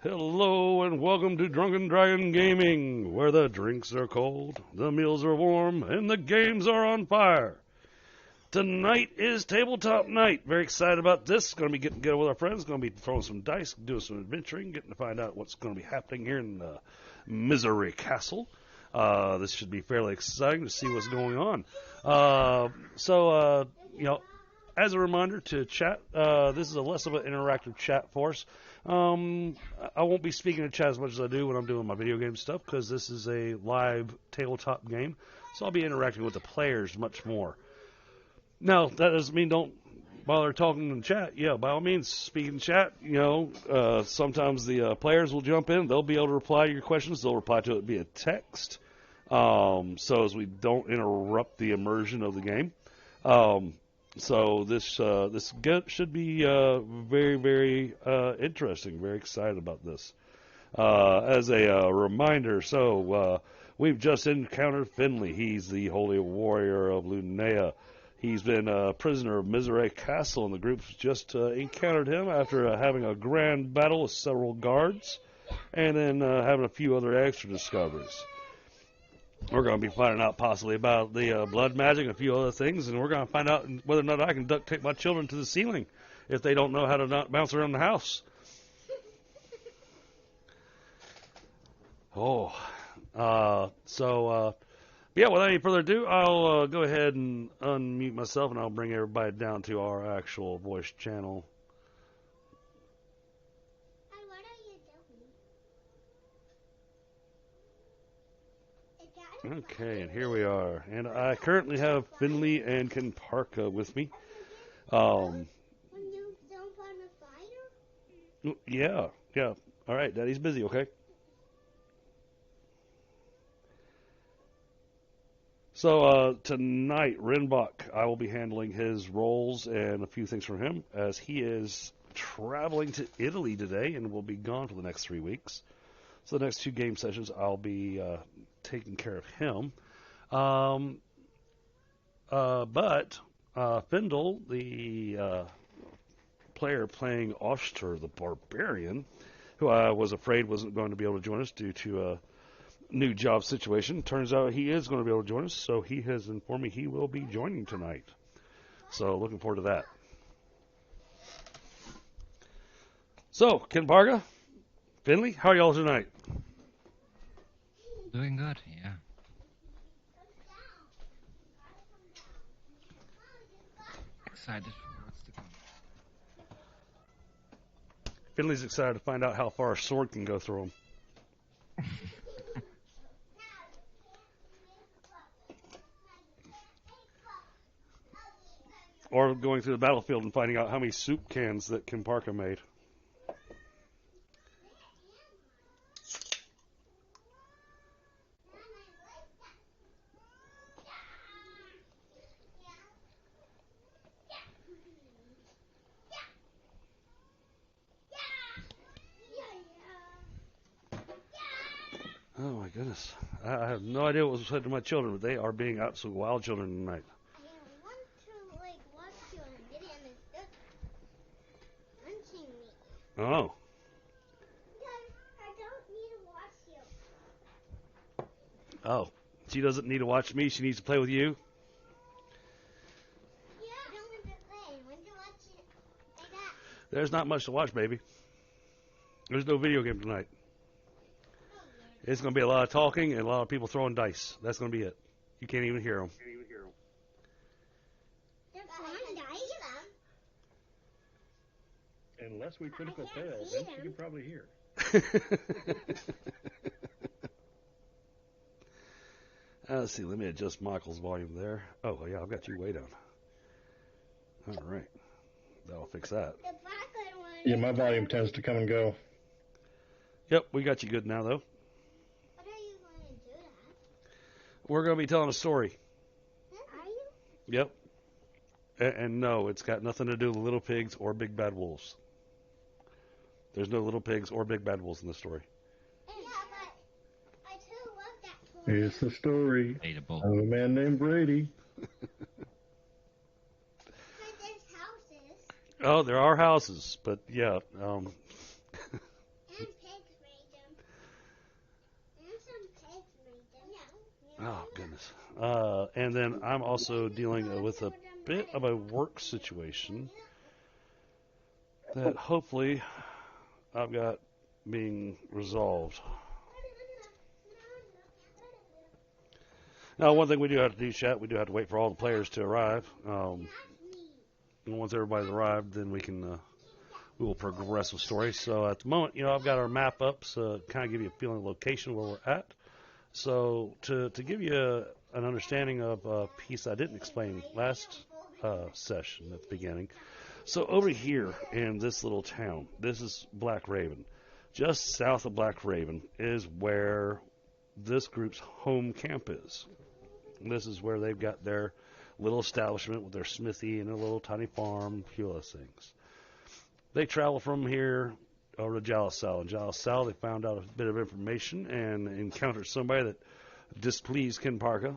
Hello and welcome to Drunken Dragon Gaming, where the drinks are cold, the meals are warm, and the games are on fire. Tonight is tabletop night. Very excited about this. Going to be getting together with our friends. Going to be throwing some dice, doing some adventuring, getting to find out what's going to be happening here in Mizeareigh Castle. This should be fairly exciting to see what's going on. As a reminder to chat, this is a less of an interactive chat for us. I won't be speaking to chat as much as I do when I'm doing my video game stuff, because this is a live tabletop game, so I'll be interacting with the players much more. Now, that doesn't mean don't bother talking in chat. Yeah, by all means, speak in chat. Sometimes the players will jump in. They'll be able to reply to your questions. They'll reply to it via text, so as we don't interrupt the immersion of the game. So should be very, very interesting. Very excited about this. As a reminder, we've just encountered Finley. He's the holy warrior of Luneia. He's been a prisoner of Mizeareigh Castle, and the group's just encountered him after having a grand battle with several guards, and then having a few other extra discoveries. We're going to be finding out possibly about the blood magic and a few other things, and we're going to find out whether or not I can duct tape my children to the ceiling if they don't know how to not bounce around the house. Yeah, without any further ado, I'll go ahead and unmute myself, and I'll bring everybody down to our actual voice channel. Hi, what are you doing? Okay, and here we are. And I currently have Finley and Kenparka with me. When you don't find a fire? Yeah. All right, Daddy's busy, okay? So tonight, Rinvoq, I will be handling his roles and a few things from him, as he is traveling to Italy today and will be gone for the next 3 weeks. So the next 2 game sessions, I'll be taking care of him. But Fyndhal, the player playing Oshtur, the barbarian, who I was afraid wasn't going to be able to join us due to a new job situation. Turns out he is going to be able to join us, so he has informed me he will be joining tonight. So looking forward to that. So, Kenparka, Finley, how are y'all tonight? Doing good, yeah. Excited for what's to come. Finley's excited to find out how far a sword can go through him. Or going through the battlefield and finding out how many soup cans that Kenparka made. Oh my goodness. I have no idea what was said to my children, but they are being absolute wild children tonight. I want to watch you on video and it's just punching me. Oh. I don't need to watch you. Oh. She doesn't need to watch me, she needs to play with you? Yeah. I don't want to play. I want to watch you like that. There's not much to watch, baby. There's no video game tonight. It's going to be a lot of talking and a lot of people throwing dice. That's going to be it. You can't even hear them. They're throwing dice? Unless we critical fail, then she can probably hear. Let's see. Let me adjust Michael's volume there. Oh, yeah, I've got you way down. All right. That'll fix that. The black one. Yeah, my volume tends to come and go. Yep, we got you good now, though. What are you going to do that? We're going to be telling a story. Are you? Yep. And no, it's got nothing to do with little pigs or big bad wolves. There's no little pigs or big bad wolves in the story. Yeah, but I too love that story. It's the story Relatable. of a man named Brady. But there's houses. Oh, there are houses, but yeah. And pigs made them. And some pigs made them. Yeah. Oh, goodness. And then I'm also dealing with a bit of a work situation that hopefully I've got being resolved. Now, one thing we do have to do, chat, we do have to wait for all the players to arrive. And once everybody's arrived, then we will progress with stories. So at the moment, I've got our map up, so kind of give you a feeling of location where we're at. So to give you an understanding of a piece I didn't explain last session at the beginning. So over here in this little town, this is Black Raven. Just south of Black Raven is where this group's home camp is. And this is where they've got their little establishment with their smithy and a little tiny farm, a few other things. They travel from here over to Jalisal. In Jalisal, they found out a bit of information and encountered somebody that displeased Kenparka.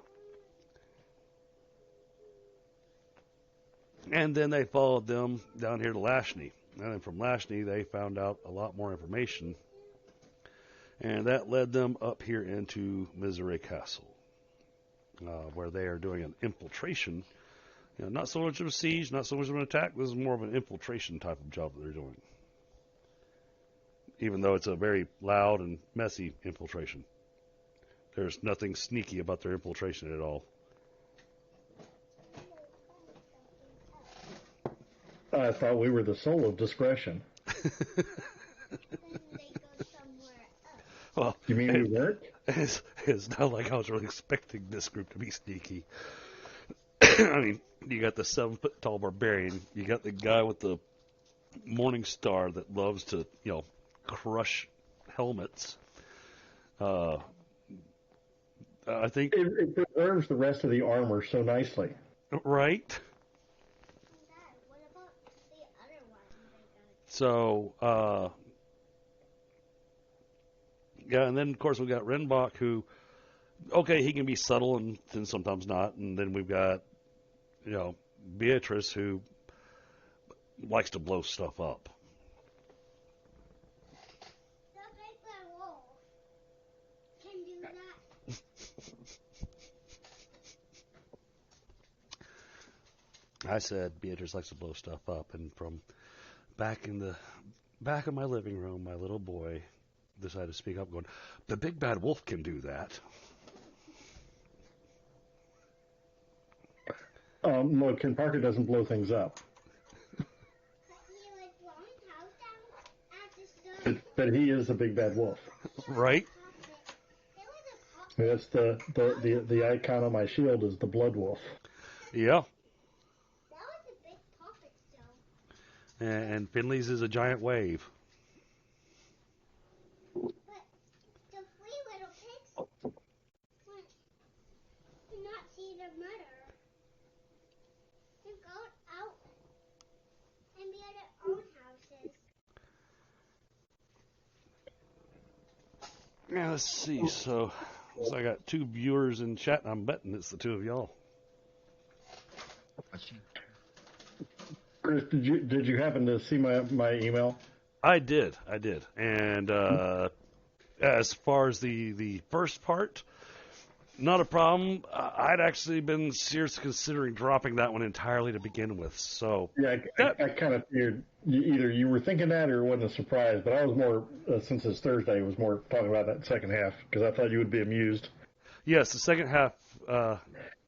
And then they followed them down here to Lashni. And then from Lashni, they found out a lot more information. And that led them up here into Mizeareigh Castle, where they are doing an infiltration. You know, not so much of a siege, not so much of an attack. This is more of an infiltration type of job that they're doing. Even though it's a very loud and messy infiltration. There's nothing sneaky about their infiltration at all. I thought we were the soul of discretion. Then they go somewhere else. Well, You mean we weren't? it's not like I was really expecting this group to be sneaky. I mean, you got the 7-foot tall barbarian. You got the guy with the morning star that loves to, crush helmets. I think It preserves the rest of the armor so nicely. right. Dad, what about the other one they got? So, yeah, and then of course we've got Rinvoq, who, okay, he can be subtle and then sometimes not, and then we've got, Beatrice, who likes to blow stuff up. The big red wolf can do that. I said Beatrice likes to blow stuff up, and from back in the back of my living room, my little boy decided to speak up, going, "The big bad wolf can do that." No, Kenparka doesn't blow things up. But he like blowing house down at the stone. But he is the big bad wolf. Right? It was a puppet. That's the icon on my shield is the blood wolf. Yeah. That was a big puppet still. And Finley's is a giant wave. But the 3 little pigs did not see the murder. They go out and be at their own houses. Yeah, let's see. So I got 2 viewers in chat, and I'm betting it's the 2 of y'all. What's she? Chris, did you happen to see my email? I did. And as far as the first part, not a problem. I'd actually been seriously considering dropping that one entirely to begin with. So Yeah, I kind of figured either you were thinking that or it wasn't a surprise, but I was more, since it's Thursday, was more talking about that second half because I thought you would be amused. yes, the second half,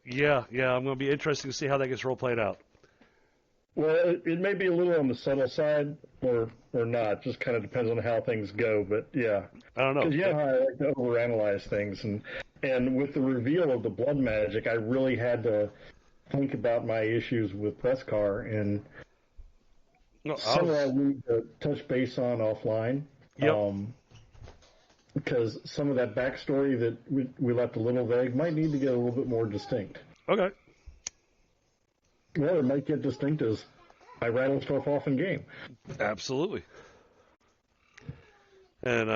yeah, I'm going to be interested to see how that gets role played out. Well, it may be a little on the subtle side or not. Just kind of depends on how things go. But yeah, I don't know. because you know how I like to overanalyze things, and with the reveal of the blood magic, I really had to think about my issues with Presscar, and No, some I need to touch base on offline. Yep. Because some of that backstory that we left a little vague might need to get a little bit more distinct. Okay. Well, it might get distinct as I rattle stuff off in game. Absolutely. And,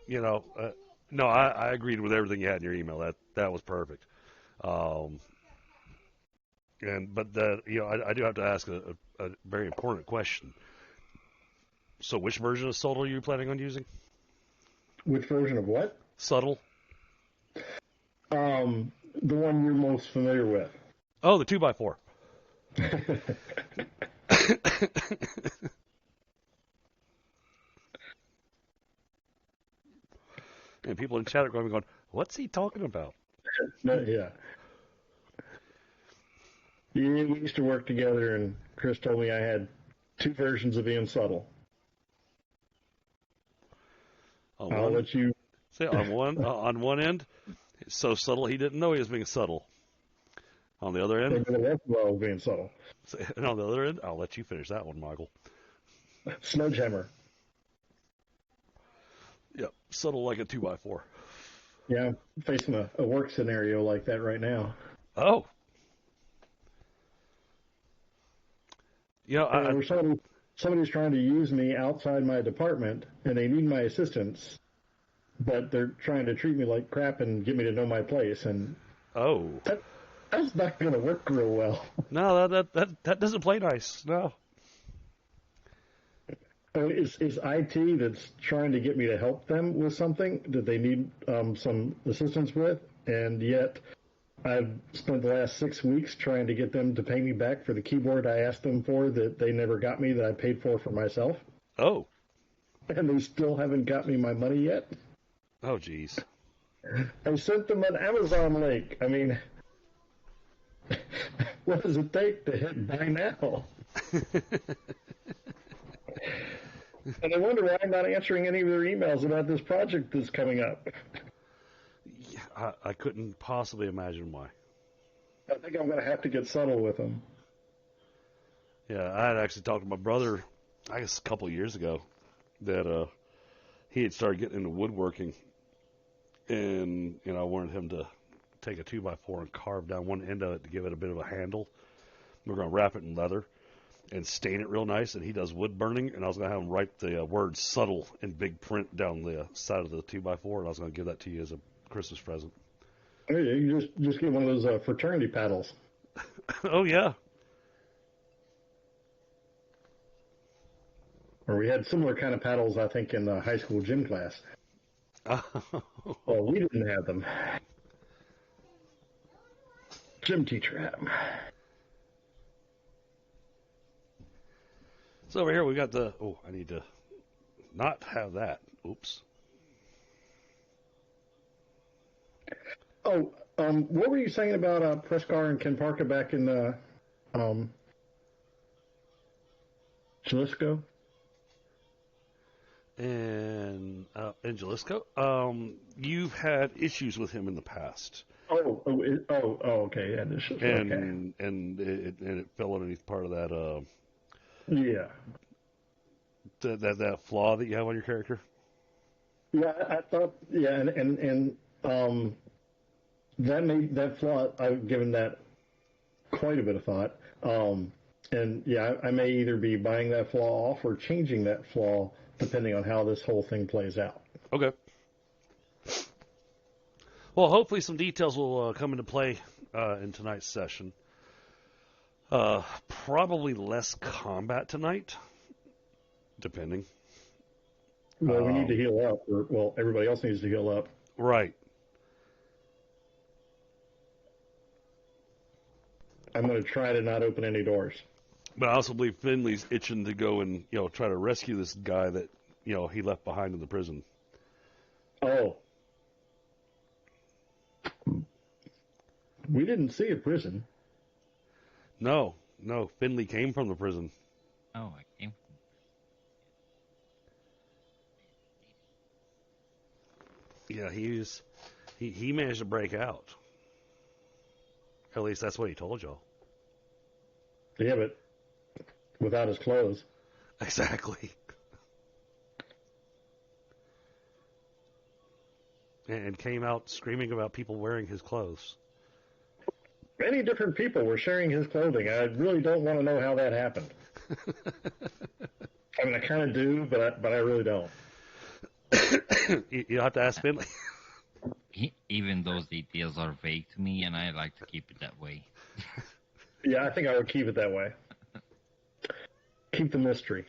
no, I agreed with everything you had in your email. That was perfect. But I do have to ask a very important question. So which version of Subtle are you planning on using? Which version of what? Subtle? The one you're most familiar with. Oh, the 2x4. And people in chat are going, what's he talking about? Yeah. We used to work together, and Chris told me I had 2 versions of being subtle. I'll let you. Say on one end, it's so subtle he didn't know he was being subtle. On the other end, Being subtle. and on the other end, I'll let you finish that one, Michael. Sledgehammer. Yep, subtle like a 2x4. Yeah, I'm facing a work scenario like that right now. Oh, You know, Or somebody's trying to use me outside my department, and they need my assistance, but they're trying to treat me like crap and get me to know my place, and oh, that's not going to work real well. no, that doesn't play nice. No. Is IT that's trying to get me to help them with something that they need some assistance with, and yet I've spent the last 6 weeks trying to get them to pay me back for the keyboard I asked them for that they never got me, that I paid for myself. Oh. And they still haven't got me my money yet. Oh, jeez. I sent them an Amazon link. I mean, what does it take to hit buy now? And I wonder why I'm not answering any of their emails about this project that's coming up. Yeah, I couldn't possibly imagine why. I think I'm going to have to get subtle with them. Yeah, I had actually talked to my brother, I guess a couple of years ago, that he had started getting into woodworking, and I wanted him to take a 2x4 and carve down one end of it to give it a bit of a handle. We're going to wrap it in leather and stain it real nice, and he does wood burning, and I was going to have him write the word subtle in big print down the side of the 2x4, and I was going to give that to you as a Christmas present. Oh, yeah, you just get one of those fraternity paddles. Oh, yeah. Or we had similar kind of paddles, I think, in the high school gym class. Well, we didn't have them. Gym teacher had them. So over here we got the... Oh, I need to not have that. Oops. Oh, what were you saying about Prescar and Kenparka back in Jalisco? And Jalisco, you've had issues with him in the past. Okay. Yeah, this is, and it fell underneath part of that yeah. That flaw that you have on your character. Yeah, I thought, yeah, and that flaw, I've given that quite a bit of thought. And yeah, I may either be buying that flaw off or changing that flaw depending on how this whole thing plays out. Okay. Well, hopefully some details will come into play in tonight's session. Probably less combat tonight, depending. Well, we need to heal up. Everybody else needs to heal up. Right. I'm going to try to not open any doors. But I also believe Finley's itching to go and try to rescue this guy that he left behind in the prison. Oh, we didn't see a prison. No, Finley came from the prison. Oh, I came. Yeah, he managed to break out. At least that's what he told y'all. Yeah, but without his clothes. Exactly. And came out screaming about people wearing his clothes. Many different people were sharing his clothing. I really don't want to know how that happened. I mean, I kind of do, but I really don't. You have to ask Finley. Even those details are vague to me, and I like to keep it that way. Yeah, I think I would keep it that way. Keep the mystery.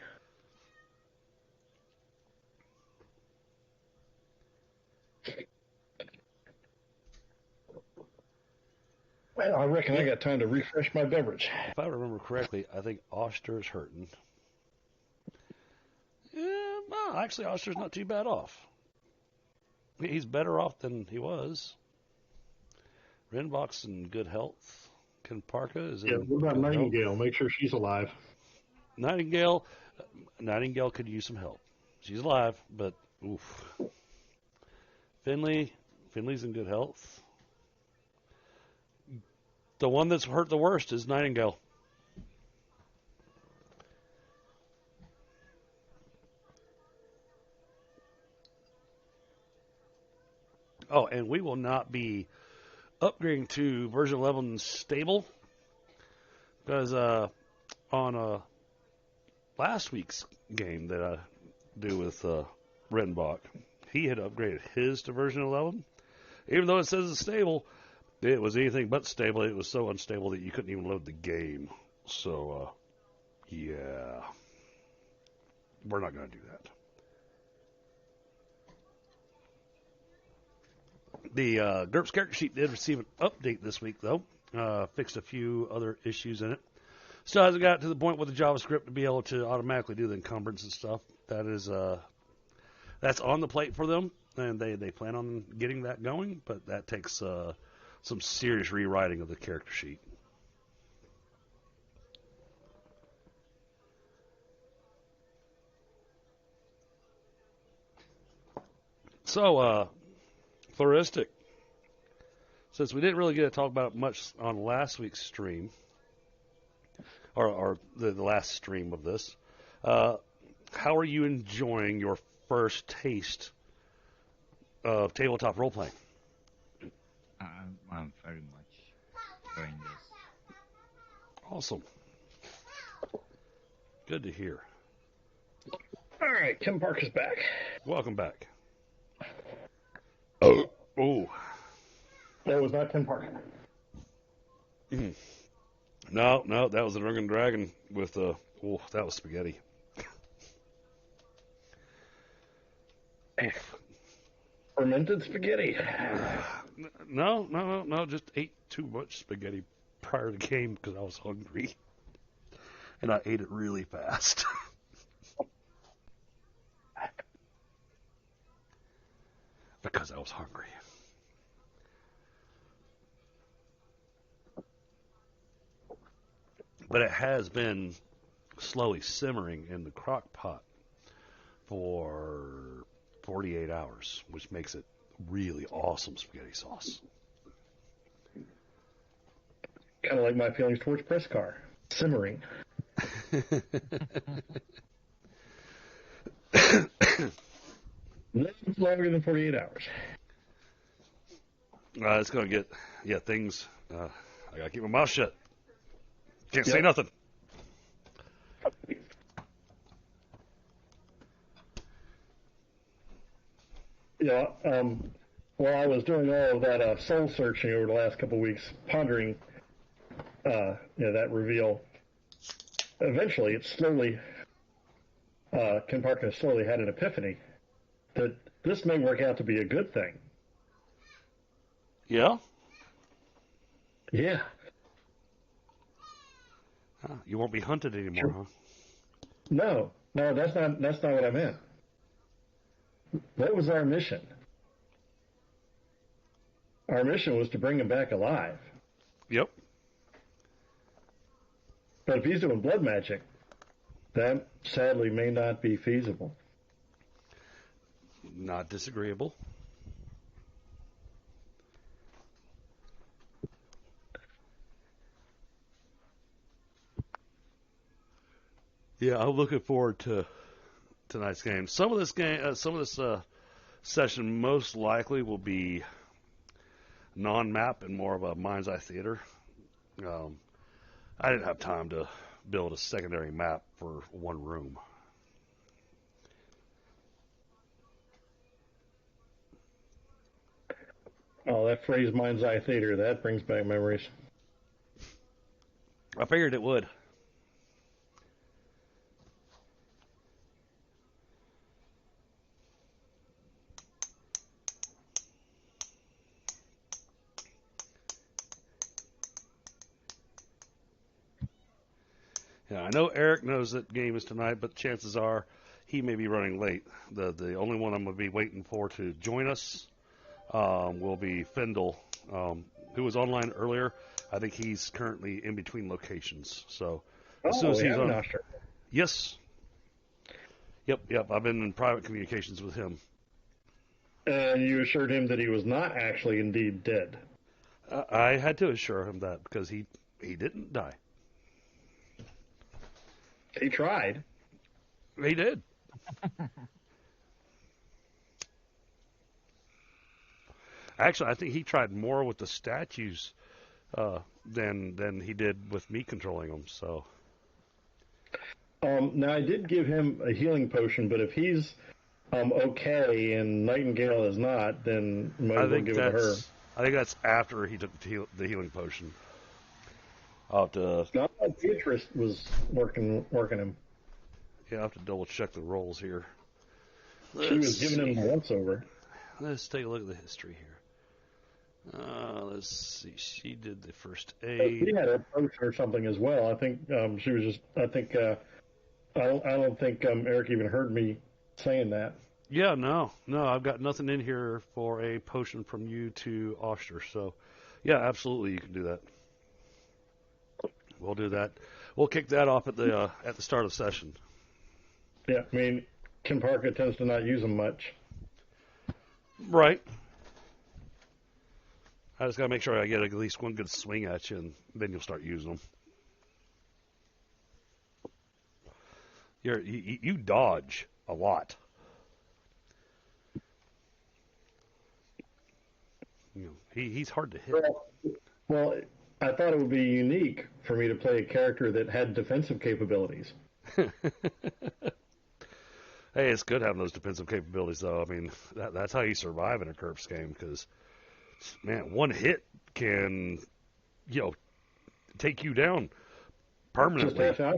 Well, I reckon I got time to refresh my beverage. If I remember correctly, I think Oshtur's hurting. Yeah, no, actually, Oshtur's not too bad off. He's better off than he was. Rinvoq's in good health. Kenparka is in what about good Nightingale? health. Make sure she's alive. Nightingale could use some help. She's alive, but oof. Finley's in good health. The one that's hurt the worst is Nightingale. Oh, and we will not be upgrading to version 11 stable because on last week's game that I do with Rinvoq, he had upgraded his to version 11. Even though it says it's stable, it was anything but stable. It was so unstable that you couldn't even load the game. So, yeah. We're not going to do that. The GURPS character sheet did receive an update this week, though. Fixed a few other issues in it. Still hasn't got to the point with the JavaScript to be able to automatically do the encumbrance and stuff. That's on the plate for them, and they plan on getting that going, but that takes some serious rewriting of the character sheet. So, Flaristic. Since we didn't really get to talk about it much on last week's stream, or the last stream of this, how are you enjoying your first taste of tabletop role-playing? I'm very much enjoying this. Awesome. Good to hear. All right, Kenparka's back. Welcome back. Oh. That was not Kenparka. No, that was the Drunken Dragon with that was spaghetti. Fermented spaghetti. No, just ate too much spaghetti prior to the game because I was hungry. And I ate it really fast. Because I was hungry. But it has been slowly simmering in the crock pot for 48 hours, which makes it really awesome spaghetti sauce. Kind of like my feelings towards press car. Simmering. Longer than 48 hours. It's going to get, things, I got to keep my mouth shut. Can't say nothing. Yeah, while I was doing all of that soul searching over the last couple of weeks, pondering that reveal, eventually it slowly, Kenparka slowly had an epiphany that this may work out to be a good thing. Yeah? Yeah. You won't be hunted anymore, huh? No, that's not what I meant. What was our mission? Our mission was to bring him back alive. Yep. But if he's doing blood magic, that sadly may not be feasible. Not disagreeable. Yeah, I'm looking forward to tonight's game. Some of this session most likely will be non-map and more of a mind's eye theater. I didn't have time to build a secondary map for one room. Oh, that phrase mind's eye theater, that brings back memories. I figured it would. Yeah, I know Eric knows that game is tonight, but chances are he may be running late. The only one I'm going to be waiting for to join us will be Fyndhal, who was online earlier. I think he's currently in between locations. So as soon as he's on, Oshtur. yes, yep. I've been in private communications with him. And you assured him that he was not actually indeed dead. I had to assure him that because he didn't die. He tried. He did. Actually, I think he tried more with the statues than he did with me controlling them. So, Now I did give him a healing potion, but if he's okay and Nightingale is not, then might as well give it to her. I think that's after he took the healing potion. I'll have to. Not like Beatrice was working him. Yeah, I have to double check the rolls here. She was giving him a once over. Let's take a look at the history here. Let's see. She did the first aid. She had a potion or something as well. I think she was just. I think. I don't think Eric even heard me saying that. Yeah, no, I've got nothing in here for a potion from you to Oshtur. So, yeah, absolutely, you can do that. We'll do that. We'll kick that off at the start of the session. Yeah, I mean, Kenparka tends to not use them much. Right. I just gotta make sure I get at least one good swing at you, and then you'll start using them. You dodge a lot. You know, he's hard to hit. Well, I thought it would be unique for me to play a character that had defensive capabilities. Hey, it's good having those defensive capabilities, though. I mean, that's how you survive in a GURPS game, because, man, one hit can, take you down permanently. Just half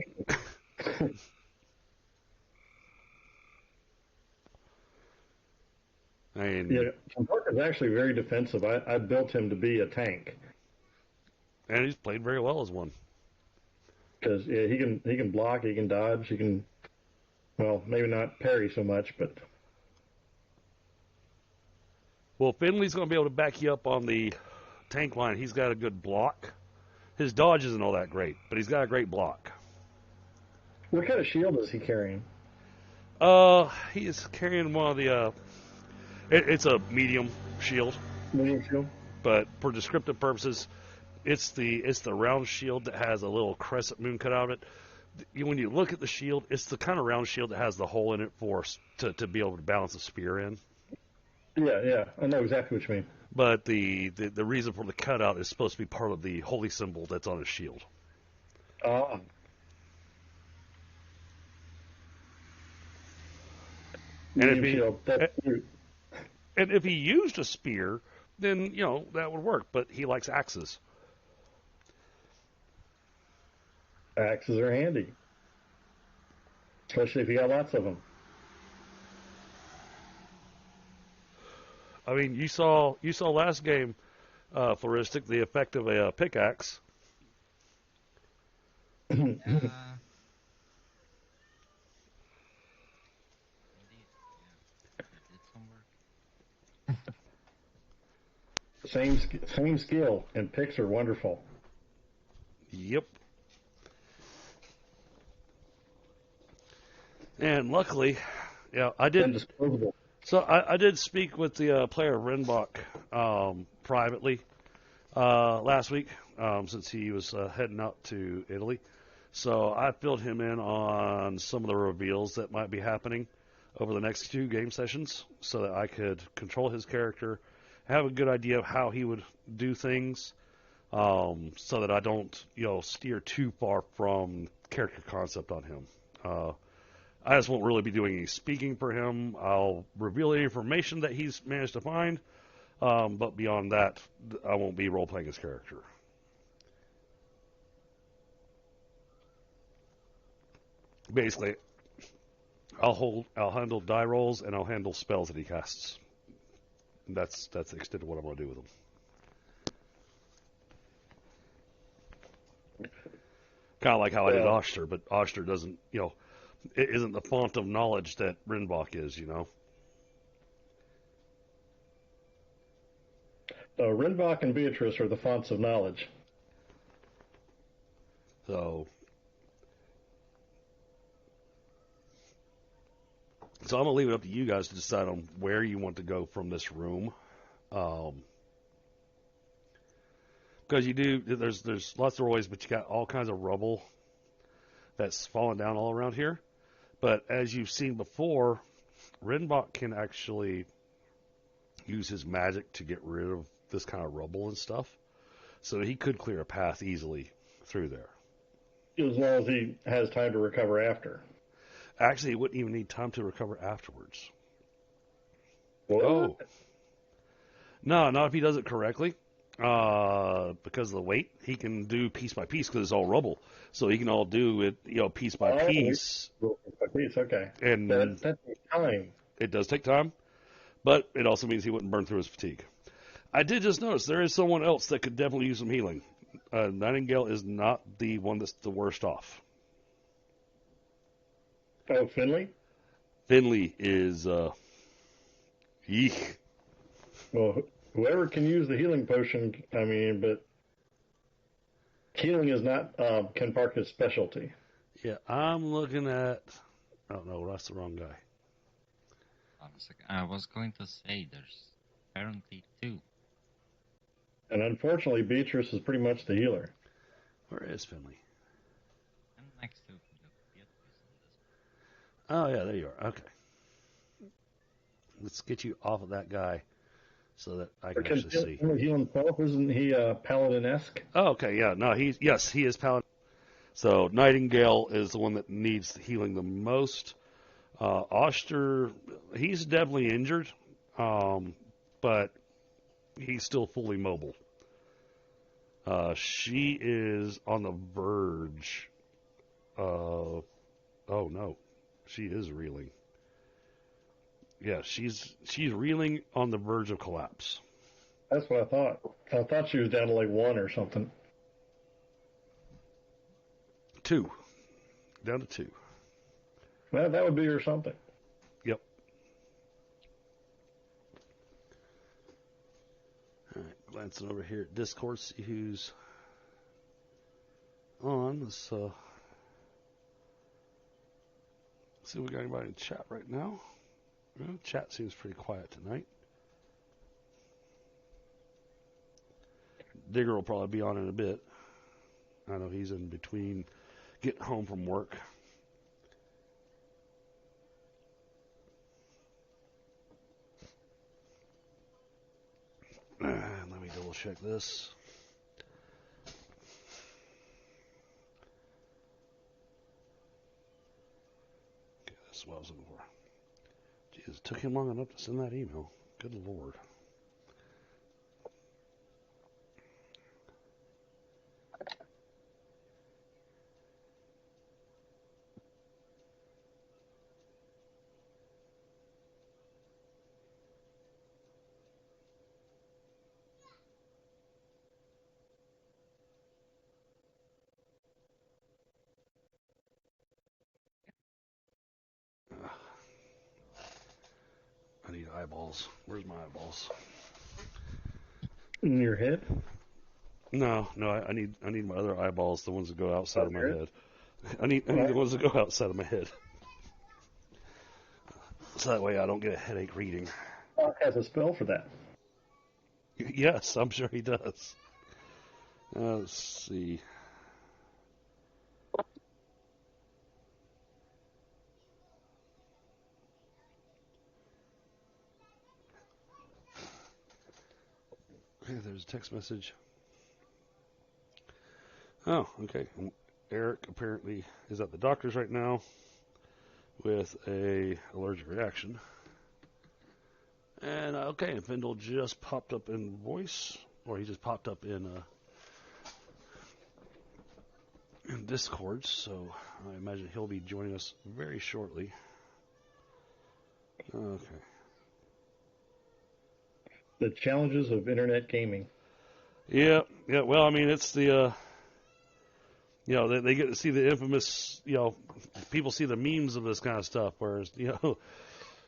I mean, yeah, Kenparka is actually very defensive. I built him to be a tank. And he's played very well as one. Because he can block, he can dodge, he can, well, maybe not parry so much, but. Well, Finley's going to be able to back you up on the tank line. He's got a good block. His dodge isn't all that great, but he's got a great block. What kind of shield is he carrying? He is carrying one of the. It's a medium shield. Medium shield. But for descriptive purposes, it's the round shield that has a little crescent moon cut out of it. When you look at the shield, it's the kind of round shield that has the hole in it for to be able to balance a spear in. Yeah, I know exactly what you mean. But the reason for the cutout is supposed to be part of the holy symbol that's on his shield. Ah. And if he used a spear, then that would work. But he likes axes. Axes are handy, especially if you got lots of them. I mean, you saw last game, Flaristic, the effect of a pickaxe. Same skill, and picks are wonderful. Yep. And luckily, I did. Indisposable. So I did speak with the player Rinvoq privately last week, since he was heading out to Italy. So I filled him in on some of the reveals that might be happening over the next 2 game sessions, so that I could control his character, have a good idea of how he would do things, so that I don't steer too far from character concept on him. I just won't really be doing any speaking for him. I'll reveal the information that he's managed to find, but beyond that, I won't be role-playing his character. Basically, I'll handle die rolls, and I'll handle spells that he casts. That's the extent of what I'm going to do with him. Kind of like how I did Oshtur, but Oshtur doesn't, it isn't the font of knowledge that Rinvoq is, Rinvoq and Beatrice are the fonts of knowledge. So I'm going to leave it up to you guys to decide on where you want to go from this room. Because there's lots of doorways, but you got all kinds of rubble that's fallen down all around here. But as you've seen before, Rinvoq can actually use his magic to get rid of this kind of rubble and stuff. So he could clear a path easily through there. As long as he has time to recover after. Actually, he wouldn't even need time to recover afterwards. What? Oh. No, not if he does it correctly. Because of the weight, he can do piece by piece because it's all rubble. So he can all do it, piece by piece. Piece by piece, okay. And that takes time. It does take time, but it also means he wouldn't burn through his fatigue. I did just notice there is someone else that could definitely use some healing. Nightingale is not the one that's the worst off. Oh, Finley? Finley is, eek. Well, whoever can use the healing potion, but healing is not Kenparka's specialty. Yeah, I'm looking at... Oh, no, that's the wrong guy. Hold on a second. I was going to say there's apparently 2. And unfortunately, Beatrice is pretty much the healer. Where is Finley? I'm next to Beatrice. Oh, yeah, there you are. Okay. Let's get you off of that guy so that I can actually see. Can he heal himself? Isn't he paladin-esque? Oh, okay, yeah. No, he is paladin. So Nightingale is the one that needs healing the most. Oshtur, he's definitely injured, but he's still fully mobile. She is on the verge. Oh no, she is reeling. Yeah, she's reeling on the verge of collapse. That's what I thought. I thought she was down to like 1 or something. 2. Down to 2. Well, that would be or something. Yep. All right, glancing over here at Discord, see who's on. Let's see if we got anybody in chat right now. Well, chat seems pretty quiet tonight. Digger will probably be on in a bit. I know he's in between getting home from work. Let me double check this. Okay, that's what I was looking for. Jeez, it took him long enough to send that email. Good Lord. I need eyeballs. Where's my eyeballs? In your head? No, I need my other eyeballs, the ones that go outside of my head. I need the ones that go outside of my head. So that way I don't get a headache reading. Mark has a spell for that. Yes, I'm sure he does. Let's see. Okay, there's a text message. Oh, okay. Eric apparently is at the doctor's right now with a allergic reaction. And okay, and Fyndhal just popped up in voice, or he just popped up in Discord, so I imagine he'll be joining us very shortly. Okay. The challenges of internet gaming. Yeah. Well, I mean, it's the they get to see the infamous, people see the memes of this kind of stuff, whereas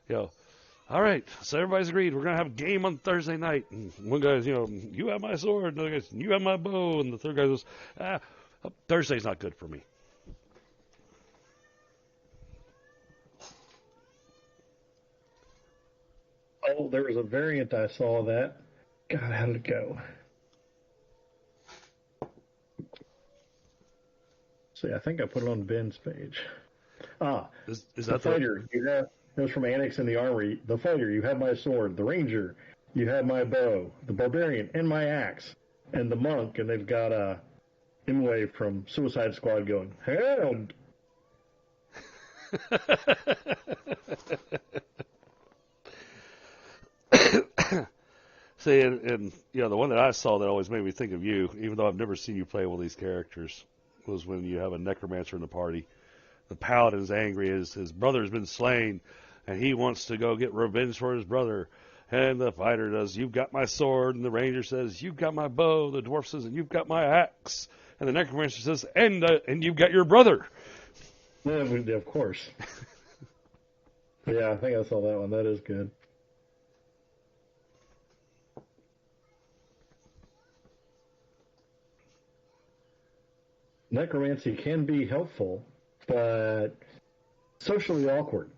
all right, so everybody's agreed we're gonna have a game on Thursday night, and one guy's you have my sword, another guy's you have my bow, and the third guy goes Thursday's not good for me. Oh, there was a variant I saw of that. God, how did it go? See, I think I put it on Ben's page. Is the that fighter? You have it was from Annex in the Armory. The fighter, you have my sword. The ranger, you have my bow. The barbarian and my axe. And the monk, and they've got Imwe from Suicide Squad going, "Help!" See, and the one that I saw that always made me think of you, even though I've never seen you play one of these characters, was when you have a necromancer in the party. The paladin's angry, his brother's been slain, and he wants to go get revenge for his brother. And the fighter does, "You've got my sword," and the ranger says, "You've got my bow." The dwarf says, "And you've got my axe." And the necromancer says, and you've got your brother." Yeah, of course. Yeah, I think I saw that one. That is good. Necromancy can be helpful, but socially awkward.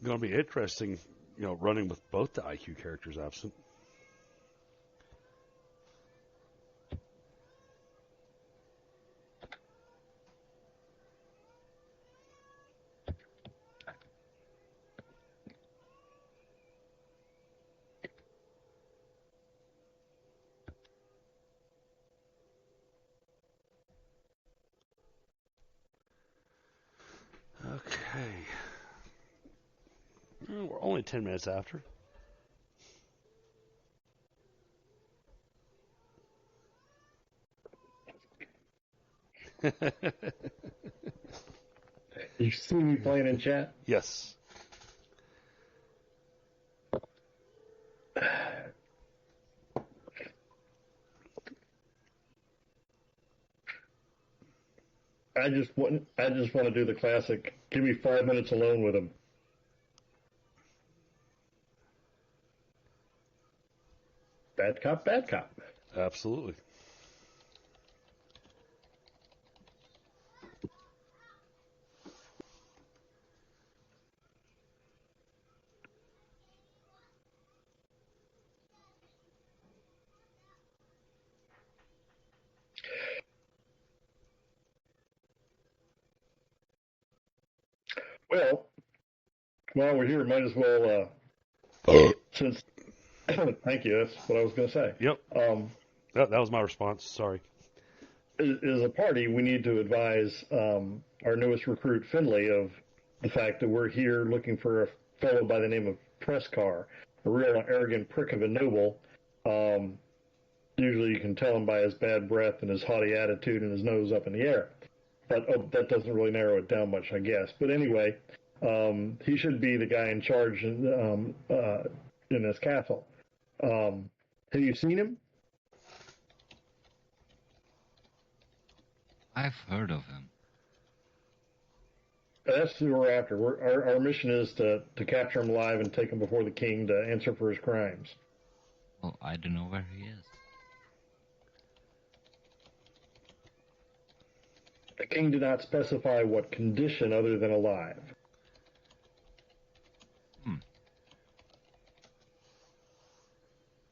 Going to be interesting, running with both the IQ characters absent. Okay. Well, we're only 10 minutes after. You see me playing in chat? Yes. I just want to do the classic. Give me 5 minutes alone with him. Bad cop, bad cop. Absolutely. Well, while we're here, might as well, since, thank you, that's what I was going to say. Yep. That was my response. Sorry. As a party, we need to advise our newest recruit, Finley, of the fact that we're here looking for a fellow by the name of Presscar, a real arrogant prick of a noble. Usually you can tell him by his bad breath and his haughty attitude and his nose up in the air. But that doesn't really narrow it down much, I guess. But anyway, he should be the guy in charge in this castle. Have you seen him? I've heard of him. That's who we're after. Our mission is to capture him alive and take him before the king to answer for his crimes. Well, I don't know where he is. The king did not specify what condition other than alive.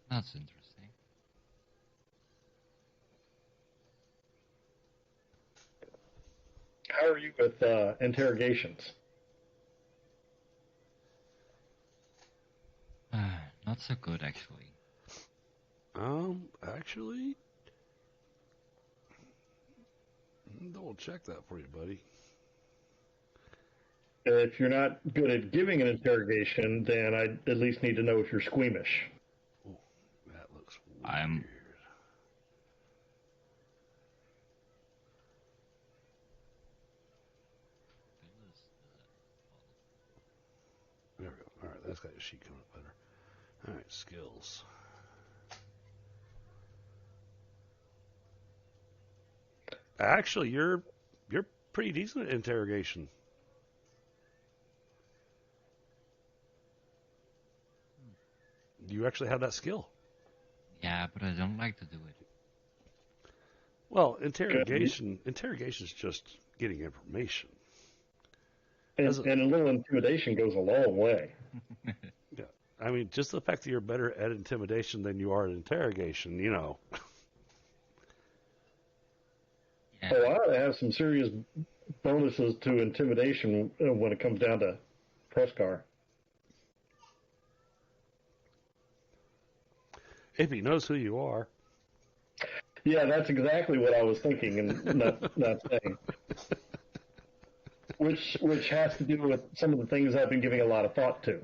That's interesting. How are you with interrogations? Not so good, actually. Actually, double check that for you, buddy. If you're not good at giving an interrogation, then I at least need to know if you're squeamish. Oh, that looks weird. There we go. All right, that's got your sheet coming up better. All right, skills. Actually, you're pretty decent at interrogation. You actually have that skill. Yeah, but I don't like to do it. Well, interrogation is just getting information. And a little intimidation goes a long way. Yeah. I mean, just the fact that you're better at intimidation than you are at interrogation, Yeah. Oh, I ought to have some serious bonuses to intimidation when it comes down to Presscar. If he knows who you are. Yeah, that's exactly what I was thinking and not saying. Which has to do with some of the things I've been giving a lot of thought to.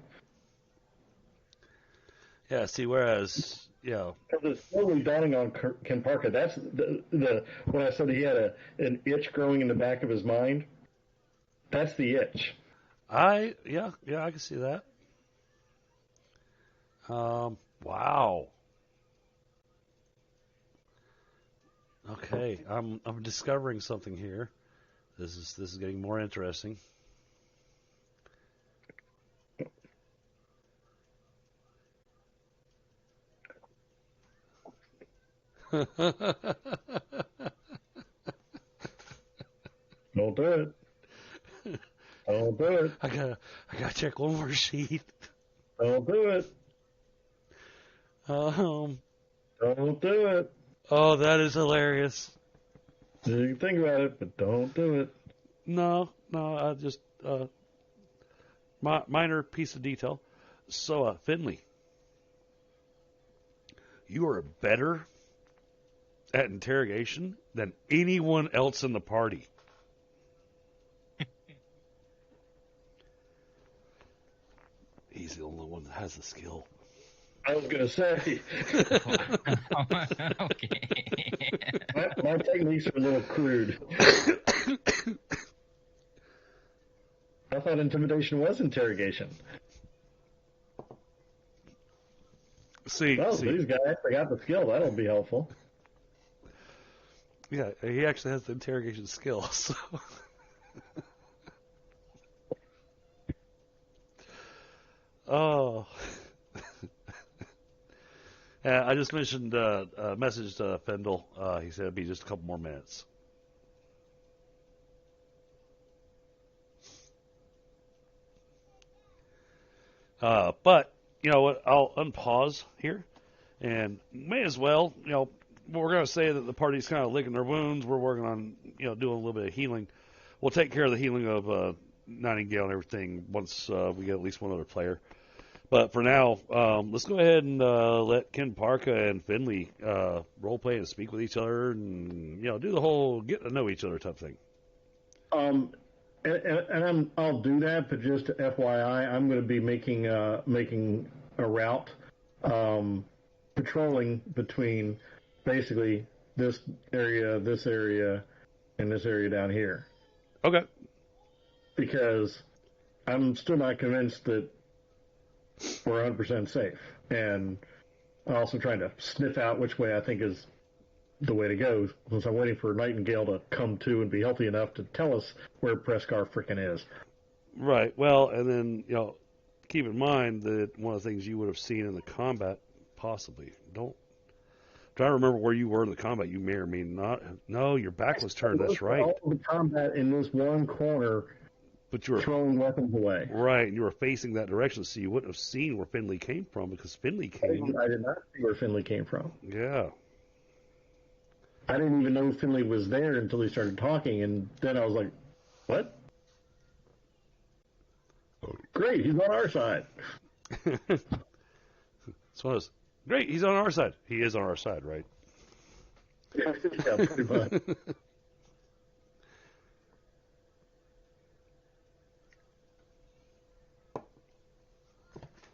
Yeah, see, whereas, Because it's totally dawning on Kenparka. That's the when I said he had an itch growing in the back of his mind. That's the itch. I can see that. Wow. Okay, I'm discovering something here. This is getting more interesting. Don't do it. Don't do it. I gotta check one more sheet. Don't do it. Um. Don't do it. Oh, that is hilarious. You can think about it, but don't do it. No, I just minor piece of detail. So, Finley, you are better at interrogation than anyone else in the party. He's the only one that has the skill. I was going to say. Okay. My techniques are a little crude. I thought intimidation was interrogation. See, these guys forgot the skill. That'll be helpful. Yeah, he actually has the interrogation skill. So. Oh. I just mentioned message to Fyndhal. He said it'd be just a couple more minutes. But you know what? I'll unpause here, and may as well. We're going to say that the party's kind of licking their wounds. We're working on doing a little bit of healing. We'll take care of the healing of Nightingale and everything once we get at least one other player. But for now, let's go ahead and let Kenparka and Finley role play and speak with each other, and do the whole get to know each other type thing. I'll do that, but just FYI, I'm going to be making a route, patrolling between basically this area, and this area down here. Okay. Because I'm still not convinced that we're 100% safe, and I'm also trying to sniff out which way I think is the way to go, since I'm waiting for Nightingale to come to and be healthy enough to tell us where Prescar frickin' is. Right. Well, and then keep in mind that one of the things you would have seen in the combat, possibly. Try to remember where you were in the combat. You may or may not. No, your back was turned. That's right. All the combat in this one corner. But you were throwing weapons away. Right, and you were facing that direction, so you wouldn't have seen where Finley came from, because Finley came. I did not see where Finley came from. Yeah. I didn't even know Finley was there until he started talking, and then I was like, what? Great, he's on our side. So great, he's on our side. He is on our side, right? Yeah, pretty much.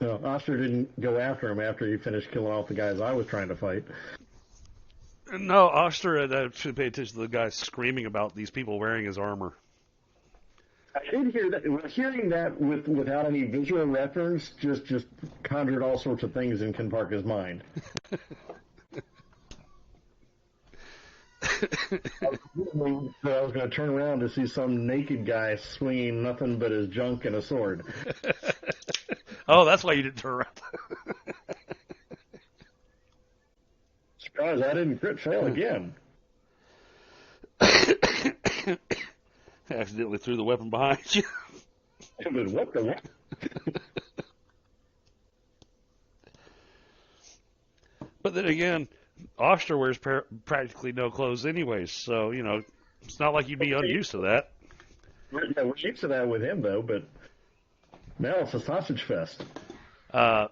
No, Oshtur didn't go after him after he finished killing off the guys I was trying to fight. No, Oshtur should pay attention to the guy screaming about these people wearing his armor. I did hear that. Hearing that without any visual reference just conjured all sorts of things in Kenparka's mind. I was going to turn around to see some naked guy swinging nothing but his junk and a sword. Oh, that's why you didn't turn around. Surprised I didn't crit fail again. Accidentally threw the weapon behind you. But what the what? But then again, Oshtur wears practically no clothes anyways, so, it's not like you'd be unused to that. Yeah, we're used to that with him, though, but now it's a sausage fest. A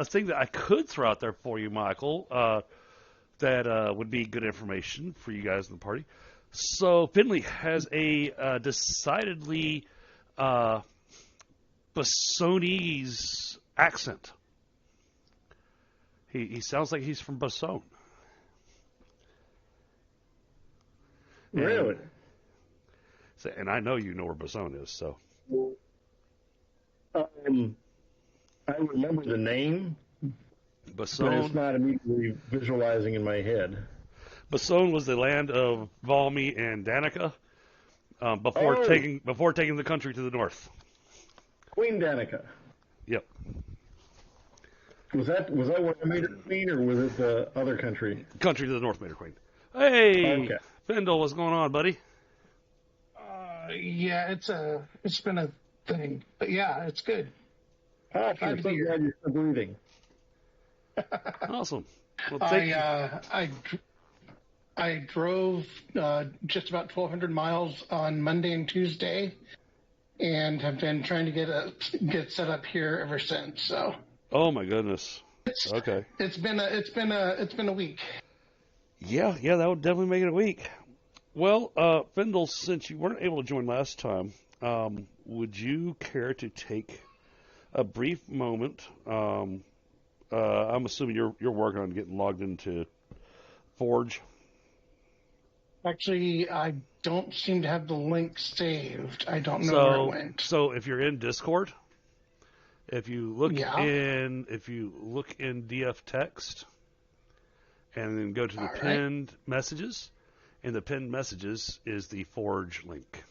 thing that I could throw out there for you, Michael. that would be good information for you guys in the party. So Finley has a decidedly Bassonese accent. He sounds like he's from Basson. Really? And I know you know where Basson is, so. I remember the name, but it's Basson. not immediately visualizing in my head. Basson was the land of Valmi and Danica before taking the country to the north. Queen Danica. Yep. Was that where I made her queen, or was it the other country? Country to the north made her queen. Hey, Okay. Fyndhal, what's going on, buddy? Yeah, it's been a thing, but yeah, it's good. I'm so glad you're still breathing. Awesome. Well, I drove just about 1,200 miles on Monday and Tuesday, and have been trying to get set up here ever since. So. Oh my goodness. Okay. It's been a week. Yeah, that would definitely make it a week. Well, Fyndhal, since you weren't able to join last time, would you care to take a brief moment? I'm assuming you're working on getting logged into Forge. Actually, I don't seem to have the link saved. I don't know where it went. So if you're in Discord, if you look in DF text, and then go to the pinned messages, and the pinned messages is the Forge link.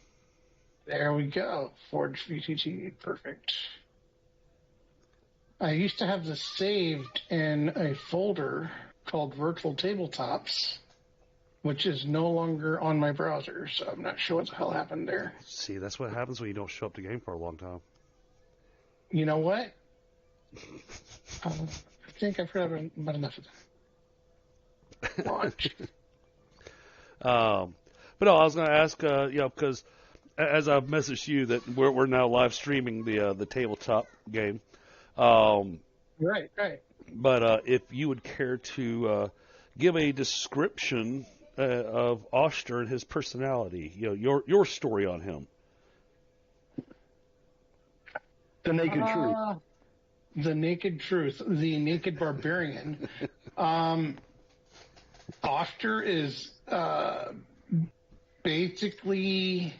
There we go. Forge VTT. Perfect. I used to have this saved in a folder called Virtual Tabletops, which is no longer on my browser, so I'm not sure what the hell happened there. See, that's what happens when you don't show up to game for a long time. You know what? I think I've heard about enough of that. Launch. But no, I was going to ask, because as I've messaged you that we're now live streaming the tabletop game. Right. But if you would care to give a description of Oshtur and his personality, your story on him. The naked truth. The naked truth. The naked barbarian. Oshtur is basically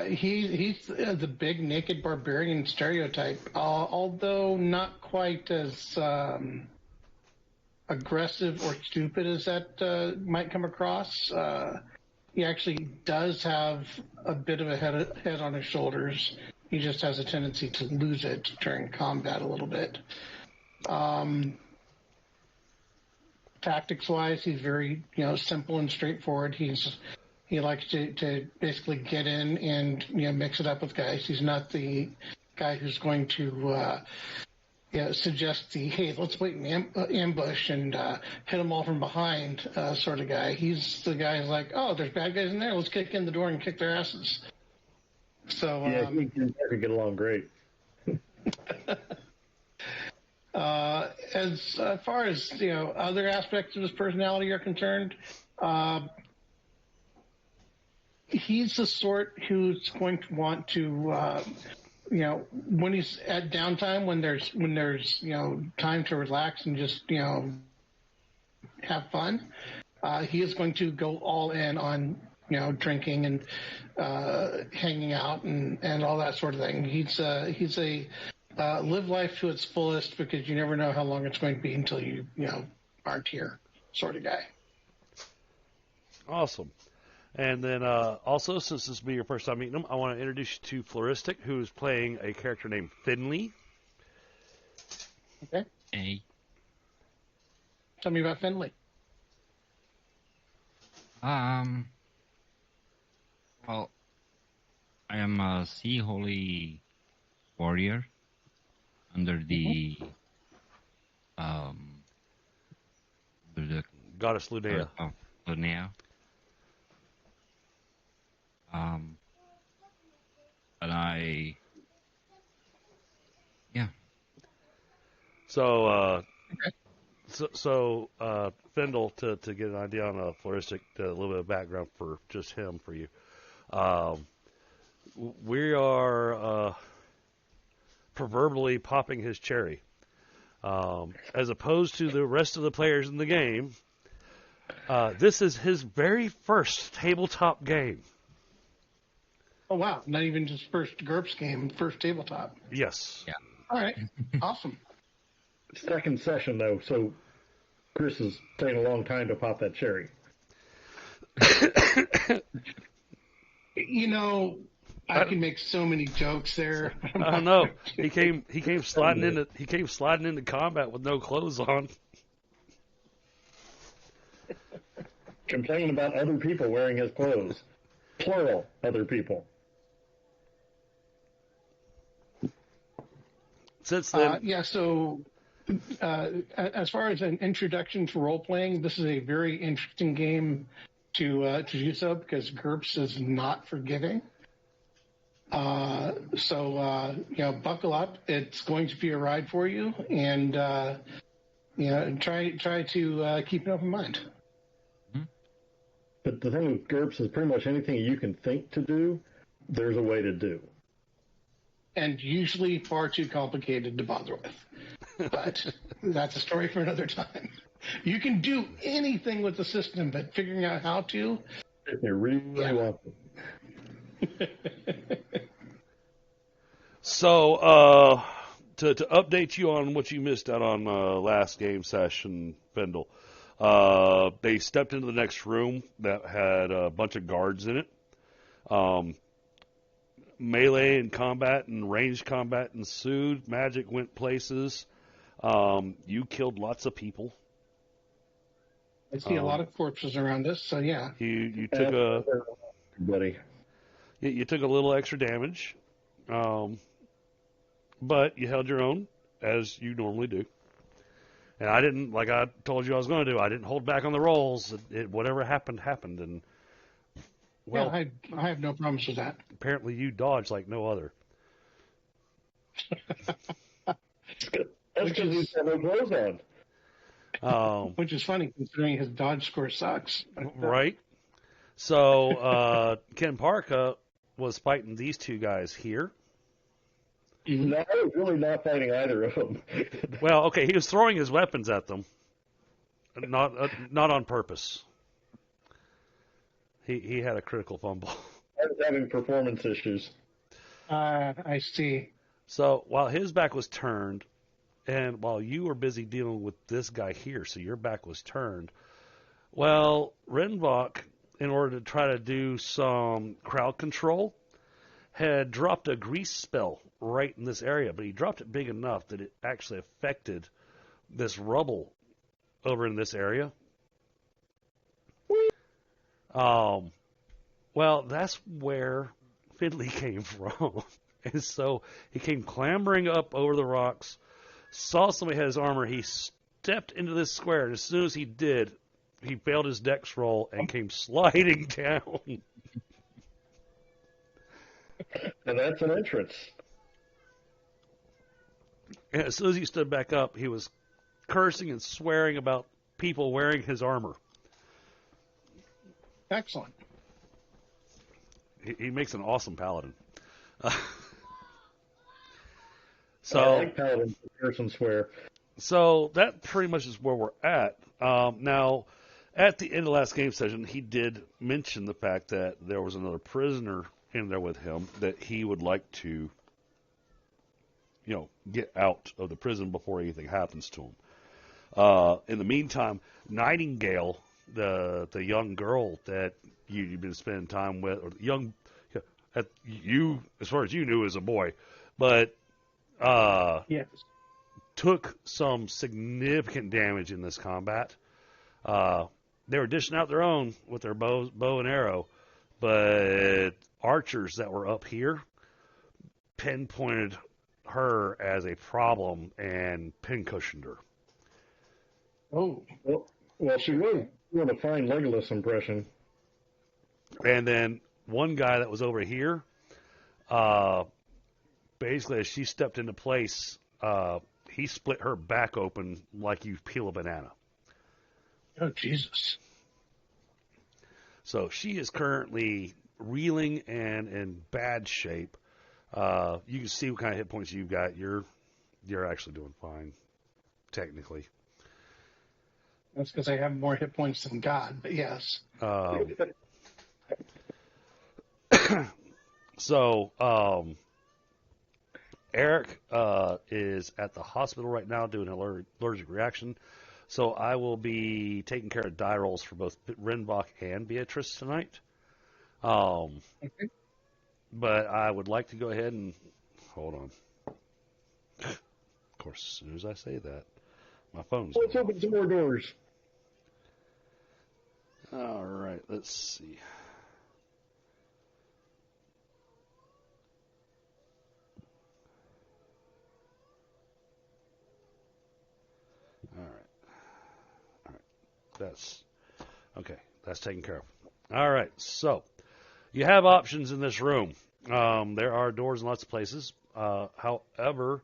he's the big naked barbarian stereotype, although not quite as aggressive or stupid as that might come across. He actually does have a bit of a head on his shoulders. He just has a tendency to lose it during combat a little bit. Tactics-wise, he's very simple and straightforward. He likes to basically get in and mix it up with guys. He's not the guy who's going to suggest hey, let's wait in ambush and hit them all from behind sort of guy. He's the guy who's like, oh, there's bad guys in there. Let's kick in the door and kick their asses. So yeah, he can get along great. As far as other aspects of his personality are concerned, he's the sort who's going to want to, when he's at downtime, when there's time to relax and just have fun, he is going to go all in on drinking and hanging out and all that sort of thing. He's a live life to its fullest, because you never know how long it's going to be until you aren't here sort of guy. Awesome. And then also, since this will be your first time meeting him, I want to introduce you to Flaristic, who's playing a character named Finley. Okay. Hey. Tell me about Finley. Well, I am a Sea Holy warrior under the Goddess Luneia. Luneia. But So, Okay. So Fyndhal, to get an idea on Flaristic, a little bit of background for just him for you. We are proverbially popping his cherry. As opposed to the rest of the players in the game, this is his very first tabletop game. Oh, wow. Not even just first GURPS game, first tabletop. Yes. Yeah. All right. Awesome. Second session, though, so Chris is taking a long time to pop that cherry. You know, I can make so many jokes there. I don't know. He came sliding into combat with no clothes on. Complaining about other people wearing his clothes. Plural, other people. Since then, So as far as an introduction to role-playing, this is a very interesting game to do so because GURPS is not forgiving. Buckle up. It's going to be a ride for you, and try to keep an open mind. But the thing with GURPS is pretty much anything you can think to do, there's a way to do. And usually far too complicated to bother with. But that's a story for another time. You can do anything with the system, but figuring out how to... If you really want to. So, to update you on what you missed out on last game session, Fyndhal, they stepped into the next room that had a bunch of guards in it. Melee and combat and ranged combat ensued. Magic went places. You killed lots of people. I see a lot of corpses around us, so yeah. You took you took a little extra damage, but you held your own as you normally do. And I didn't, like I told you I was going to do, I didn't hold back on the rolls. Whatever happened, and well, yeah, I have no problems with that. Apparently you dodged like no other. That's because he's got no clothes on. Which is funny considering his dodge score sucks. Right. So Kenparka was fighting these two guys here. No, I was really not fighting either of them. Well, okay, he was throwing his weapons at them, not on purpose. He had a critical fumble. I was having performance issues. I see. So while his back was turned, and while you were busy dealing with this guy here, so your back was turned, well, Rinvoq, in order to try to do some crowd control, had dropped a grease spell right in this area, but he dropped it big enough that it actually affected this rubble over in this area. Well, that's where Finley came from. And so he came clambering up over the rocks, saw somebody had his armor, he stepped into this square, and as soon as he did, he failed his dex roll and came sliding down. And that's an entrance. And as soon as he stood back up, he was cursing and swearing about people wearing his armor. Excellent. He makes an awesome paladin. So I like paladins who curse and swear. So that pretty much is where we're at. Now, at the end of last game session, he did mention the fact that there was another prisoner in there with him that he would like to, get out of the prison before anything happens to him. In the meantime, Nightingale, the young girl that you've been spending time with, or as far as you knew, as a boy, but Yes. took some significant damage in this combat. They were dishing out their own with their bow and arrow, but archers that were up here pinpointed her as a problem and pincushioned her. Oh. Well, she was doing a fine Legolas impression. And then one guy that was over here, basically as she stepped into place, he split her back open like you peel a banana. Oh, Jesus. So she is currently reeling and in bad shape. You can see what kind of hit points you've got. You're actually doing fine, technically. That's because I have more hit points than God, but yes. So Eric is at the hospital right now doing an allergic reaction. So I will be taking care of die rolls for both Rinvoq and Beatrice tonight. Okay. But I would like to go ahead and hold on. Of course, as soon as I say that, my phone's Let's going open some more doors. off. All right, let's see. All right. That's okay. That's taken care of. All right. So you have options in this room. There are doors in lots of places. However,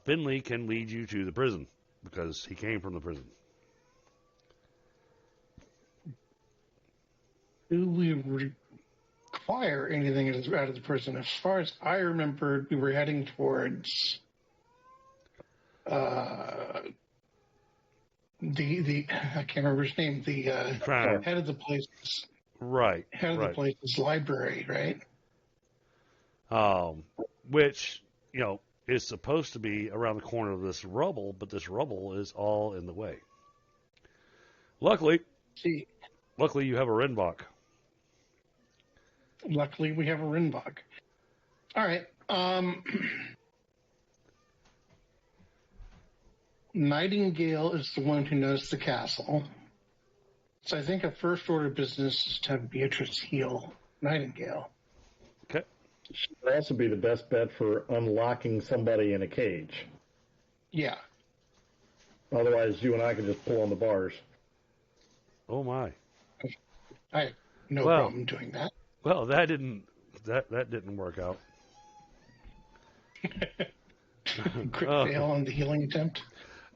Finley can lead you to the prison because he came from the prison. Do we require anything out of the prison? As far as I remember, we were heading towards the I can't remember his name. The Crown. head of the place. Right. Head of the place's library, right? Which is supposed to be around the corner of this rubble, but this rubble is all in the way. Luckily, you have a Rinvoq. Luckily, we have a Rinvoq. All right. Nightingale is the one who knows the castle. So I think a first order of business is to have Beatrice heal Nightingale. Okay. She would also be the best bet for unlocking somebody in a cage. Yeah. Otherwise, you and I can just pull on the bars. Oh my! I have no problem doing that. Well, that didn't work out. Crit fail on the healing attempt.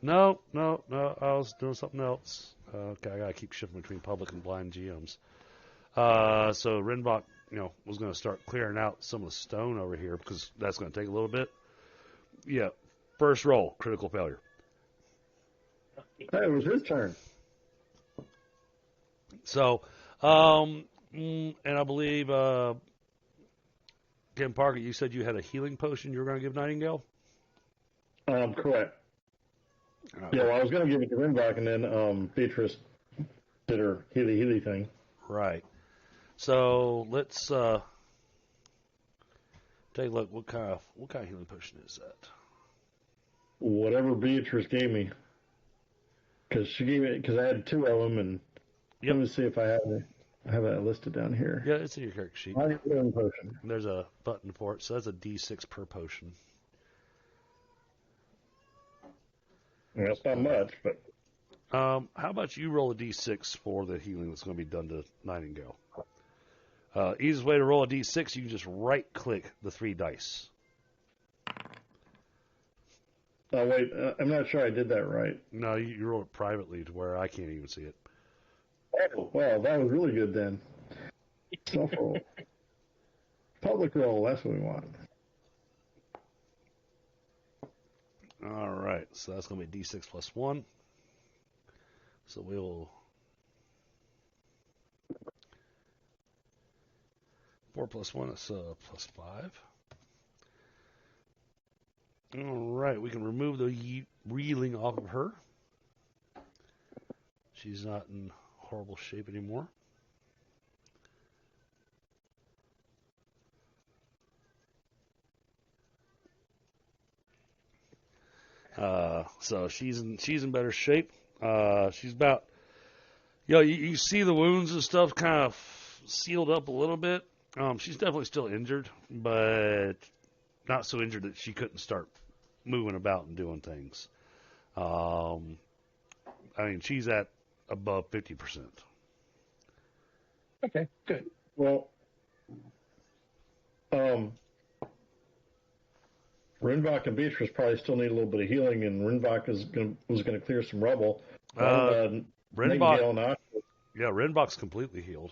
No. I was doing something else. Okay, I gotta keep shifting between public and blind GMs. So Rinvoq, was going to start clearing out some of the stone over here because that's going to take a little bit. Yeah, first roll, critical failure. Hey, it was his turn. So, and I believe Kenparka, you said you had a healing potion you were going to give Nightingale. Correct. Yeah, well, I was going to give it to Rinvoq, and then Beatrice did her healy thing. Right. So let's take a look. What kind of healing potion is that? Whatever Beatrice gave me, because I had two of them, and let me see if I have that listed down here. Yeah, it's in your character sheet. Healing potion. There's a button for it, so that's a D6 per potion. Yeah, that's not much, but how about you roll a D6 for the healing that's going to be done to Nightingale? Easiest way to roll a D6, you can just right-click the 3 dice. Oh, wait, I'm not sure I did that right. No, you roll it privately to where I can't even see it. Oh, well, that was really good then. Self-roll. Public roll, that's what we want. All right, so that's going to be D6 plus 1. So we'll... 4 plus 1 is plus 5. All right, we can remove the reeling off of her. She's not in horrible shape anymore. So she's in better shape. She's about, you see the wounds and stuff kind of sealed up a little bit. She's definitely still injured, but not so injured that she couldn't start moving about and doing things. She's at above 50%. Okay, good. Well, Rinvoq and Beatrice probably still need a little bit of healing, and Rinvoq was going to clear some rubble. Rinvoq, Nightingale and Oshtur, yeah, Rinvoq's completely healed.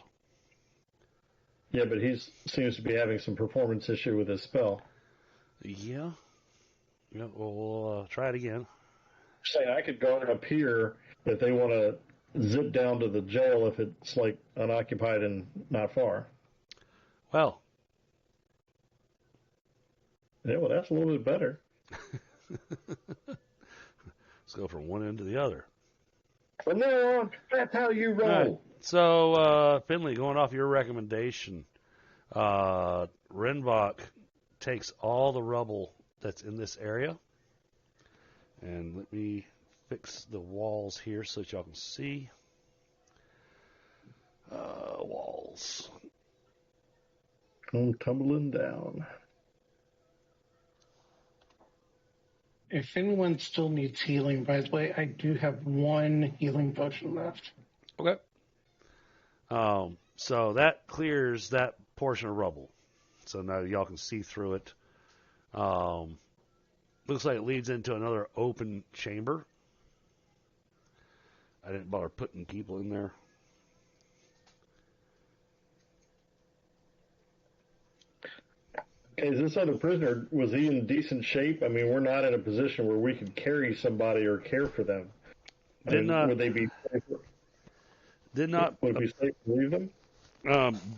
yeah, but he seems to be having some performance issue with his spell. Yeah. Yeah, we'll try it again. Saying I could go up here if they want to zip down to the jail if it's like unoccupied and not far. Well. Yeah, well, that's a little bit better. Let's go from one end to the other. From now on, that's how you roll. Right. So, Finley, going off your recommendation, Rinvoq takes all the rubble that's in this area. And let me fix the walls here so that y'all can see. Walls. Come tumbling down. If anyone still needs healing, by the way, I do have one healing potion left. Okay. So that clears that portion of rubble. So now y'all can see through it. Looks like it leads into another open chamber. I didn't bother putting people in there. Is this other prisoner, was he in decent shape? I mean, we're not in a position where we could carry somebody or care for them. Would they be safe? Did not. Would it be safe to leave them?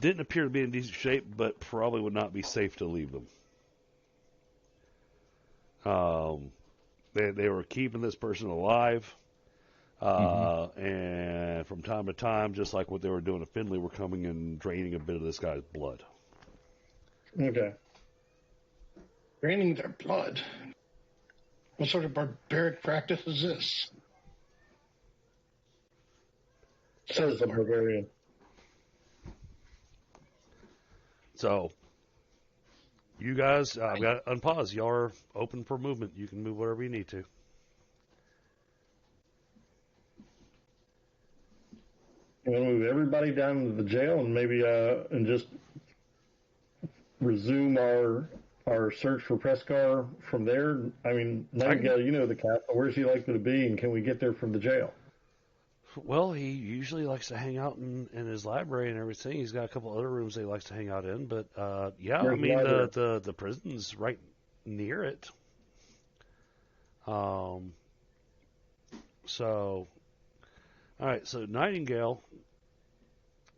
Didn't appear to be in decent shape, but probably would not be safe to leave them. They were keeping this person alive, and from time to time, just like what they were doing to Finley, were coming and draining a bit of this guy's blood. Okay. Draining their blood? What sort of barbaric practice is this? Says the barbarian. So, you guys, I've got to unpause. Y'all are open for movement. You can move wherever you need to. You want to move everybody down to the jail and maybe and just resume our search for Prescar from there? I mean, Nightingale, you know the castle. Where's he likely to be, and can we get there from the jail? Well, he usually likes to hang out in his library and everything. He's got a couple other rooms that he likes to hang out in. But, yeah, Where's I mean, the the prison's right near it. So, all right, so Nightingale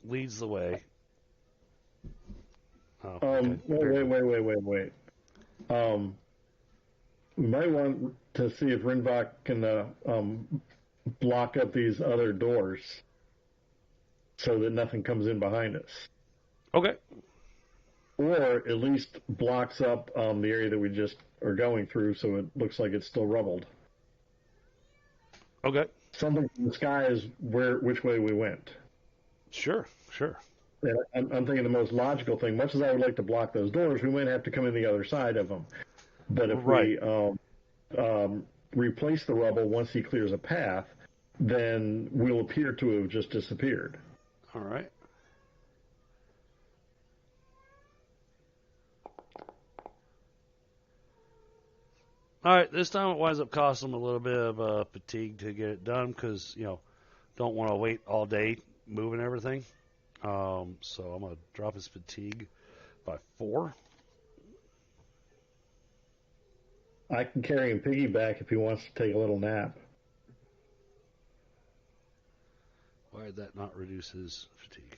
leads the way. Oh, okay. Wait. We might want to see if Rinvoq can block up these other doors so that nothing comes in behind us. Okay. Or at least blocks up the area that we just are going through so it looks like it's still rubbled. Okay. Something from the sky is which way we went. Sure. And I'm thinking the most logical thing, much as I would like to block those doors, we might have to come in the other side of them. But if we replace the rubble once he clears a path, then we'll appear to have just disappeared. All right. All right, this time it winds up costing them a little bit of fatigue to get it done because, don't want to wait all day moving everything. So I'm going to drop his fatigue by 4. I can carry him piggyback if he wants to take a little nap. Why did that not reduce his fatigue?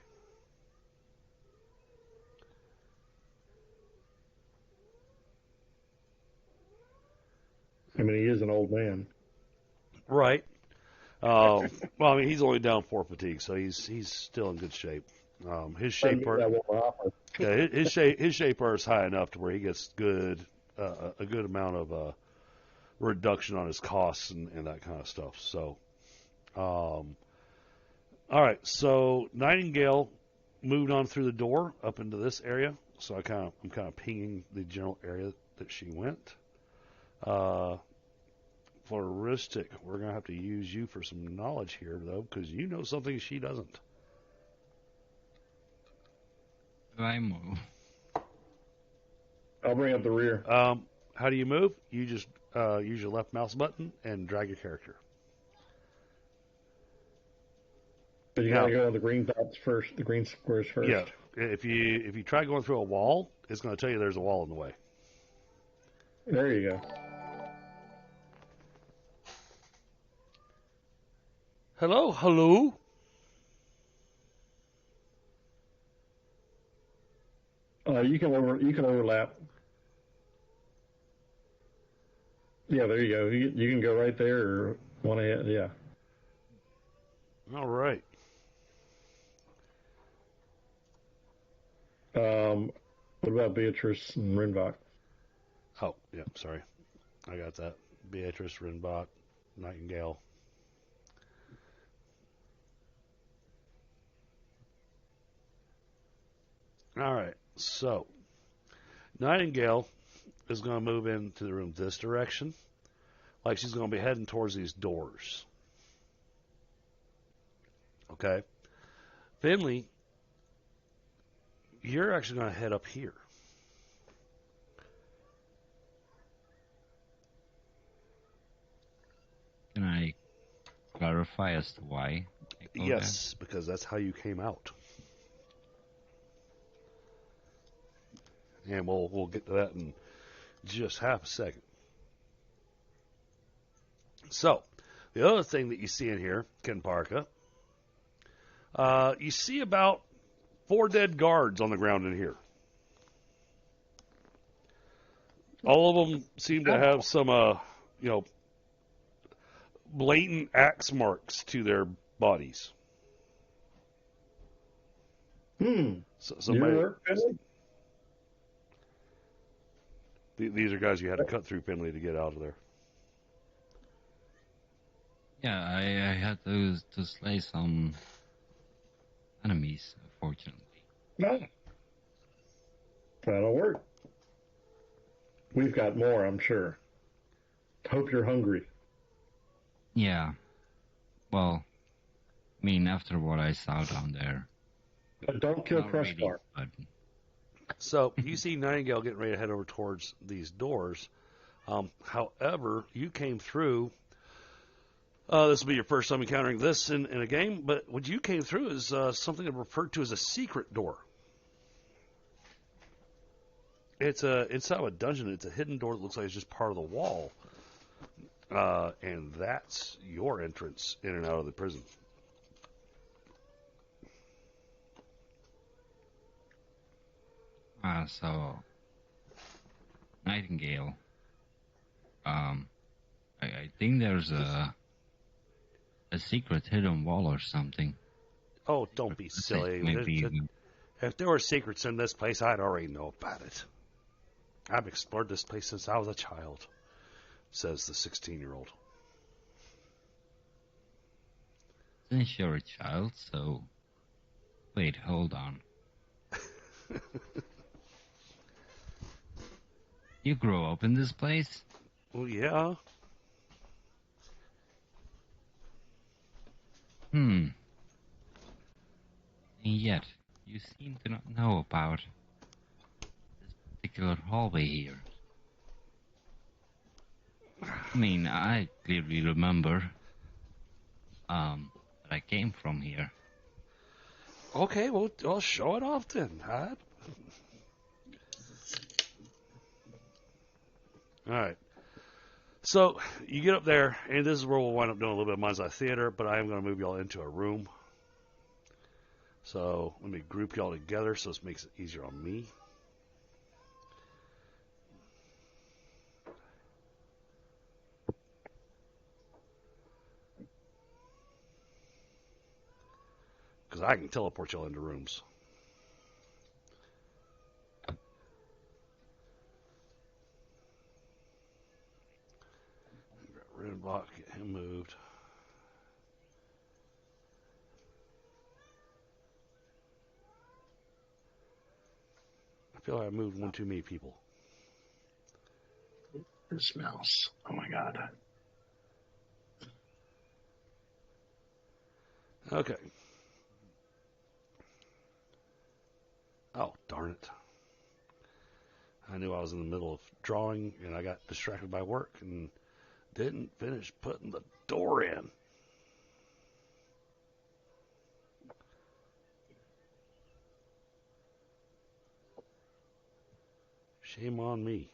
I mean, he is an old man. Right. Well, I mean, he's only down 4 fatigue, so he's still in good shape. His shape his shape bar is high enough to where he gets a good amount of reduction on his costs and that kind of stuff. So, all right. So Nightingale moved on through the door up into this area. So I'm kind of pinging the general area that she went. Flaristic, we're going to have to use you for some knowledge here, though, because you know something she doesn't. Do I move? I'll bring up the rear. how do you move? You just use your left mouse button and drag your character. But you Now- gotta go on the green dots first, the green squares first. Yeah. If you try going through a wall, it's going to tell you there's a wall in the way. There you go. Hello, hello. You can overlap. Yeah, there you go. You can go right there or one ahead. Yeah. All right. What about Beatrice and Rinvoq? Oh, yeah, sorry. I got that. Beatrice, Rinvoq, Nightingale. All right, so Nightingale is going to move into the room this direction, like she's going to be heading towards these doors. Okay? Finley, you're actually going to head up here. Can I clarify as to why? I go Yes, because that's how you came out. And we'll get to that in just half a second. So, the other thing that you see in here, Kenparka, you see about 4 dead guards on the ground in here. All of them seem to have some, blatant axe marks to their bodies. So, somebody, Your work, Finley? these are guys you had to cut through Finley to get out of there. Yeah, I had to slay some enemies, unfortunately. No. That'll work. We've got more, I'm sure. Hope you're hungry. Yeah. Well, I mean, after what I saw down there. But don't kill not really, Crossbar. but So you see Nightingale getting ready to head over towards these doors. However, you came through. This will be your first time encountering this in a game, but what you came through is something referred to as a secret door. It's inside of a dungeon. It's a hidden door that looks like it's just part of the wall, and that's your entrance in and out of the prison. so Nightingale. I think there's a secret hidden wall or something. Oh, don't be silly. Maybe If there were secrets in this place, I'd already know about it. I've explored this place since I was a child, says the 16-year-old. since you're a child, so wait, hold on. You grow up in this place? Well, yeah. And yet, you seem to not know about this particular hallway here. I mean, I clearly remember that I came from here. Okay, well, I'll show it off then. All right. So you get up there, and this is where we'll wind up doing a little bit of Mizeareigh Theater, but I am going to move y'all into a room. So let me group y'all together so this makes it easier on me. Because I can teleport y'all into rooms. Rinvoq, get him moved. I feel like I moved one too many people. This mouse. Oh my god. Okay. Oh, darn it. I knew I was in the middle of drawing, and I got distracted by work and didn't finish putting the door in. Shame on me.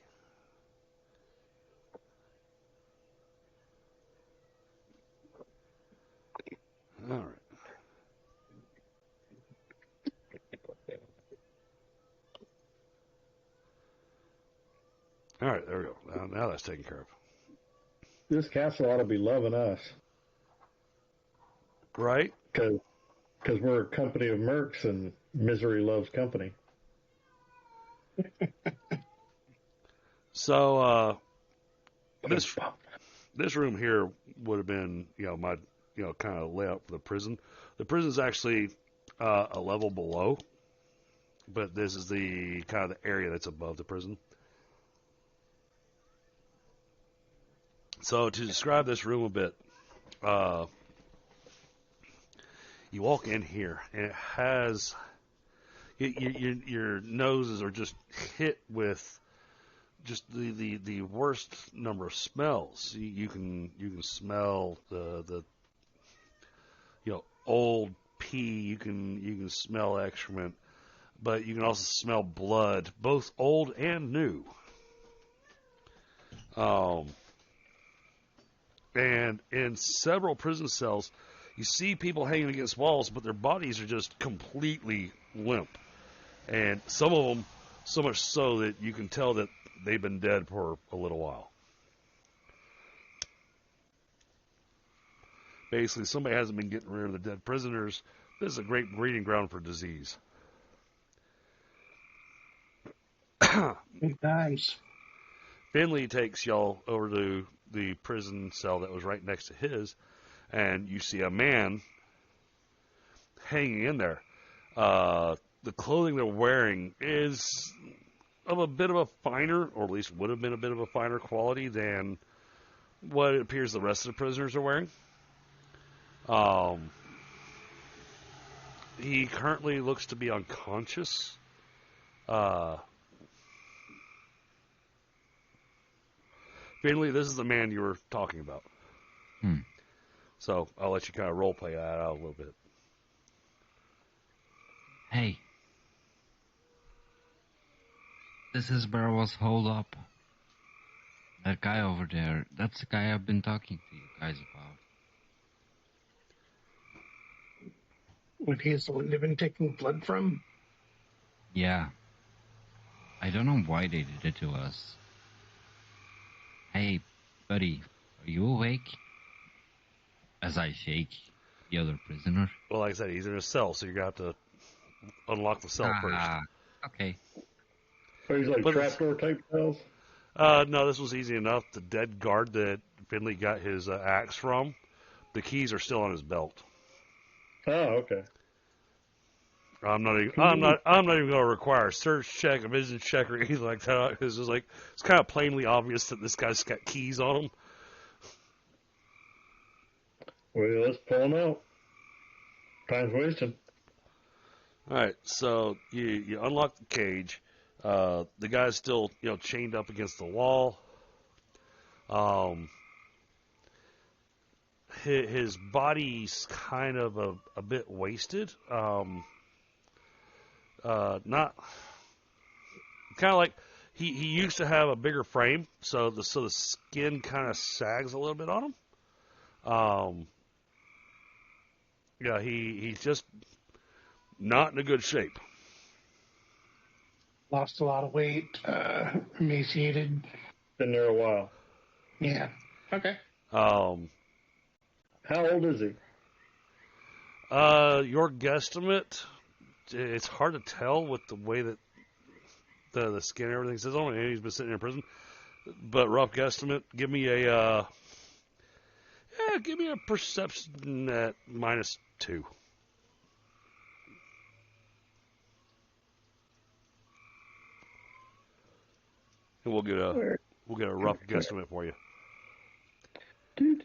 All right. All right, there we go. Now that's taken care of. This castle ought to be loving us. Right? Because we're a company of mercs and misery loves company. So, this room here would have been, my, kind of layout for the prison. The prison's actually a level below, but this is the kind of the area that's above the prison. So to describe this room a bit, you walk in here and it has your noses are just hit with just the worst number of smells. You can smell the old pee. You can smell excrement, but you can also smell blood, both old and new. And in several prison cells, you see people hanging against walls, but their bodies are just completely limp. And some of them, so much so that you can tell that they've been dead for a little while. Basically, somebody hasn't been getting rid of the dead prisoners. This is a great breeding ground for disease. Nice. Finley takes y'all over to the prison cell that was right next to his, and you see a man hanging in there. The clothing they're wearing is of a bit of a finer, or at least would have been a bit of a finer quality than what it appears the rest of the prisoners are wearing. He currently looks to be unconscious. Finley, this is the man you were talking about. So I'll let you kind of role play that out a little bit. Hey. This is where I was holed up. That guy over there, that's the guy I've been talking to you guys about. When he's the one they've been taking blood from? Yeah. I don't know why they did it to us. Hey, buddy, are you awake? As I shake the other prisoner. Well, like I said, he's in a cell, so you're going to have to unlock the cell first. Okay. Are these like trapdoor type cells? No, this was easy enough. The dead guard that Finley got his axe from, the keys are still on his belt. Oh, okay. I'm not even going to require a search check, a vision check, or anything like that. It's kind of plainly obvious that this guy's got keys on him. Well, let's pull him out. Time's wasted. All right, so you unlock the cage. The guy's still chained up against the wall. His body's kind of a bit wasted. Not kind of like he used to have a bigger frame, so the skin kind of sags a little bit on him. Yeah, he's just not in a good shape. Lost a lot of weight, emaciated. Been there a while. Yeah. Okay. How old is he? Your guesstimate, it's hard to tell with the way that the skin and everything says on it, and he's been sitting in prison. But rough guesstimate, give me a perception at -2. And we'll get a rough guesstimate for you. Did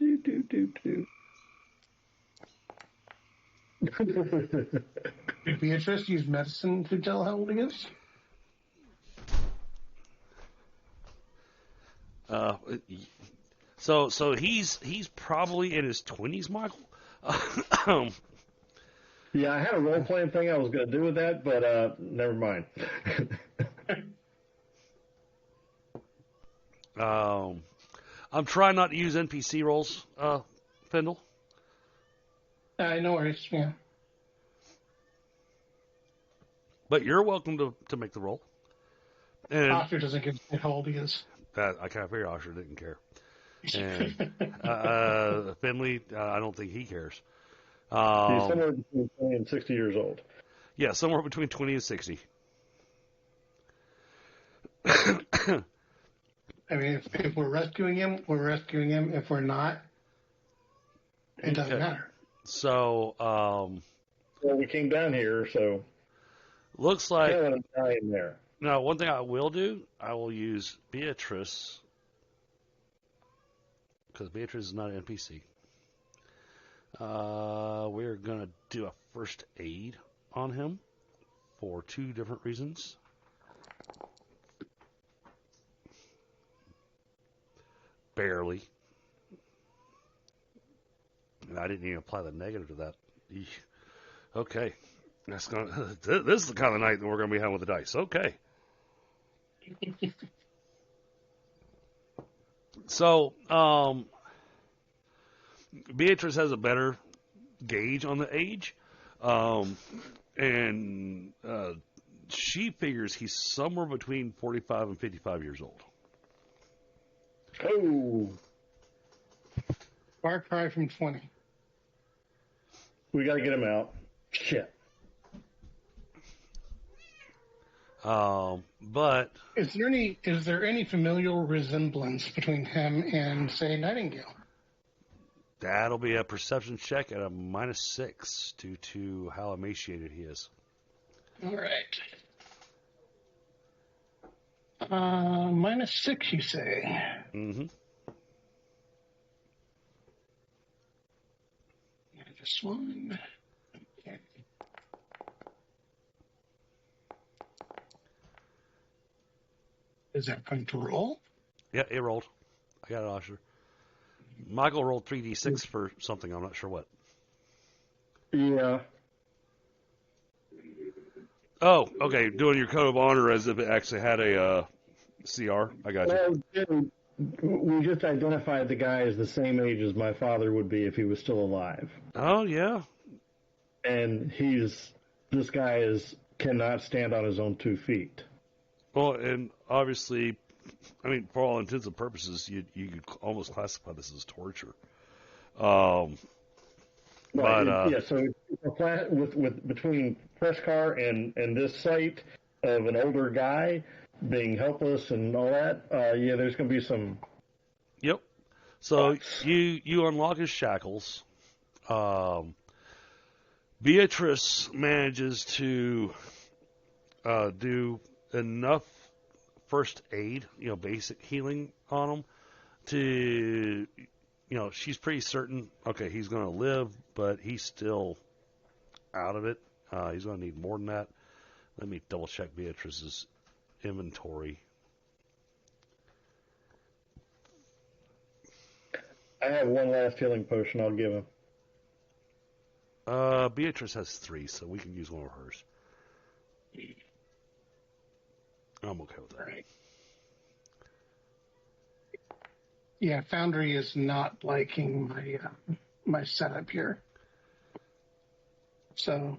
Beatrice use medicine to tell how old he is? Uh, so he's probably in his 20s, Michael. Um, Yeah, I had a role playing thing I was going to do with that, but never mind. I'm trying not to use NPC roles, Fyndhal. No worries. Yeah. But you're welcome to make the roll. And Oshtur doesn't give a how old he is. that I can't figure Oshtur didn't care. And Finley, I don't think he cares. He's somewhere between 20 and 60 years old. Yeah, somewhere between 20 and 60. I mean, if we're rescuing him, we're rescuing him. If we're not, it doesn't Okay. matter. So, Well, we came down here, so looks like can't let him die in there. now one thing I will do, I will use Beatrice because Beatrice is not an NPC. We're gonna do a first aid on him for 2 different reasons. Barely. And I didn't even apply the negative to that. Eesh. Okay. That's gonna. This is the kind of night that we're gonna be having with the dice. Okay. So, Beatrice has a better gauge on the age, and she figures he's somewhere between 45 and 55 years old. Oh, Far cry from 20. we got to get him out. Shit. But Is there any familial resemblance between him and, say, Nightingale? that'll be a perception check at a -6 due to how emaciated he is. All right. -6, you say? Mm-hmm. This one. Okay. Is that going to roll? Yeah, it rolled. I got it, Oshtur. Michael rolled 3d6 for something. I'm not sure what. Yeah. Oh, okay. Doing your code of honor as if it actually had a CR. I got you. Well, we just identified the guy as the same age as my father would be if he was still alive. Oh, yeah. And this guy cannot stand on his own 2 feet. Well, and obviously, I mean, for all intents and purposes, you could almost classify this as torture. Right. But yeah, so with between Presscar and this site of an older guy being helpless and all that, yeah, there's going to be some. Yep. So you unlock his shackles. Beatrice manages to do enough first aid, basic healing on him to, she's pretty certain, okay, he's going to live, but he's still out of it. He's going to need more than that. Let me double check Beatrice's inventory. I have one last healing potion I'll give him. Beatrice has 3, so we can use one of hers. I'm okay with that. Right. Yeah, Foundry is not liking my setup here. So.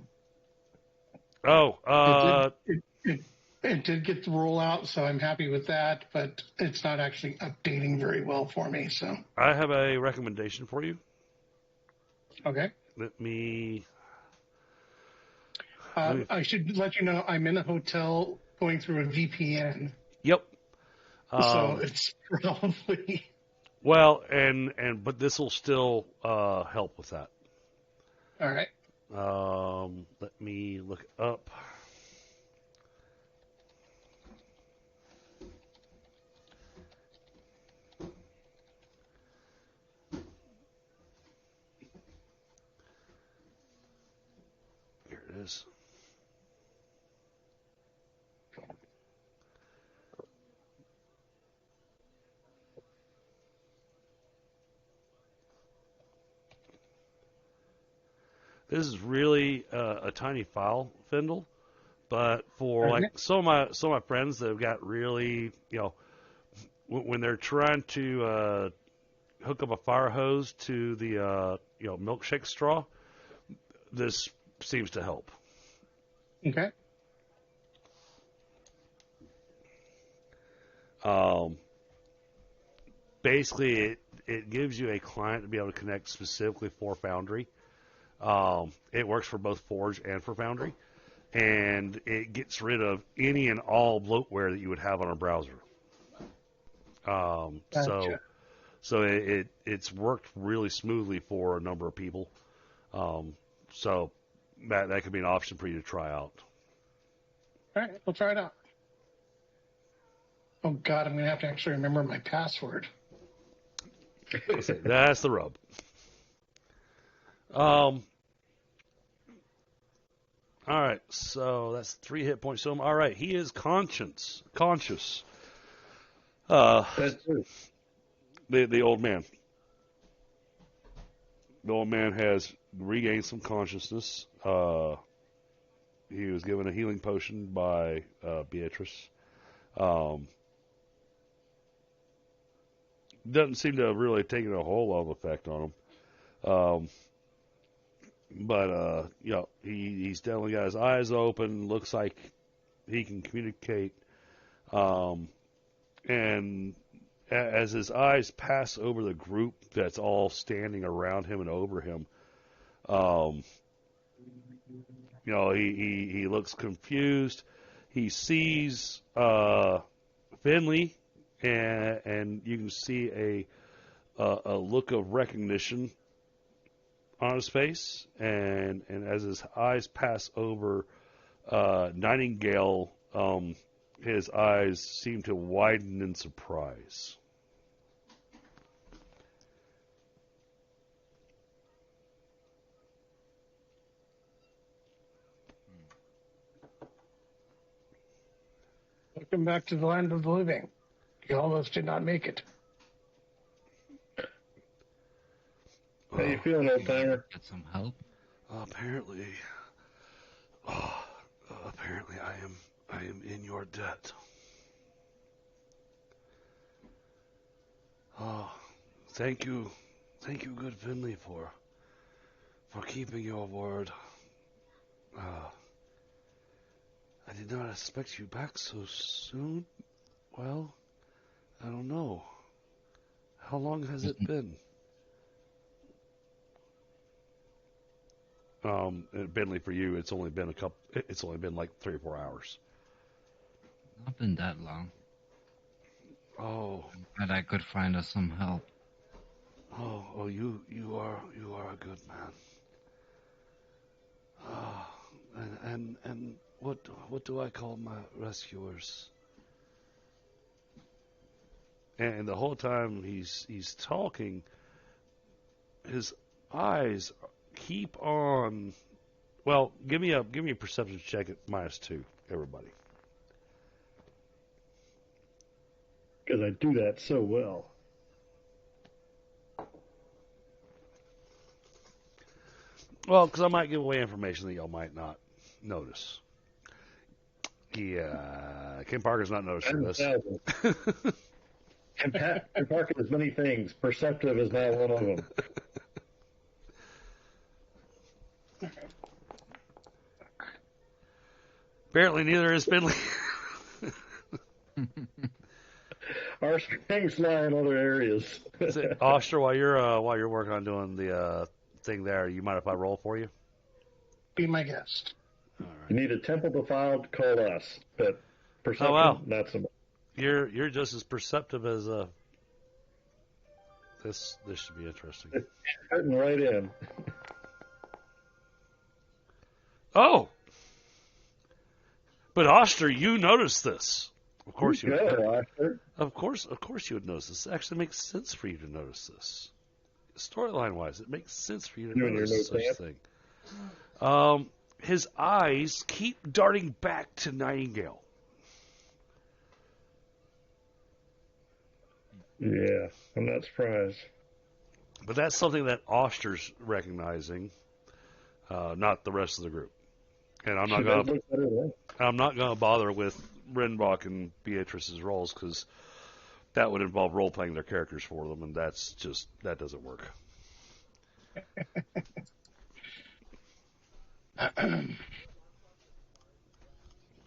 Oh, it did get the roll out, so I'm happy with that, but it's not actually updating very well for me, so. I have a recommendation for you. Okay. Let me. I should let you know I'm in a hotel going through a VPN. Yep. So it's probably. Well, but this will still help with that. All right. Let me look up. Here it is. This is really a tiny file, Fyndhal, but for like some of my friends that have got really, when they're trying to hook up a fire hose to the milkshake straw, this seems to help. Okay. Basically, it gives you a client to be able to connect specifically for Foundry. It works for both Forge and for Foundry, and it gets rid of any and all bloatware that you would have on a browser. Gotcha. So it's worked really smoothly for a number of people. So that could be an option for you to try out. All right, we'll try it out. Oh, God, I'm going to have to actually remember my password. That's the rub. All right, so that's 3 hit points to him. All right, he is conscious. That's true. The old man. The old man has regained some consciousness. He was given a healing potion by Beatrice. Doesn't seem to have really taken a whole lot of effect on him. But he's definitely got his eyes open. Looks like he can communicate. And as his eyes pass over the group that's all standing around him and over him, he looks confused. He sees Finley, and you can see a look of recognition on his face, and as his eyes pass over Nightingale, his eyes seem to widen in surprise. Welcome back to the land of the living. You almost did not make it. How you feeling, old timer? Get some help. Apparently, I am in your debt. Thank you, good Finley, for keeping your word. I did not expect you back so soon. Well, I don't know. How long has it been? Bentley, for you, it's only been like 3 or 4 hours. Not been that long. Oh, But I could find us some help. oh, you are a good man. And what do I call my rescuers? And the whole time he's talking, his eyes keep on. Well, give me a perception check at -2, everybody. Because I do that so well. Well, because I might give away information that y'all might not notice. Yeah, Kenparka's not noticing this. Kenparka is many things. Perceptive is not one of them. Apparently, neither is Finley. Our strengths lie in other areas. Oshtur, while you're working on doing the thing there, you mind if I roll for you? Be my guest. All right. You need a temple defiled, call us. But perception, not so much. You're just as perceptive as this should be interesting. It's fitting right in. Oh, but Oshtur, you noticed this. Of course you would. Of course you would notice this. It actually makes sense for you to notice this. Storyline wise, it makes sense for you to notice such a thing. His eyes keep darting back to Nightingale. Yeah, I'm not surprised. But that's something that Oshtur's recognizing. not the rest of the group. And I'm She not does gonna look better than I'm not gonna bother with Rinvoq and Beatrice's roles because that would involve role playing their characters for them, and that doesn't work.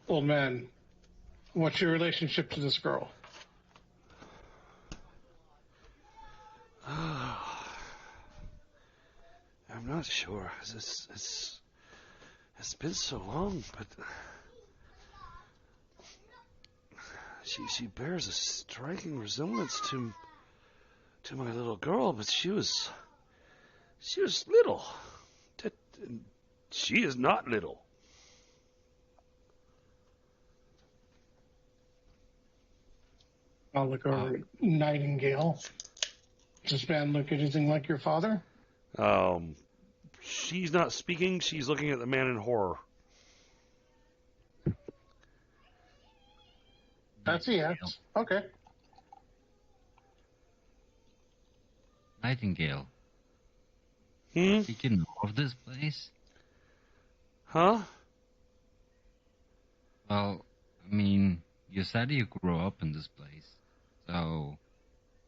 Old man, what's your relationship to this girl? I'm not sure. It's been so long, but she bears a striking resemblance to my little girl, but she was little. That- She is not little. I'll look over at Nightingale. Does this man look anything like your father? She's not speaking. She's looking at the man in horror. That's a yes. Okay. Nightingale. Hmm? Did you know of this place? Huh? Well, I mean, you said you grew up in this place, so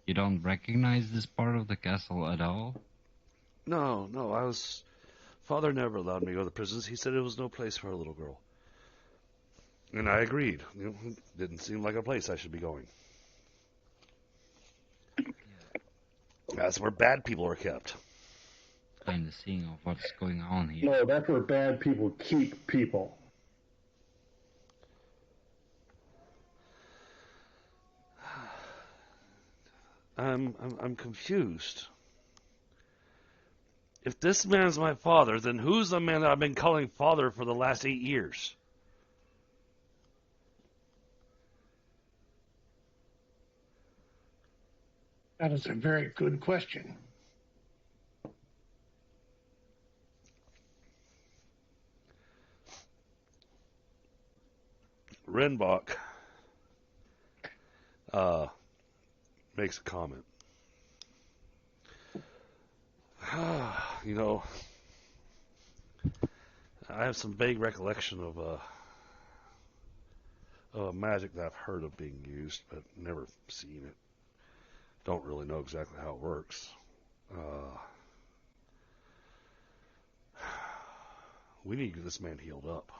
you don't recognize this part of the castle at all? No. Father never allowed me to go to the prisons. He said it was no place for a little girl. And I agreed. It didn't seem like a place I should be going. That's where bad people are kept. Kind of seeing of what's going on that. here. No, that's where bad people keep people. I'm confused. If this man's my father, then who's the man that I've been calling father for the last 8 years? That is a very good question. Rinvoq makes a comment. You know, I have some vague recollection of magic that I've heard of being used, but never seen it. Don't really know exactly how it works. We need to get this man healed up.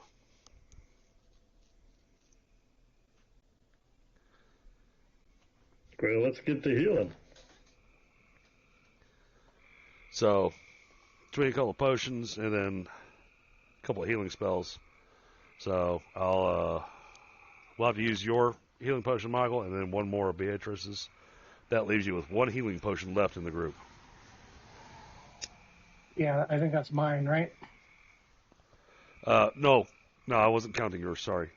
Well, let's get to healing. So, between a couple of potions and then a couple of healing spells. So, we'll have to use your healing potion, Michael, and then one more of Beatrice's. That leaves you with one healing potion left in the group. Yeah, I think that's mine, right? No, I wasn't counting yours. Sorry.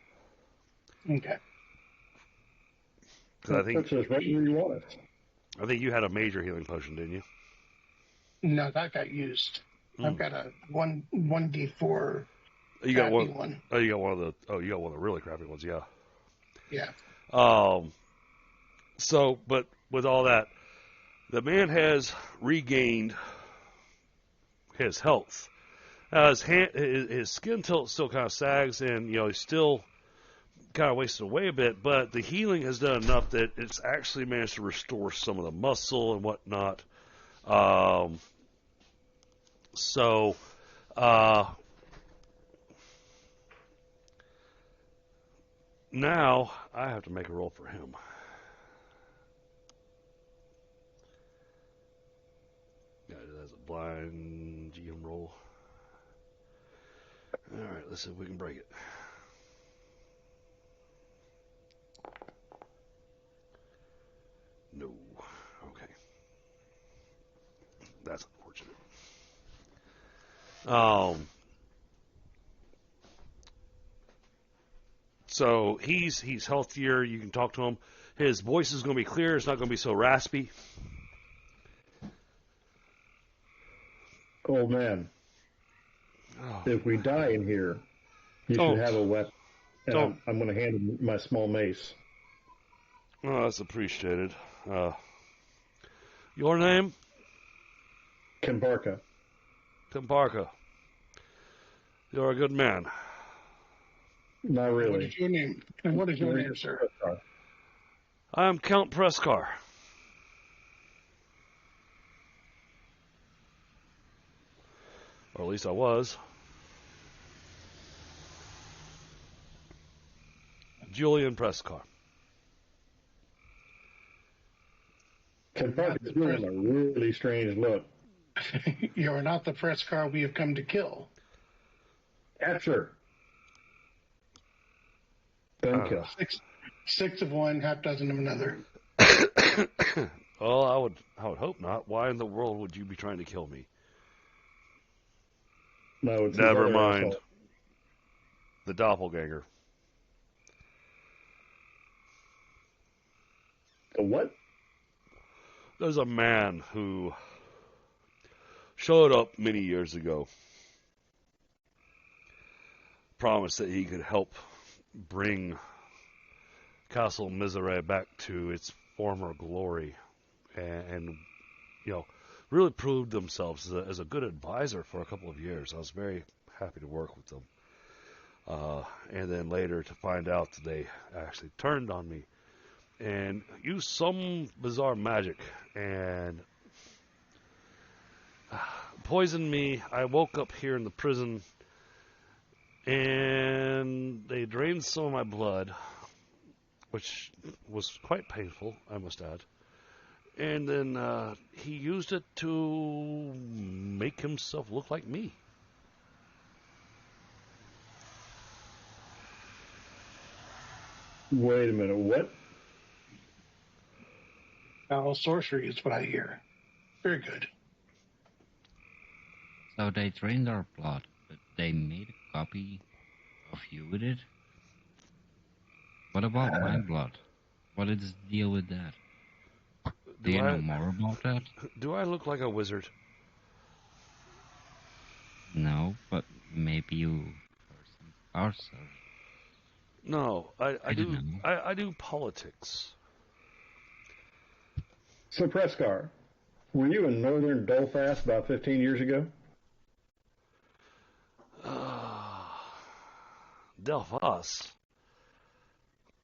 Okay. 'Cause That's just right where you want it. I think you had a major healing potion, didn't you? No, that got used. I've got a 1d4 You got crappy one. one. Oh, you got one of the. Oh, you got one of the really crappy ones. Yeah. Yeah. So, but with all that, the man has regained his health. His skin tilt still kind of sags, and he's still kind of wasted away a bit. But the healing has done enough that it's actually managed to restore some of the muscle and whatnot. So, now I have to make a roll for him. Yeah, that's a blind GM roll. Alright, let's see if we can break it. No. Okay. That's unfortunate. So he's healthier. You can talk to him. His voice is going to be clear. It's not going to be so raspy. Old man, if we die in here, you Don't. should have a weapon. And Don't. I'm going to hand him my small mace. Oh, that's appreciated. Your name? Kenparka. Kenparka. You're a good man. Not What really. is your name? And what is your name, sir? I'm Count Prescar. Or at least I was. Julian Prescar. Kenparka is giving him a really strange look. You are not the press car we have come to kill. Capture. Don't kill. Six of one, half dozen of another. Well, I would hope not. Why in the world would you be trying to kill me? No, it's Never his other mind. asshole. The doppelganger. The what? There's a man who showed up many years ago. Promised that he could help bring Castle Mizeareigh back to its former glory. And you know, really proved themselves as a good advisor for a couple of years. I was very happy to work with them. And then later to find out that they actually turned on me and used some bizarre magic and poisoned me. I woke up here in the prison and they drained some of my blood, which was quite painful, I must add. And then he used it to make himself look like me. Wait a minute. What? Foul sorcery is what I hear. Very good. So they drained our blood, but they made a copy of you with it? What about my blood? What is the deal with that? Do you know more about that? Do I look like a wizard? No, but maybe you are some parcel. No, I don't do. know. I do politics. So, Prescar, were you in northern Belfast about 15 years ago? Delphos.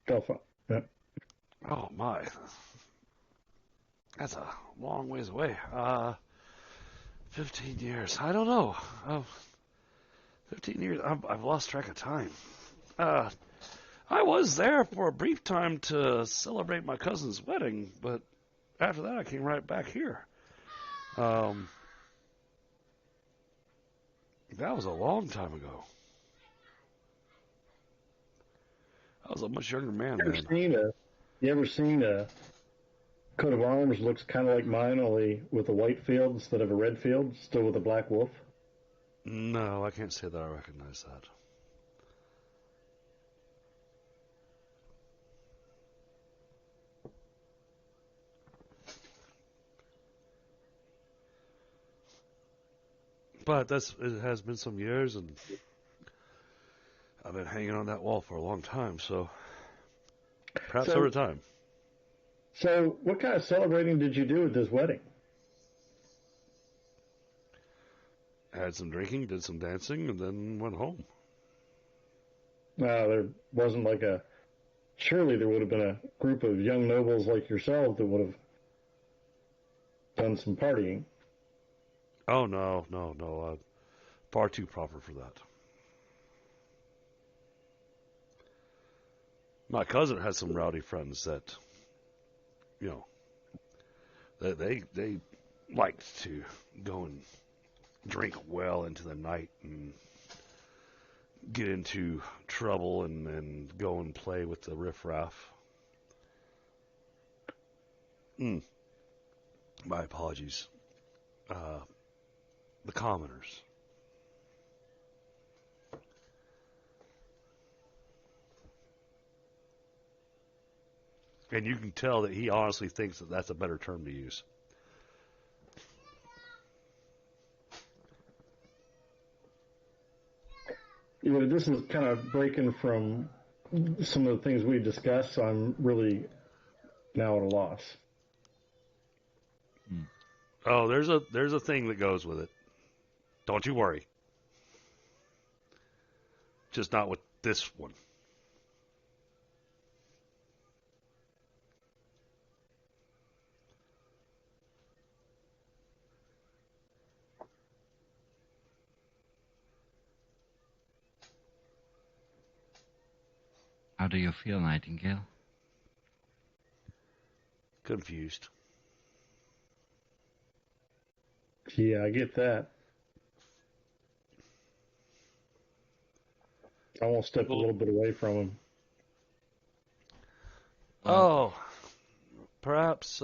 Belfast. Yeah. Oh my, that's a long ways away. 15 years. I don't know. 15 years. I've lost track of time. I was there for a brief time to celebrate my cousin's wedding, but after that I came right back here. That was a long time ago. I was a much younger man then. You ever seen a coat of arms looks kind of like mine, only with a white field instead of a red field, still with a black wolf? No, I can't say that I recognize that. But it has been some years, and I've been hanging on that wall for a long time, so perhaps over time. So, what kind of celebrating did you do at this wedding? Had some drinking, did some dancing, and then went home. There wasn't like a... Surely there would have been a group of young nobles like yourself that would have done some partying. Oh, no. Far too proper for that. My cousin has some rowdy friends that, you know, they liked to go and drink well into the night and get into trouble and go and play with the riffraff. My apologies. The commoners. And you can tell that he honestly thinks that that's a better term to use. You know, this is kind of breaking from some of the things we discussed, so I'm really now at a loss. Oh, there's a thing that goes with it. Don't you worry. just not with this one. How do you feel, Nightingale? Confused. Yeah, I get that. I won't step a little bit away from him. Oh, perhaps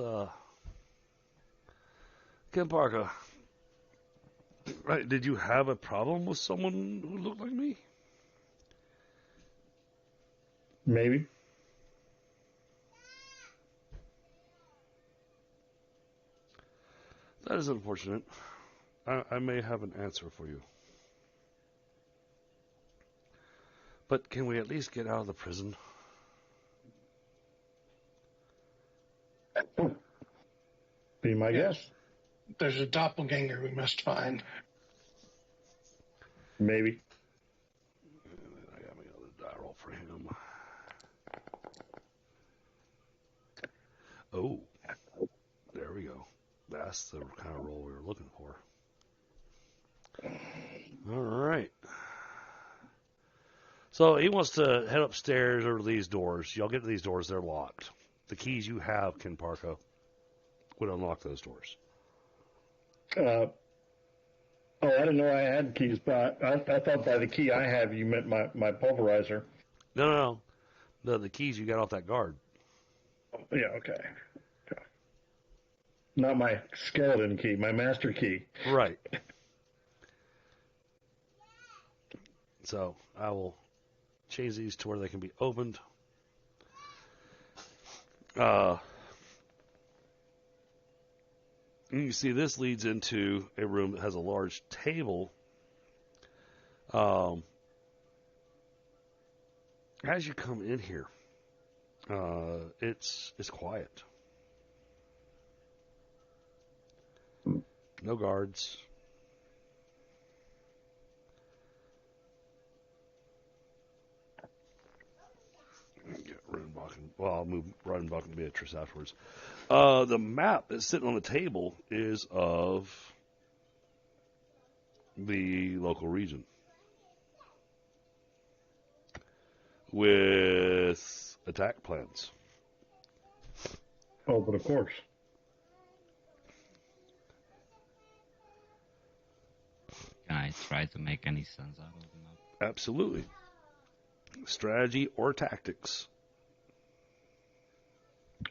Kenparka. Right? Did you have a problem with someone who looked like me? Maybe. That is unfortunate. I may have an answer for you. But can we at least get out of the prison? Be my guess. There's a doppelganger we must find. Maybe. I got another die roll for him. Oh, there we go. That's the kind of roll we were looking for. All right. So he wants to head upstairs over to these doors. Y'all get to these doors, they're locked. The keys you have, Kenparka, would unlock those doors. Oh, I didn't know I had keys, but I thought by the key I have you meant my pulverizer. No. The keys you got off that guard. Yeah, okay. Not my skeleton key, my master key. Right. So I will change these to where they can be opened. You see this leads into a room that has a large table. As you come in here, it's quiet. No guards. Get Rinvoq and, well, I'll move Rinvoq and Beatrice afterwards. The map that's sitting on the table is of the local region with attack plans. Oh, but of course. Can I try to make any sense out of the map? Absolutely. Strategy or tactics.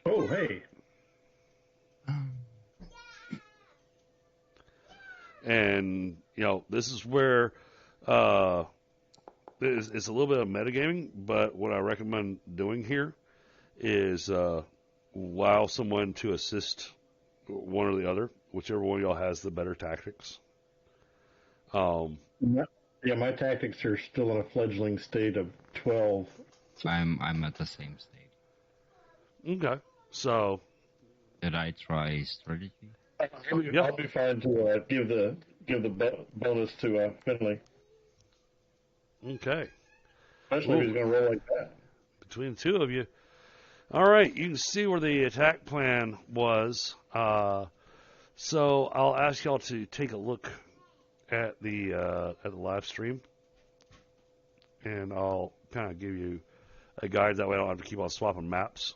Oh, hey. And, this is where it's a little bit of metagaming, but what I recommend doing here is allow someone to assist one or the other, whichever one of y'all has the better tactics. Yeah, my tactics are still in a fledgling state of 12. I'm at the same state. Okay. So, Did I try strategy? I'll be fine to give the bonus to Finley. okay. Especially if he's going to roll like that. Between the two of you. All right, you can see where the attack plan was. So I'll ask y'all to take a look at the live stream, and I'll kind of give you a guide. That way I don't have to keep on swapping maps.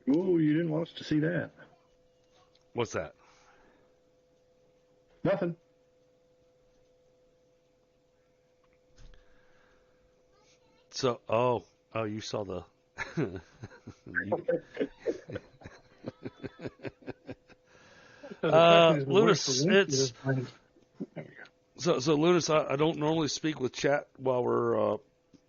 Ooh, you didn't want us to see that. What's that? Nothing. So, you saw the. Lunas, it's so Lunas. I don't normally speak with chat while we're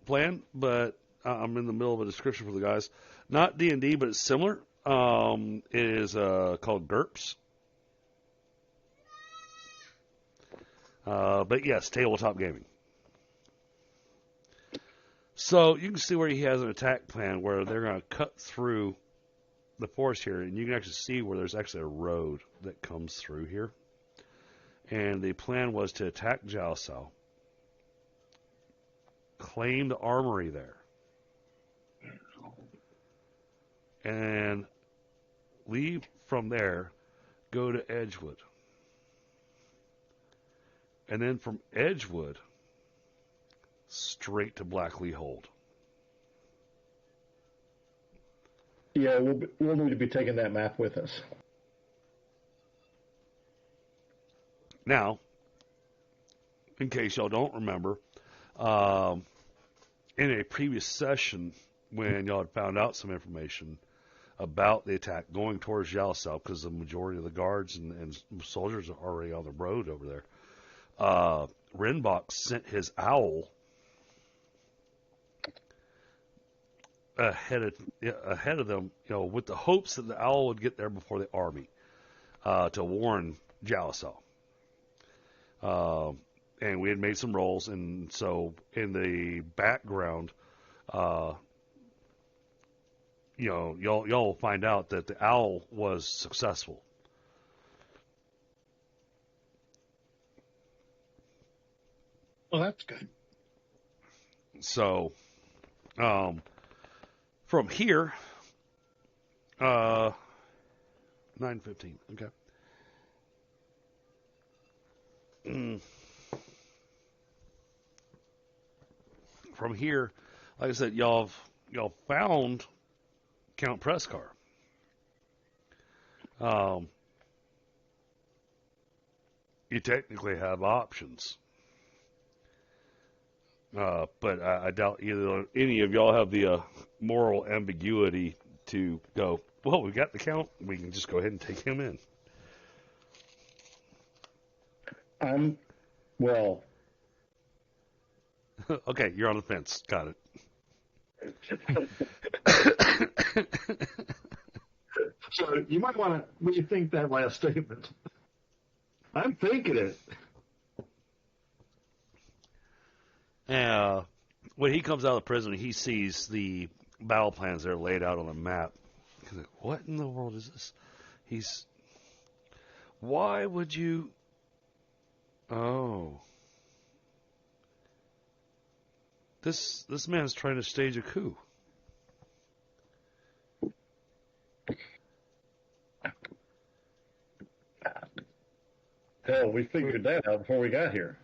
playing, but I'm in the middle of a description for the guys. Not D&D, but it's similar. It is called GURPS. But yes, tabletop gaming. So you can see where he has an attack plan where they're going to cut through the forest here, and you can actually see where there's actually a road that comes through here. and the plan was to attack Jalsal, claim the armory there, and leave from there, go to Edgewood. And then from Edgewood, straight to Blackley Hold. Yeah, we'll need to be taking that map with us. Now, in case y'all don't remember, in a previous session, when y'all had found out some information about the attack going towards Jalsal, because the majority of the guards and soldiers are already on the road over there, Rinvoq sent his owl ahead of them, with the hopes that the owl would get there before the army, to warn Jalsal. And we had made some rolls, and so in the background, y'all will find out that the owl was successful. Well, that's good. So, from here, 9:15. Okay. From here, like I said, y'all found Count Prescar. You technically have options. But I doubt either any of y'all have the moral ambiguity to go, well, we got the Count, we can just go ahead and take him in. Well. Okay, you're on the fence. Got it. So you might want to rethink that last statement. I'm thinking it. When he comes out of prison, he sees the battle plans that are laid out on the map. He's like, what in the world is this? Why would you... Oh. This man's trying to stage a coup. Hell, we figured that out before we got here.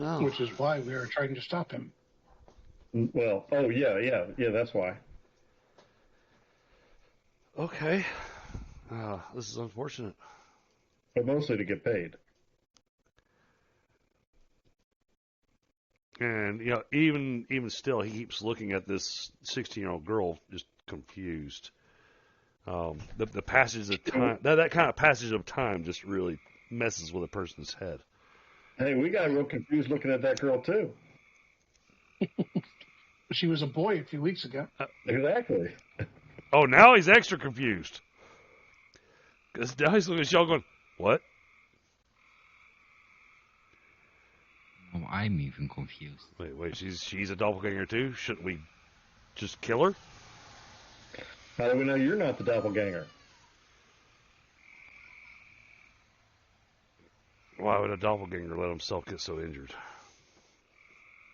Oh. Which is why we are trying to stop him. Well, yeah, that's why. Okay. This is unfortunate. But mostly to get paid. And, even still, he keeps looking at this 16-year-old girl just confused. The passage of time, that kind of passage of time just really messes with a person's head. Hey, we got real confused looking at that girl, too. She was a boy a few weeks ago. Exactly. Oh, now he's extra confused. Because now he's looking at y'all going, what? Oh, I'm even confused. Wait, she's a doppelganger too? Shouldn't we just kill her? How do we know you're not the doppelganger? Why would a doppelganger let himself get so injured?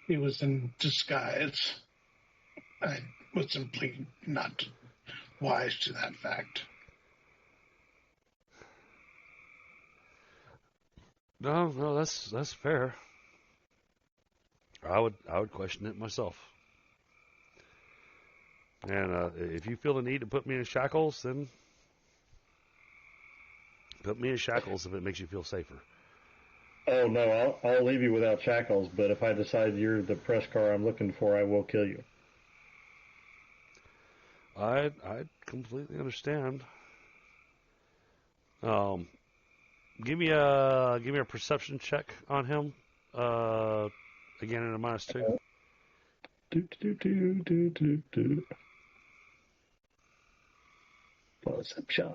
He was in disguise. I was simply not wise to that fact. No, that's fair. I would question it myself. And if you feel the need to put me in shackles, then put me in shackles if it makes you feel safer. Oh, no, I'll leave you without shackles, but if I decide you're the press car I'm looking for, I will kill you. I completely understand. Give me a perception check on him. Again in a -2. Perception.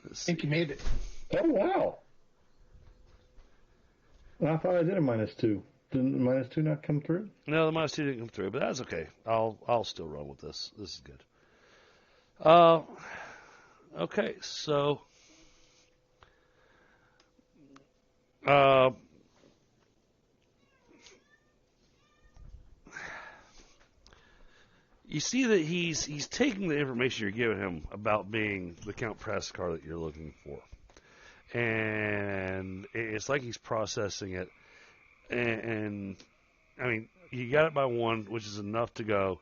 I think you made it. Oh, wow. Well, I thought I did a -2. Didn't the -2 not come through? No, the -2 didn't come through, but that's okay. I'll still run with this. This is good. Uh, okay, so uh, you see that he's taking the information you're giving him about being the Count Prescar that you're looking for, and it's like he's processing it. And I mean, you got it by one, which is enough to go.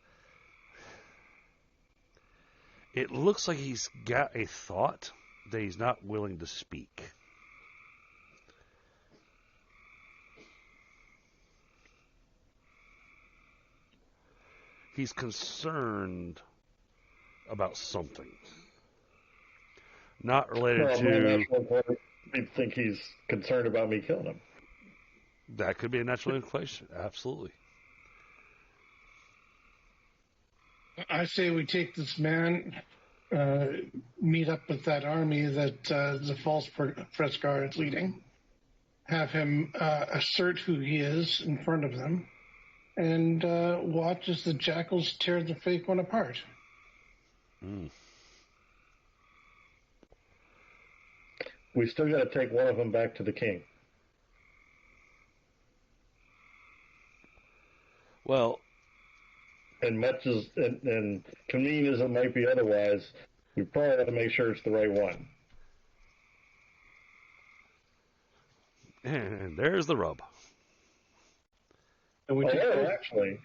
It looks like he's got a thought that he's not willing to speak. He's concerned about something. Not related to... I think he's concerned about me killing him. That could be a natural inclination. Absolutely. I say we take this man, meet up with that army that the false Frescar is leading, have him assert who he is in front of them, and watch as the jackals tear the fake one apart. We still got to take one of them back to the king. Well, and much as and convenient as it might be otherwise, we probably have to make sure it's the right one. And there's the rub. And we actually,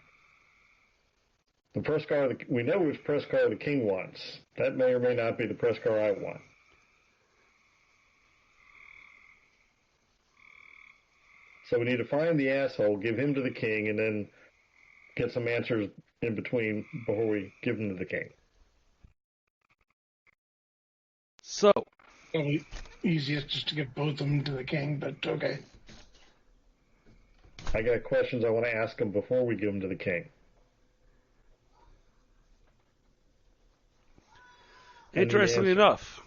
the press car we know which press car the king wants. That may or may not be the press car I want. So we need to find the asshole, give him to the king, and then get some answers in between before we give him to the king. So, probably easiest just to give both of them to the king, but okay. I got questions I want to ask him before we give him to the king. Interestingly enough,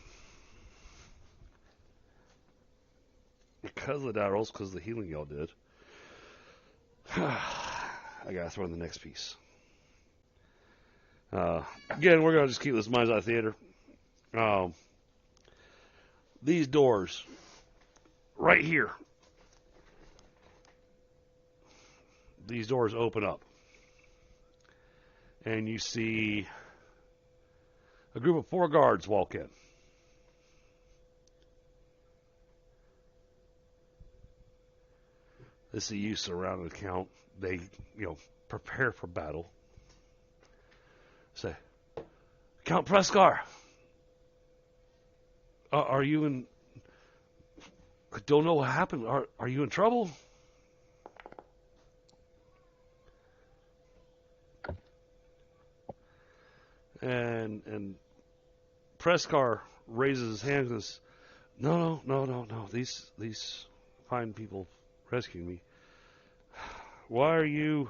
because of the die rolls, because of the healing y'all did, I gotta throw in the next piece. Again, we're gonna just keep this Mizeareigh theater. These doors, right here, these doors open up, and you see a group of 4 guards walk in. This is a use around the count. They, prepare for battle. Say, Count Prescar, are you in? I don't know what happened. Are you in trouble? And Prescar raises his hand and says, No. These fine people rescued me. Why are you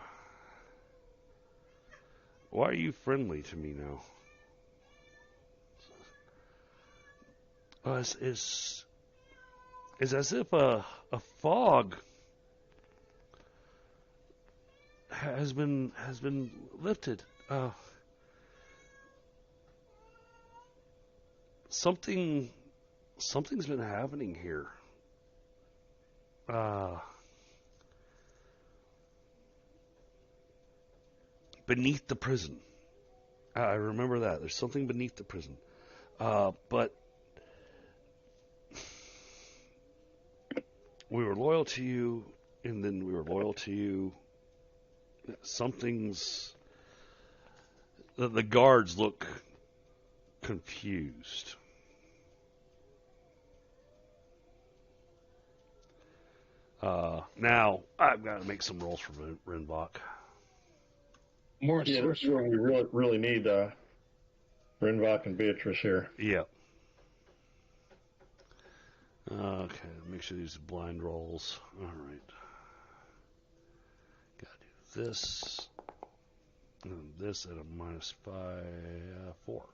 friendly to me now? It's as if a fog has been lifted. Something's been happening here. Beneath the prison. I remember that. There's something beneath the prison. But we were loyal to you, and then we were loyal to you. Something's... The guards look confused. Now, I've got to make some rolls for Rinvoq. More yeah, this is where we really need Rinvoq and Beatrice here. Yeah. Okay, make sure these are blind rolls. All right. Got to do this. And this at a -4.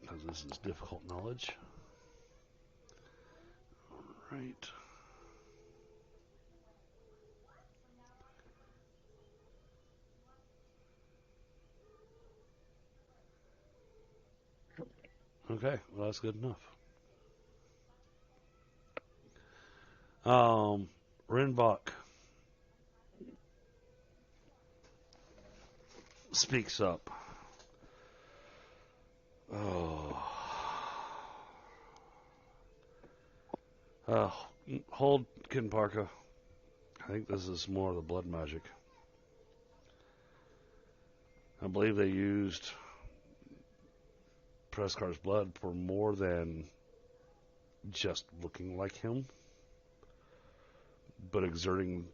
Because this is difficult knowledge. All right. Okay, well, that's good enough. Rinvoq speaks up. Oh. Hold, Kenparka. I think this is more of the blood magic. I believe they used Prescar's blood for more than just looking like him, but exerting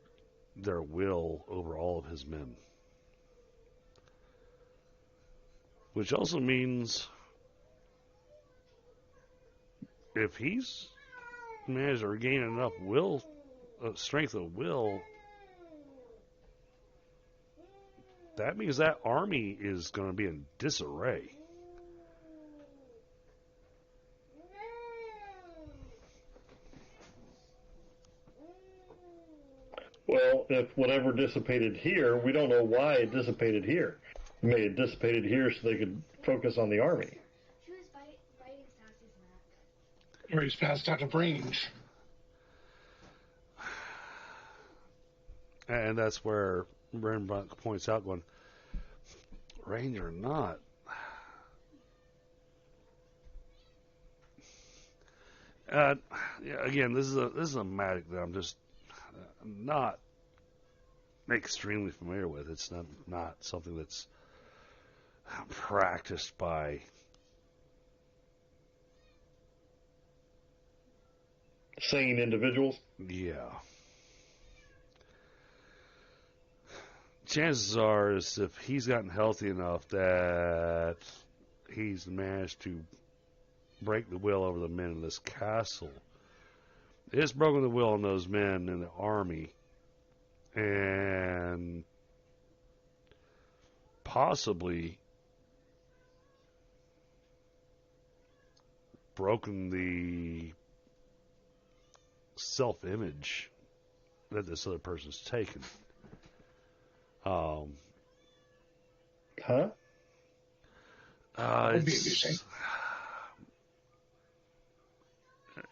their will over all of his men. Which also means if he's managed to regain enough will, strength of will, that means that army is going to be in disarray. Well, if whatever dissipated here, we don't know why it dissipated here. Maybe it dissipated here so they could focus on the army. She was biting Sassy's neck. Or he's passed out of range. And that's where Rinvoq points out, going, range or not, again, this is a magic that I'm just not extremely familiar with. It's not something that's practiced by Sane individuals. Yeah. Chances are, is if he's gotten healthy enough that he's managed to break the will over the men in this castle, it's broken the will on those men in the army, and possibly broken the self-image that this other person's taken. Huh? Would be interesting.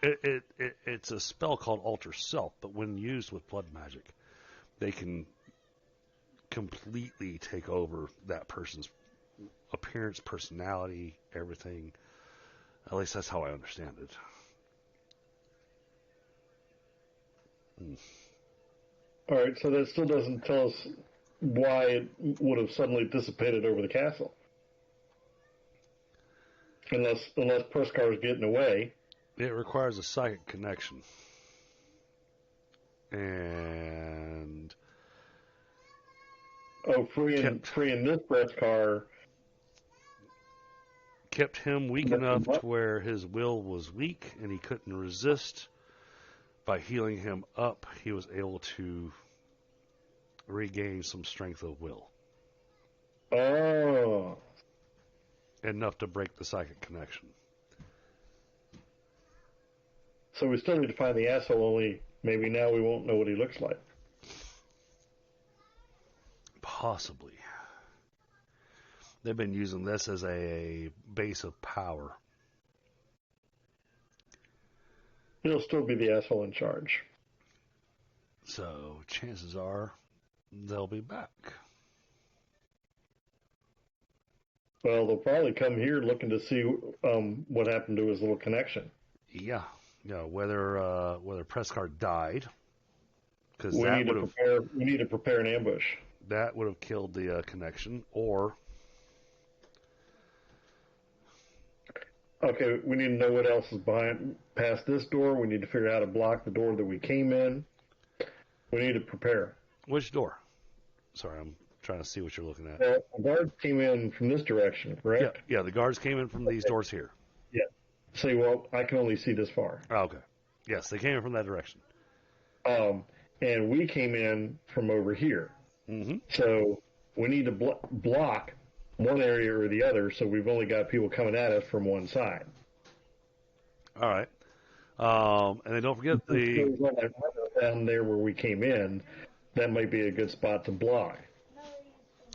It's a spell called Alter Self, but when used with blood magic, they can completely take over that person's appearance, personality, everything. At least that's how I understand it. All right, so that still doesn't tell us why it would have suddenly dissipated over the castle. Unless Prescar is getting away. It requires a psychic connection. And freeing this Prescar kept him weak enough to where his will was weak and he couldn't resist. By healing him up, he was able to regain some strength of will. Oh. Enough to break the psychic connection. So we still need to find the asshole, only maybe now we won't know what he looks like. Possibly. They've been using this as a base of power. He'll still be the asshole in charge. So chances are they'll be back. Well, they'll probably come here looking to see what happened to his little connection. Yeah. Whether Prescar died, because we need to prepare an ambush. That would have killed the connection, or okay, we need to know what else is past this door. We need to figure out how to block the door that we came in. We need to prepare. Which door? Sorry, I'm trying to see what you're looking at. Well, the guards came in from this direction, correct? Yeah, the guards came in from these doors here. Yeah. See, well, I can only see this far. Oh, okay. Yes, they came in from that direction. And we came in from over here. Mm-hmm. So we need to block one area or the other, so we've only got people coming at us from one side. All right. And then don't forget down there where we came in, that might be a good spot to block.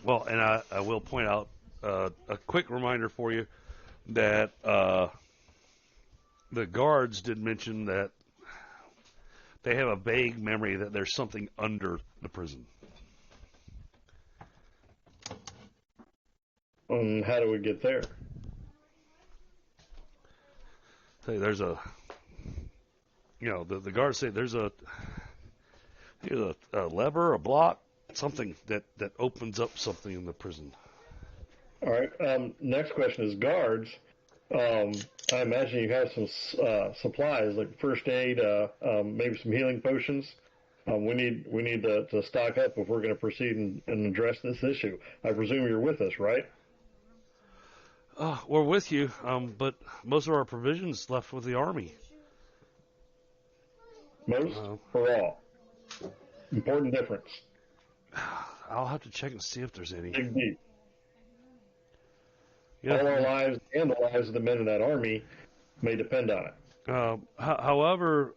Well, and I will point out a quick reminder for you. that the guards did mention that they have a vague memory that there's something under the prison. How do we get there? Say there's a, the guards say there's a lever, a block, something that opens up something in the prison. All right. Next question is guards. I imagine you have some supplies like first aid, maybe some healing potions. We need to stock up if we're going to proceed and address this issue. I presume you're with us, right? We're with you, but most of our provisions left with the army. Most or all? Important difference. I'll have to check and see if there's any. Dig deep. Yeah. All our lives and the lives of the men in that army may depend on it. However,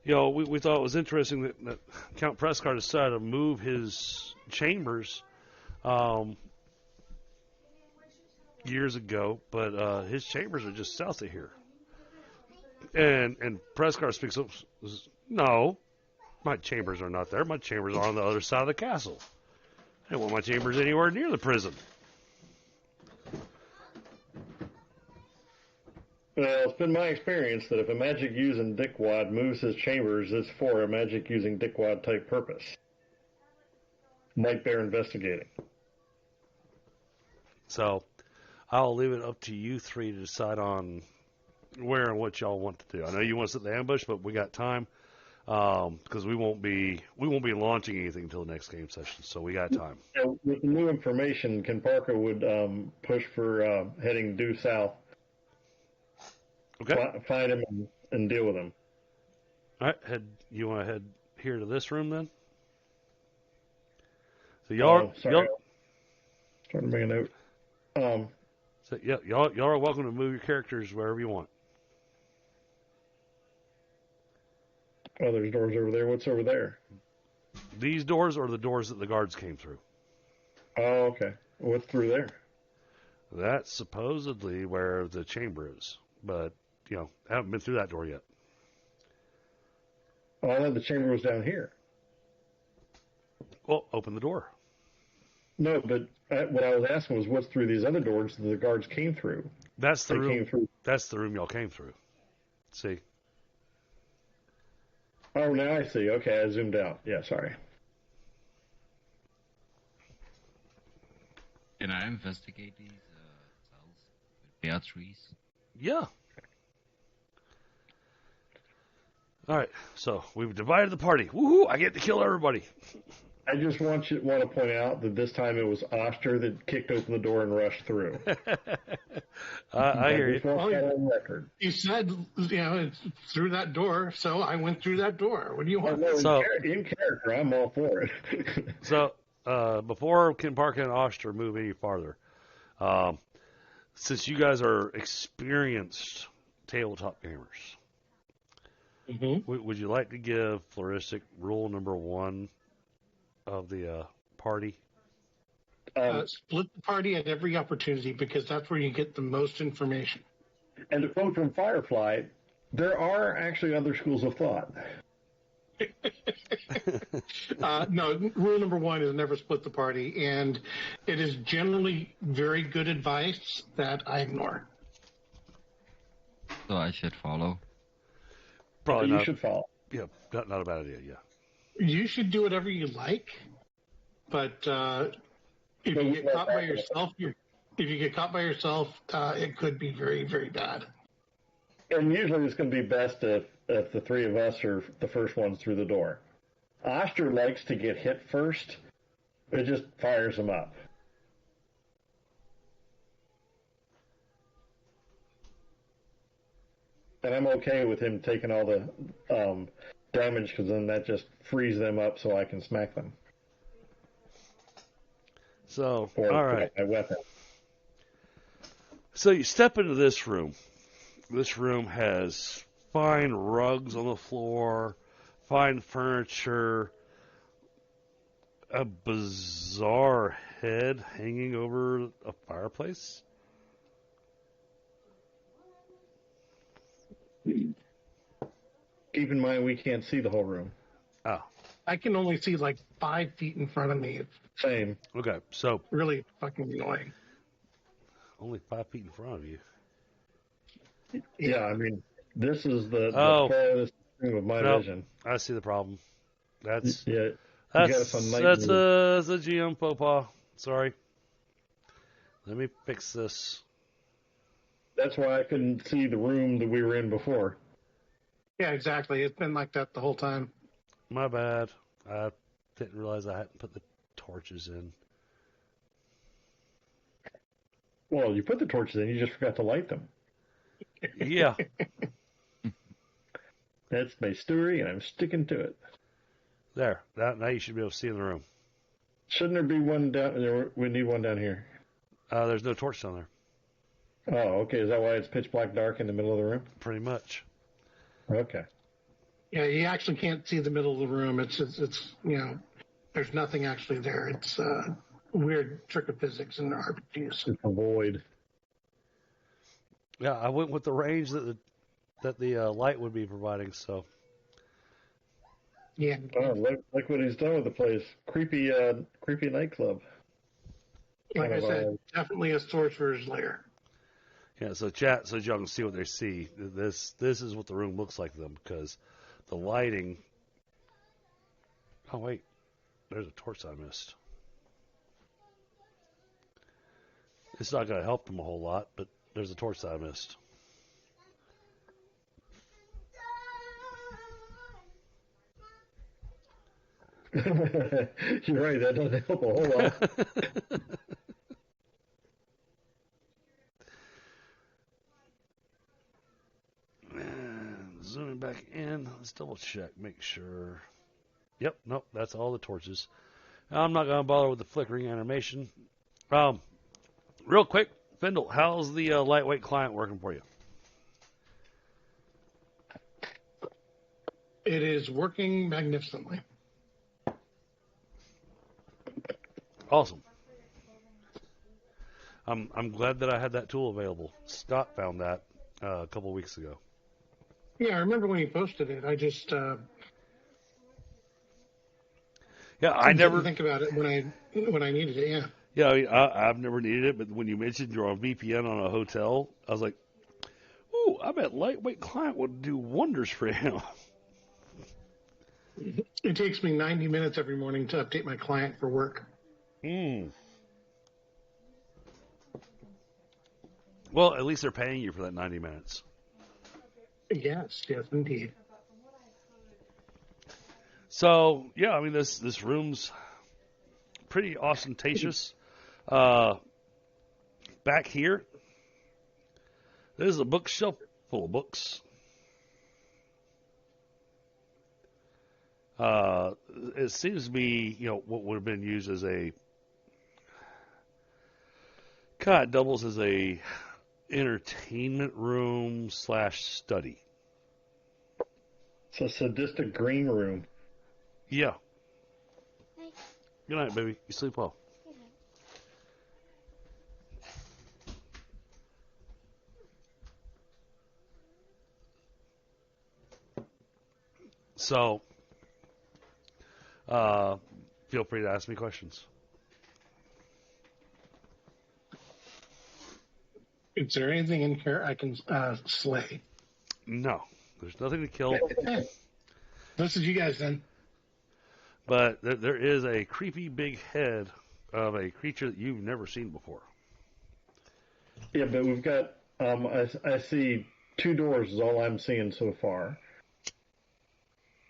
we thought it was interesting that Count Prescott decided to move his chambers years ago, but his chambers are just south of here. And Prescott speaks up, no, my chambers are not there. My chambers are on the other side of the castle. I don't want my chambers anywhere near the prison. Well, it's been my experience that if a magic using dickwad moves his chambers, it's for a magic using dickwad type purpose. Might bear investigating. So, I'll leave it up to you three to decide on where and what y'all want to do. I know you want to set the ambush, but we got time because we won't be launching anything until the next game session. So we got time. Yeah, with the new information, Kenparka would push for heading due south. Okay. Find him and deal with him. All right. You want to head here to this room then? So y'all, sorry. Trying to make a note. So y'all are welcome to move your characters wherever you want. Oh, there's doors over there. What's over there? These doors are the doors that the guards came through. Oh, okay. What's through there? That's supposedly where the chamber is, but I haven't been through that door yet. Oh, I thought the chamber was down here. Well, open the door. No, but what I was asking was what's through these other doors that the guards came through. That's the room. Came through. That's the room y'all came through. See. Oh, now I see. Okay, I zoomed out. Yeah, sorry. Can I investigate these cells with Beatrice? Yeah. All right. So we've divided the party. Woohoo! I get to kill everybody. I just want to point out that this time it was Oshtur that kicked open the door and rushed through. I hear you. Well, you said, it's through that door, so I went through that door. What do you want? In character, I'm all for it. So, before Kenparka and Oshtur move any farther, since you guys are experienced tabletop gamers, would you like to give Flaristic rule number 1 of the party? Split the party at every opportunity because that's where you get the most information. And to quote from Firefly, there are actually other schools of thought. No, rule number 1 is never split the party, and it is generally very good advice that I ignore. So I should follow? Probably you not. should follow. Yeah, not a bad idea, yeah. You should do whatever you like, but if you get caught by yourself, it could be very, very bad. And usually it's going to be best if the three of us are the first ones through the door. Oshtur likes to get hit first. It just fires him up. And I'm okay with him taking all the damage because then that just frees them up so I can smack them. So, Or all right. my weapon. So you step into this room. This room has fine rugs on the floor, fine furniture, a bizarre head hanging over a fireplace. keep in mind we can't see the whole room. Oh, I can only see like 5 feet in front of me. It's Same. okay. So really fucking annoying. only 5 feet in front of you. Yeah, I mean, this is the Oh. farthest thing of my Nope. vision. I see the problem. That's Yeah, you that's got us on night that's mode. a GM faux pas. Sorry. Let me fix this. That's why I couldn't see the room that we were in before. Yeah, exactly. It's been like that the whole time. My bad. I didn't realize I hadn't put the torches in. Well, you put the torches in, you just forgot to light them. Yeah. That's my story, and I'm sticking to it. There. Now you should be able to see in the room. Shouldn't there be one down there? We need one down here. There's no torch down there. Oh, okay. Is that why it's pitch black dark in the middle of the room? Pretty much. Okay. Yeah, you actually can't see the middle of the room. It's there's nothing actually there. It's a weird trick of physics in RPGs. It's a void. Yeah, I went with the range that the light would be providing. So Yeah. Oh, look what he's done with the place. Creepy nightclub. Like I Kind of said, definitely a sorcerer's lair. yeah. So chat, so y'all can see what they see. This is what the room looks like to them because the lighting. Oh wait, there's a torch I missed. It's not going to help them a whole lot, but there's a torch that I missed. You're right. That doesn't help a whole lot. And zooming back in, let's double check, make sure. Yep, nope, that's all the torches. I'm not going to bother with the flickering animation. Real quick, Fyndhal, how's the lightweight client working for you? It is working magnificently. Awesome. I'm glad that I had that tool available. Scott found that a couple weeks ago. Yeah, I remember when he posted it. I just Yeah, I never didn't think about it when I needed it. Yeah. Yeah, I mean, I've never needed it, but when you mentioned you're on VPN on a hotel, I was like, "Ooh, I bet lightweight client would do wonders for him." It takes me 90 minutes every morning to update my client for work. Well, at least they're paying you for that 90 minutes. Yes, indeed. So yeah, I mean this room's pretty ostentatious. Back here, there's a bookshelf full of books. It seems to be, what would have been used as a kind of doubles as a entertainment room / study. It's a sadistic green room. Yeah. Hey. Good night, baby. You sleep well. So, feel free to ask me questions. Is there anything in here I can slay? No, there's nothing to kill, Okay. This is you guys then. but there is a creepy big head of a creature that you've never seen before. Yeah, but we've got. I see 2 doors is all I'm seeing so far.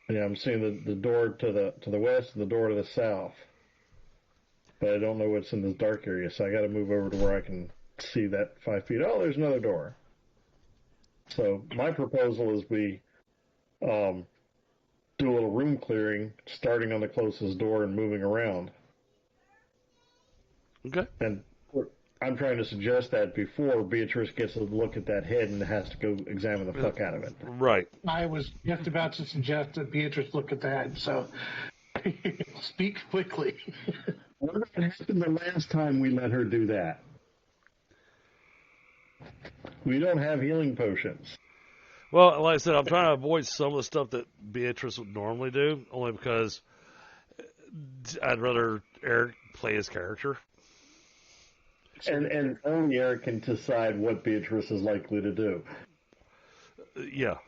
Yeah, I'm seeing the door to the west and the door to the south, but I don't know what's in this dark area. So I got to move over to where I can see that 5 feet. Oh, there's another door. So my proposal is we do a little room clearing, starting on the closest door and moving around. Okay. And I'm trying to suggest that before Beatrice gets a look at that head and has to go examine the fuck out of it. Right. I was just about to suggest that Beatrice look at that, so speak quickly. What happened the last time we let her do that? We don't have healing potions. Well, like I said, I'm trying to avoid some of the stuff that Beatrice would normally do, only because I'd rather Eric play his character. And only Eric can decide what Beatrice is likely to do. Yeah.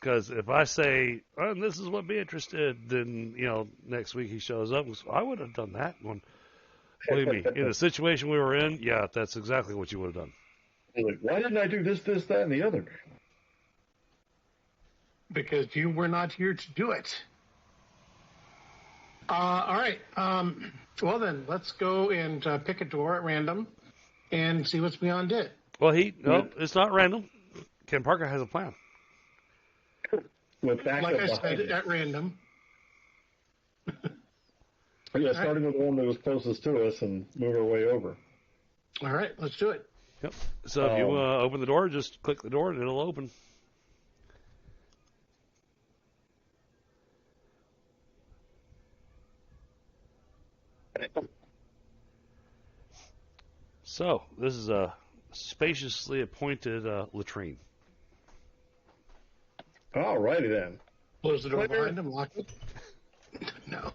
Because if I say, oh, this is what Beatrice did, then, next week he shows up and goes, I would have done that one. Believe me, in the situation we were in, yeah, that's exactly what you would have done. Like, why didn't I do this, that, and the other? Because you were not here to do it. All right. Well, then, let's go and pick a door at random and see what's beyond it. Well, it's not random. Kenparka has a plan. With backup Like I said, behind at random. Yeah, starting with the one that was closest to us and move our way over. All right, let's do it. Yep. So if you open the door, just click the door and it'll open. So this is a spaciously appointed latrine. All righty then. Close the door behind him, lock it. No.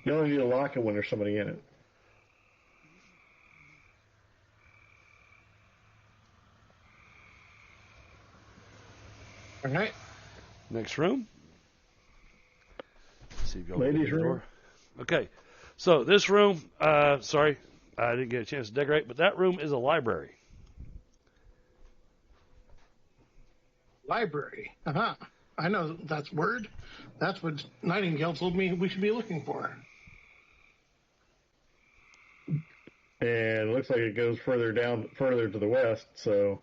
You only need to lock it when there's somebody in it. All right. Next room. Let's see if you open Ladies' the room. door. Okay. So this room, sorry, I didn't get a chance to decorate, but that room is a library. Library. Uh-huh. I know that's word. That's what Nightingale told me we should be looking for. And it looks like it goes further to the west, so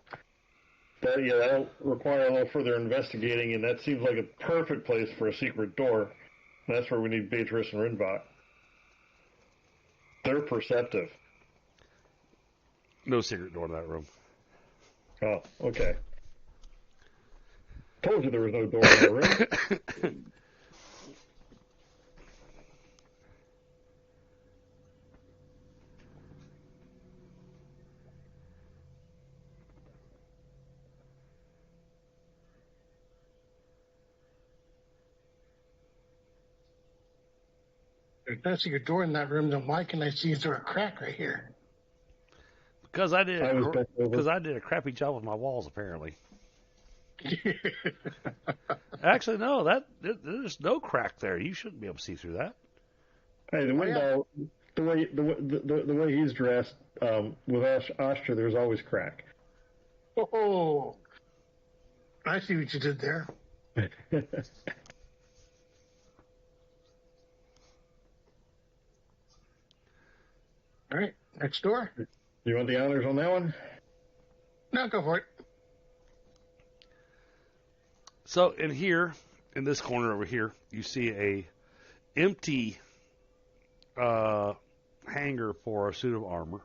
that'll require a little further investigating, and that seems like a perfect place for a secret door. And that's where we need Beatrice and Rinvoq. They're perceptive. No secret door in that room. Oh, okay. Told you there was no door in that room. There's no secret door in that room, then why can I see through a crack right here? Because I did I a crappy job with my walls, apparently. Actually, no, there's no crack there. You shouldn't be able to see through that. Hey, the window, the way he's dressed, with Oshtur, there's always crack. Oh, I see what you did there. All right, next door. You want the honors on that one? No, go for it. So in here, in this corner over here, you see a empty hanger for a suit of armor.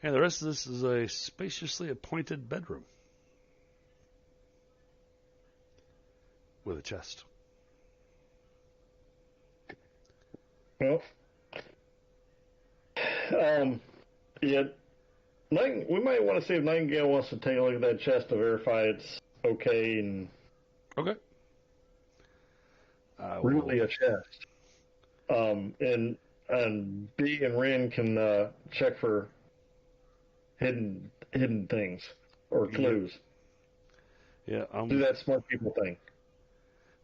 And the rest of this is a spaciously appointed bedroom with a chest. Well, yeah, we might want to see if Nightingale wants to take a look at that chest to verify it's okay and Okay. really a chest. And B and Rin can check for hidden things or clues. Yeah, Do that smart people thing.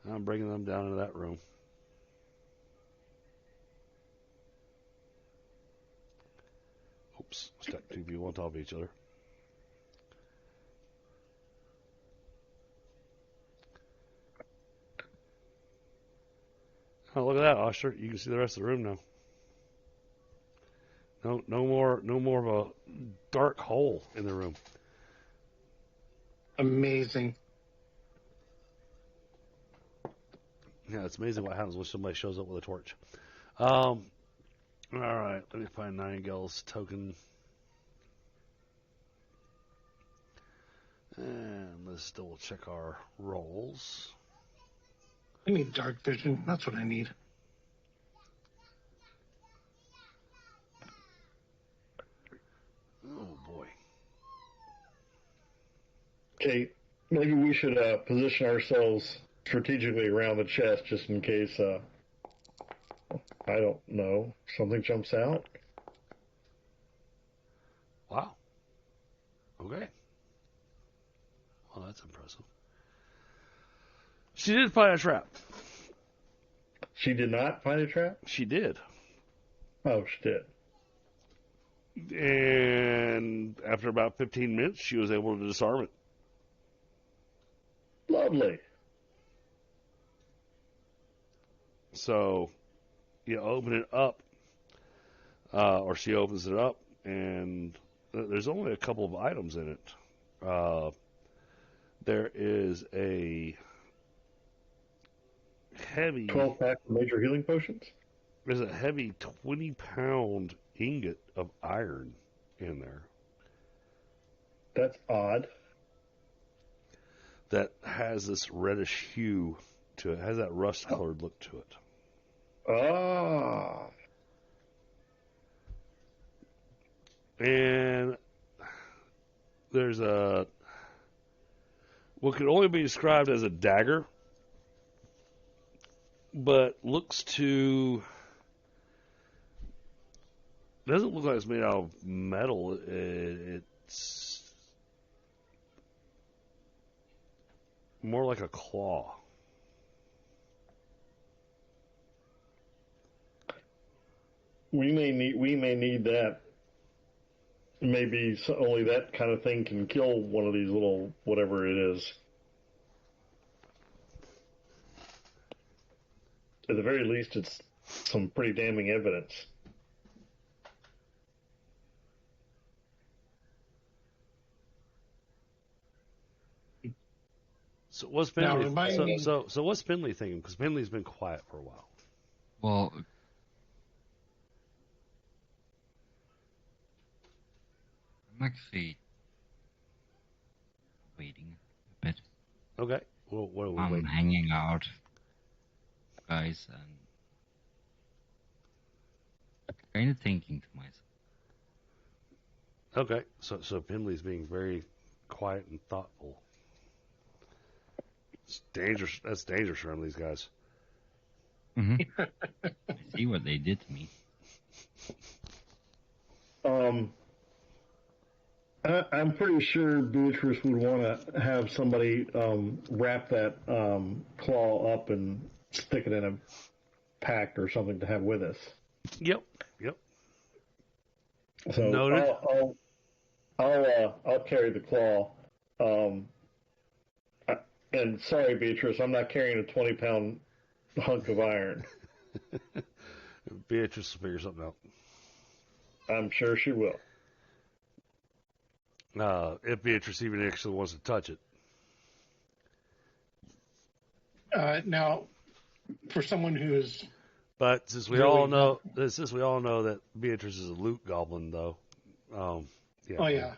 I'm bringing them down into that room. Oops, stuck two people on top of each other. Oh, look at that, Oshtur. You can see the rest of the room now. No more of a dark hole in the room. Amazing. Yeah, it's amazing what happens when somebody shows up with a torch. All right, let me find Nightingale's token. And let's double check our rolls. I need dark vision. That's what I need. Okay, maybe we should position ourselves strategically around the chest just in case, I don't know, something jumps out. Wow. Okay. Well, that's impressive. She did find a trap. She did not find a trap? She did. Oh, she did. And after about 15 minutes, she was able to disarm it. Lovely. So you open it up, or she opens it up, and there's only a couple of items in it. There is a heavy 12-pack of major healing potions? There's a heavy 20-pound ingot of iron in there That's odd. that has this reddish hue to it. It has that rust-colored look to it. Ah. And there's what could only be described as a dagger, but looks to... doesn't look like it's made out of metal. It's more like a claw. We may need that. Maybe only that kind of thing can kill one of these little whatever it is. At the very least, it's some pretty damning evidence. So what's Finley? So what's Finley thinking? Because Finley's been quiet for a while. Well, I'm actually waiting a bit. Okay. Well, what are we I'm waiting? hanging out, guys, and kind of thinking to myself. Okay. So Finley's being very quiet and thoughtful. It's dangerous. That's dangerous around these guys. I see what they did to me. I'm pretty sure Beatrice would want to have somebody wrap that claw up and stick it in a pack or something to have with us. Yep. So Noted. I'll carry the claw. And sorry, Beatrice, I'm not carrying a 20-pound hunk of iron. Beatrice will figure something out. I'm sure she will. If Beatrice even actually wants to touch it. Now, for someone who is But since we all know that Beatrice is a loot goblin, though. Yeah. Oh yeah.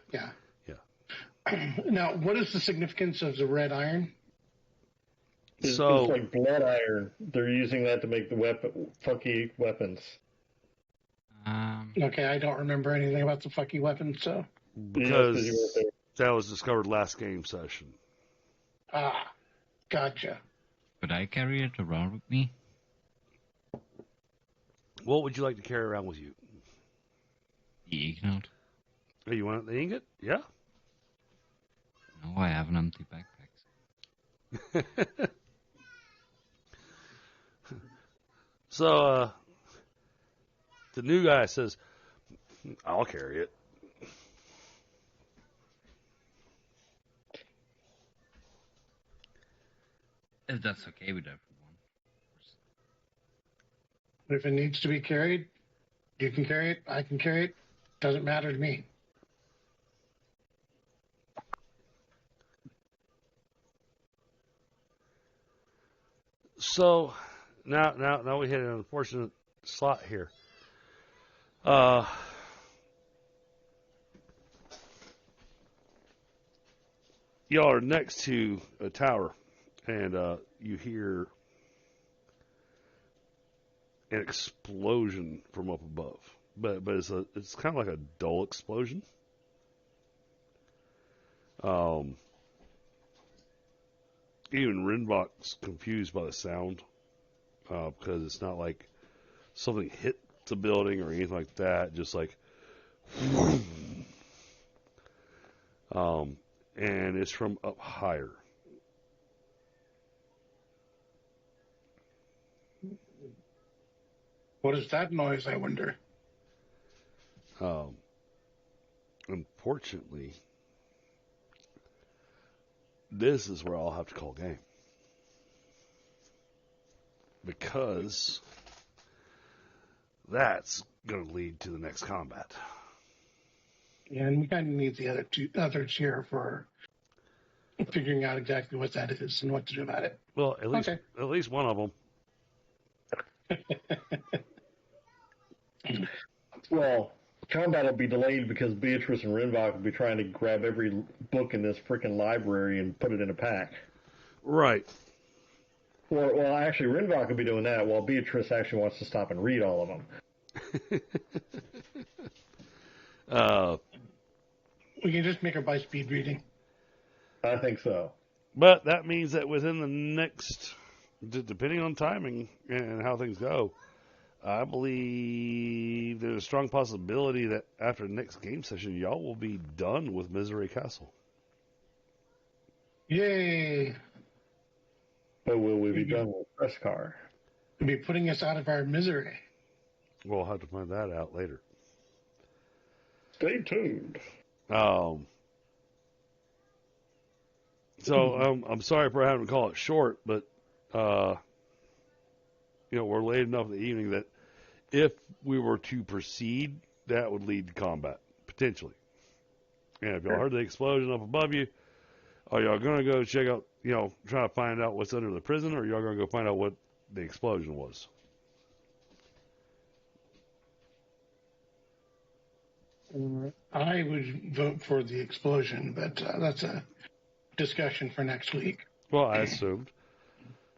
Now, what is the significance of the red iron? It's like blood iron. They're using that to make the funky weapons. Okay, I don't remember anything about the funky weapons, so. Because that was discovered last game session. Ah, gotcha. Could I carry it around with me? What would you like to carry around with you? The ignite? Oh, you want the ingot? Yeah. No, I have an empty backpack. So, the new guy says, I'll carry it. If that's okay with everyone. If it needs to be carried, you can carry it, I can carry it. Doesn't matter to me. So, now we hit an unfortunate slot here. Y'all are next to a tower, and you hear an explosion from up above. But it's kind of like a dull explosion. even Rinvoq's confused by the sound because it's not like something hit the building or anything like that. Just like, and it's from up higher. What is that noise, I wonder? Unfortunately, this is where I'll have to call game. Because that's going to lead to the next combat. Yeah, and we kind of need the others here for figuring out exactly what that is and what to do about it. Well, at least one of them. Well, combat will be delayed because Beatrice and Rinvoq will be trying to grab every book in this freaking library and put it in a pack. Right. Well, actually, Rinvoq will be doing that while Beatrice actually wants to stop and read all of them. We can just make her by speed reading. I think so. But that means that within the next, depending on timing and how things go, I believe there's a strong possibility that after the next game session, y'all will be done with Mizeareigh Castle. Yay! But will we be done with Prescar? It'll be putting us out of our misery. We'll have to find that out later. Stay tuned. So I'm sorry for having to call it short, but we're late enough in the evening that if we were to proceed, that would lead to combat potentially. And if y'all heard the explosion up above you, are y'all gonna go check out? Try to find out what's under the prison, or y'all gonna go find out what the explosion was? I would vote for the explosion, but that's a discussion for next week. Well, I assumed.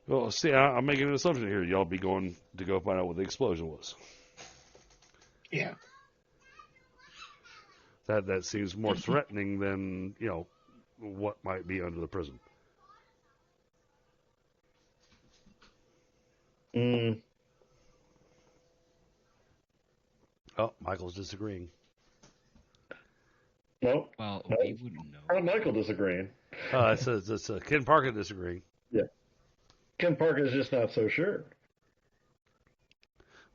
Well, see, I'm making an assumption here. Y'all be going to go find out what the explosion was. Yeah. That seems more threatening than, what might be under the prison. Oh, Michael's disagreeing. No. Well, no. we wouldn't know. Oh, Michael disagreeing. It says it's Kenparka disagreeing. Yeah. Kenparka is just not so sure.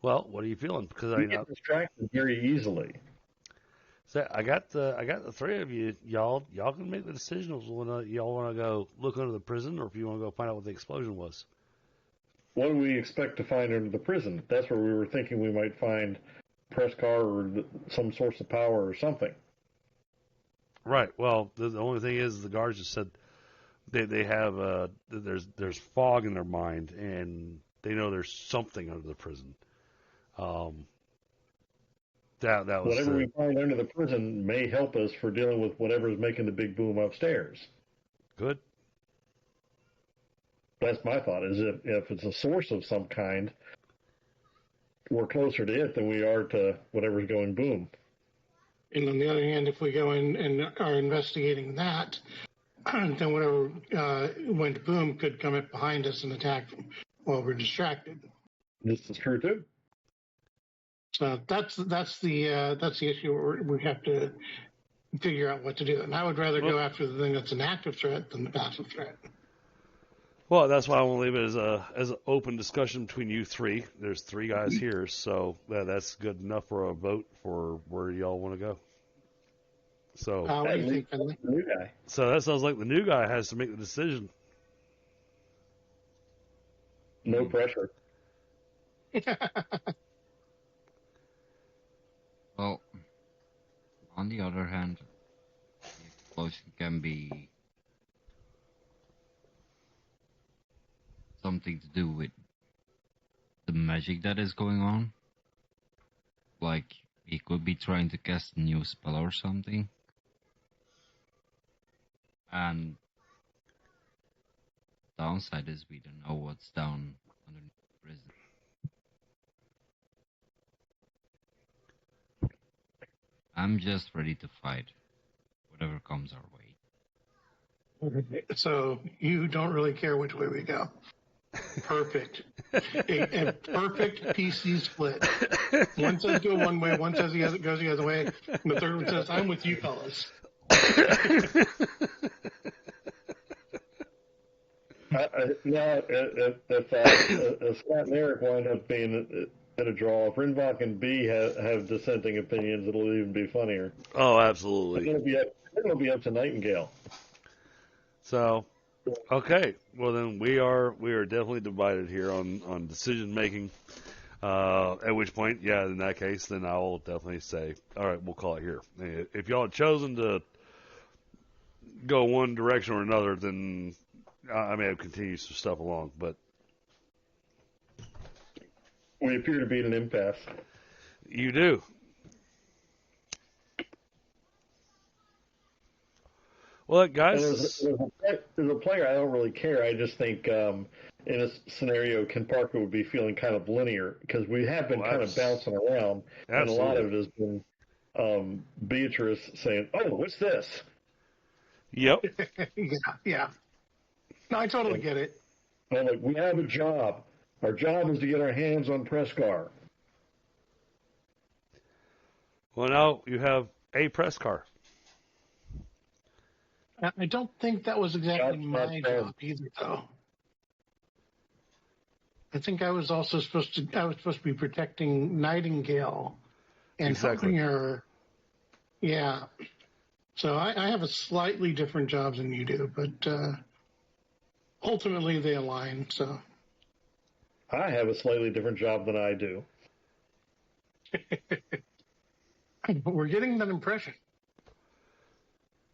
Well, what are you feeling? Because I get distracted very easily. So I got the three of you. Y'all can make the decision of whether y'all want to go look under the prison or if you want to go find out what the explosion was. What do we expect to find under the prison? That's where we were thinking we might find Prescar or some source of power or something. Right. Well, the only thing is the guards just said they have there's fog in their mind and they know there's something under the prison. That was whatever we find under the prison may help us for dealing with whatever's making the big boom upstairs. Good. That's my thought. Is if it's a source of some kind, we're closer to it than we are to whatever's going boom. And on the other hand, if we go in and are investigating that, then whatever went boom could come up behind us and attack while we're distracted. This is true too. So that's the issue. We have to figure out what to do. And I would rather go after the thing that's an active threat than the passive threat. Well, that's why I want to leave it as an open discussion between you three. There's three guys here, so that's good enough for a vote for where y'all want to go. So, what do you think, Finley? The new guy. So that sounds like the new guy has to make the decision. No pressure. Well, on the other hand, the explosion can be something to do with the magic that is going on. Like, he could be trying to cast a new spell or something. And downside is we don't know what's down underneath the prison. I'm just ready to fight whatever comes our way. So you don't really care which way we go. Perfect. A perfect PC split. One says go one way, one says it goes the other way, and the third one says, I'm with you fellas. Now, if Scott and Eric wind up being in a draw, if Rinvoq and B have dissenting opinions, it'll even be funnier. Oh, absolutely. It'll be up to Nightingale. So, okay. Well, then we are definitely divided here on decision making. At which point, yeah, in that case, then I will definitely say, all right, we'll call it here. If y'all had chosen to go one direction or another, then I may have continued some stuff along. But we appear to be at an impasse. You do. Well, guys, as a player, I don't really care. I just think in a scenario, Kenparka would be feeling kind of linear because we have been kind of bouncing around, and a lot of it has been Beatrice saying, "Oh, what's this?" Yep. Yeah. No, I totally get it. I'm like, we have a job. Our job is to get our hands on Prescar. Well, now you have a press car. I don't think that was exactly my job either, though. I think I was also supposed to be protecting Nightingale and helping her. Yeah. So I have a slightly different job than you do, but ultimately they align. So I have a slightly different job than I do. We're getting that impression.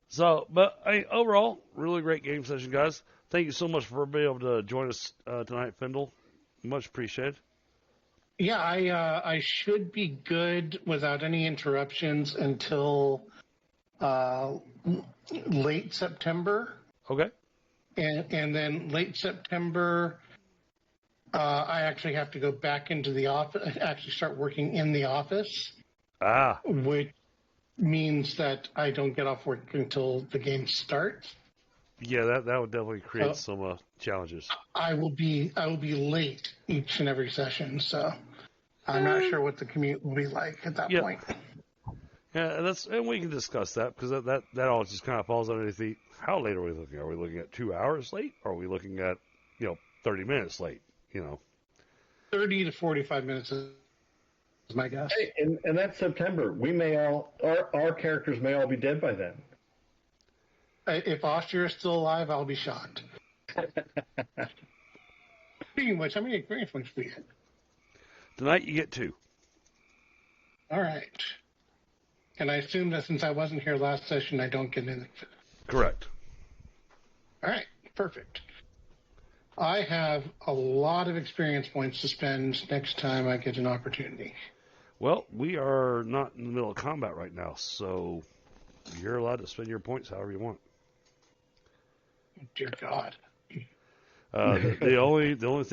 So, but overall, really great game session, guys. Thank you so much for being able to join us tonight, Fyndhal. Much appreciated. Yeah, I should be good without any interruptions until late September. Okay. And then late September, I actually have to go back into the office, actually start working in the office. Which means that I don't get off work until the game starts. Yeah, that would definitely create some challenges. I will be late each and every session, so I'm not sure what the commute will be like at that point. Yeah, and we can discuss that because that all just kind of falls underneath the how late are we looking? Are we looking at 2 hours late? Or are we looking at 30 minutes late? 30 to 45 minutes is my guess. Hey, and that's September. We may our characters may all be dead by then. If Oshtur is still alive, I'll be shocked. Speaking of which, how many experience points do we get? Tonight you get 2. All right. And I assume that since I wasn't here last session, I don't get anything. Correct. All right. Perfect. I have a lot of experience points to spend next time I get an opportunity. Well, we are not in the middle of combat right now, so you're allowed to spend your points however you want. Dear God. The only things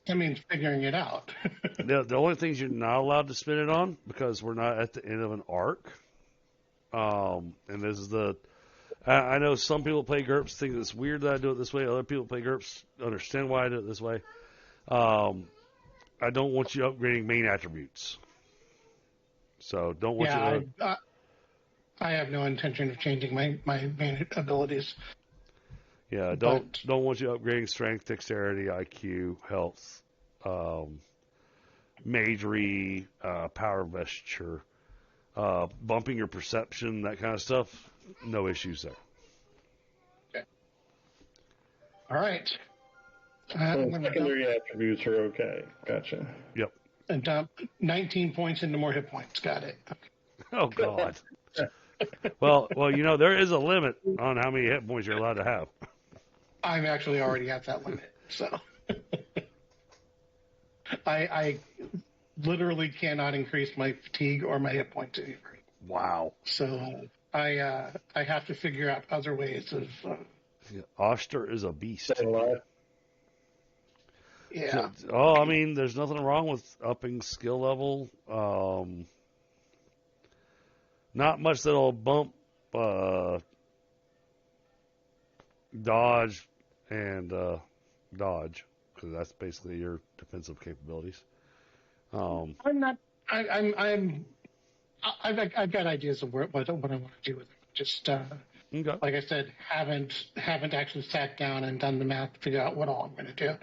that means figuring it out. the only things you're not allowed to spend it on, because we're not at the end of an arc. And this is I know some people play GURPS think it's weird that I do it this way. Other people play GURPS understand why I do it this way. I don't want you upgrading main attributes. So don't want you to... I have no intention of changing my main abilities. Yeah, don't want you upgrading strength, dexterity, IQ, health, magery, power vesture, bumping your perception, that kind of stuff. No issues there. Okay. All right. So secondary attributes are okay. Gotcha. Yep. And dump 19 points into more hit points. Got it. Okay. Oh, God. well, there is a limit on how many hit points you're allowed to have. I'm actually already at that limit, so I literally cannot increase my fatigue or my hit points anymore. Wow. So I have to figure out other ways of. Oshtur is a beast. Yeah. So, I mean, there's nothing wrong with upping skill level. Not much that'll bump dodge, and dodge, because that's basically your defensive capabilities. I'm not. I've got ideas of what I want to do with it. Just Okay. like I said, haven't actually sat down and done the math to figure out what all I'm going to do.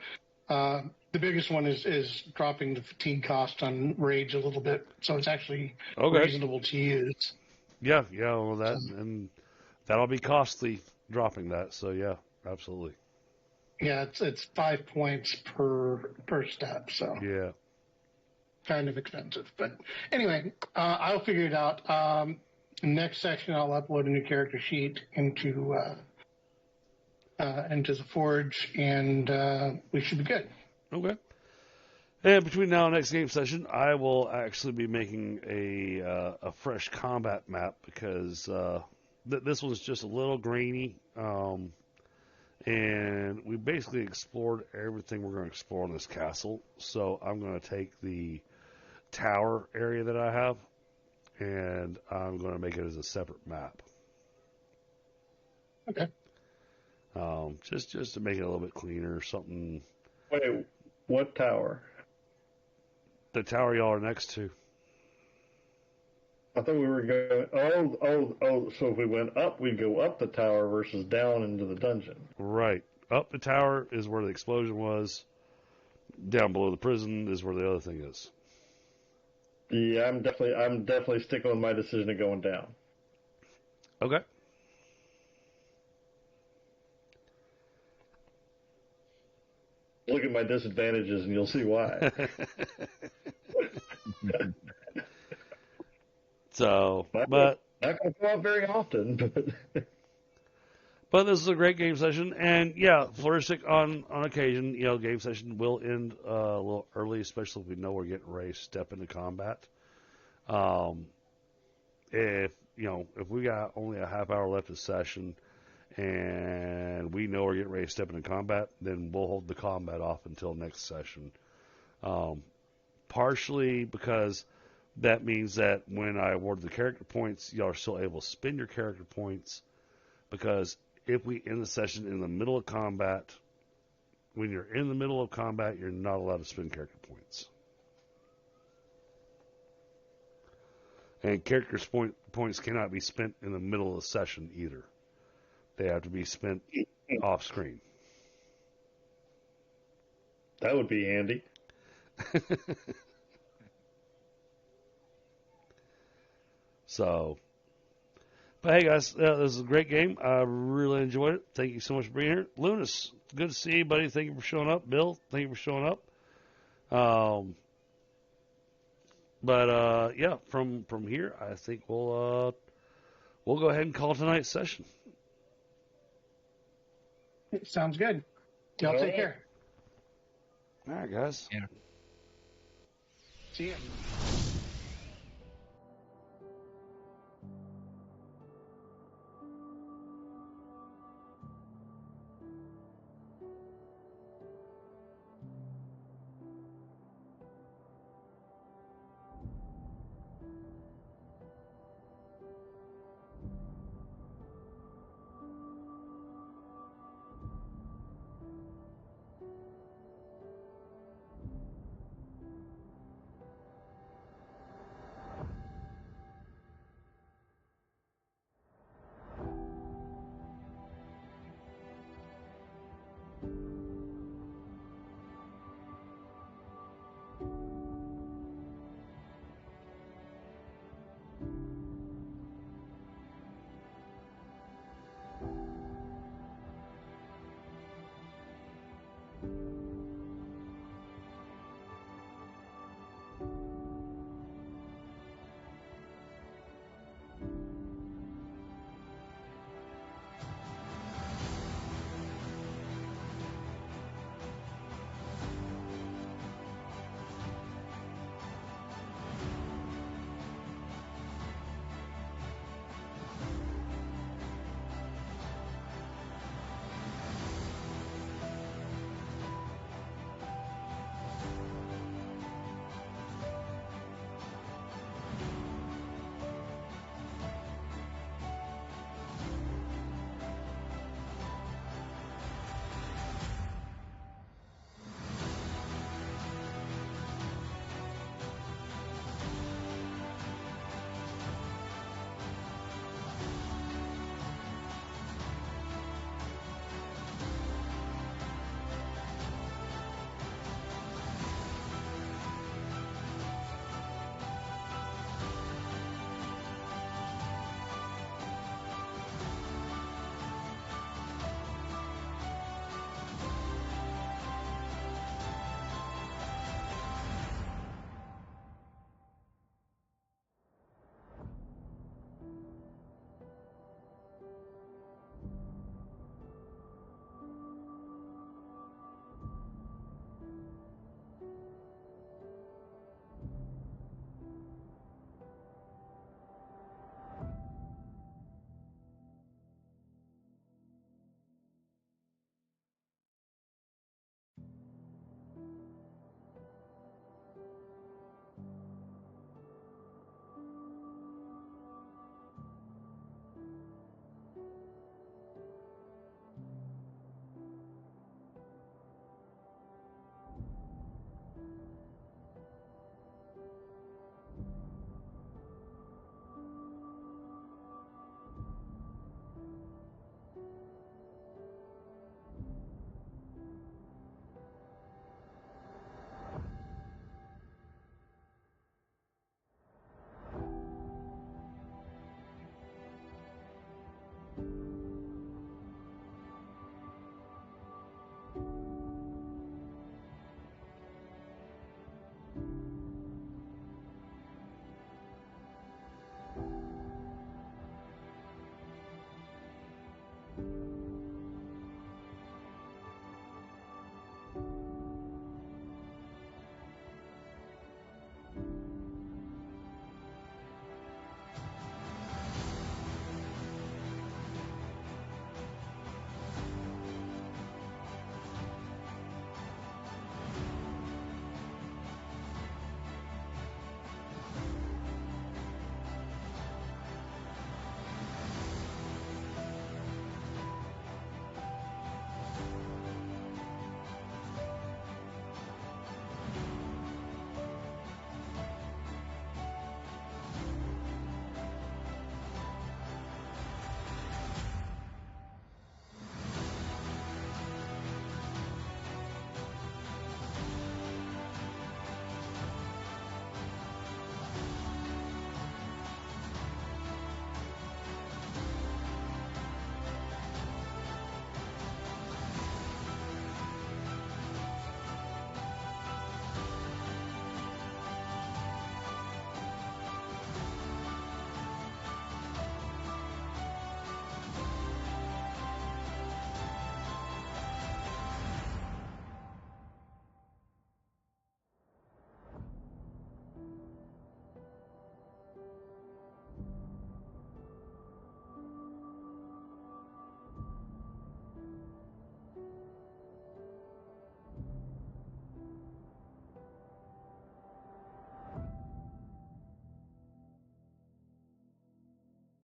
The biggest one is dropping the fatigue cost on rage a little bit, so it's actually reasonable to use. Yeah, well, and that'll be costly dropping that. So yeah, absolutely. Yeah, it's 5 points per step, so Yeah. kind of expensive. But anyway, I'll figure it out. Next section, I'll upload a new character sheet into the Forge, and we should be good. Okay. And between now and next game session, I will actually be making a fresh combat map because this was just a little grainy, and we basically explored everything we're going to explore in this castle. So I'm going to take the tower area that I have, and I'm going to make it as a separate map. Okay. Just to make it a little bit cleaner, something. Wait, what tower? The tower y'all are next to. I thought we were going. Oh! So if we went up, we'd go up the tower versus down into the dungeon. Right. Up the tower is where the explosion was. Down below the prison is where the other thing is. Yeah, I'm definitely sticking with my decision of going down. Okay. Look at my disadvantages, and you'll see why. So, but not going to come up very often. But this is a great game session, and yeah, Flaristic on occasion, game session will end a little early, especially if we know we're getting ready to step into combat. If we got only a half hour left of session, and we know we're getting ready to step into combat, then we'll hold the combat off until next session. Partially because that means that when I award the character points, y'all are still able to spend your character points, because if we end the session in the middle of combat, when you're in the middle of combat, you're not allowed to spend character points. And character points cannot be spent in the middle of the session either. They have to be spent off screen. That would be handy. So, but hey guys, this is a great game. I really enjoyed it. Thank you so much for being here. Lunas, good to see you, buddy. Thank you for showing up. Bill, thank you for showing up. But yeah, from here, I think we'll go ahead and call tonight's session. Sounds good. Y'all take care. All right, guys. Yeah. See ya.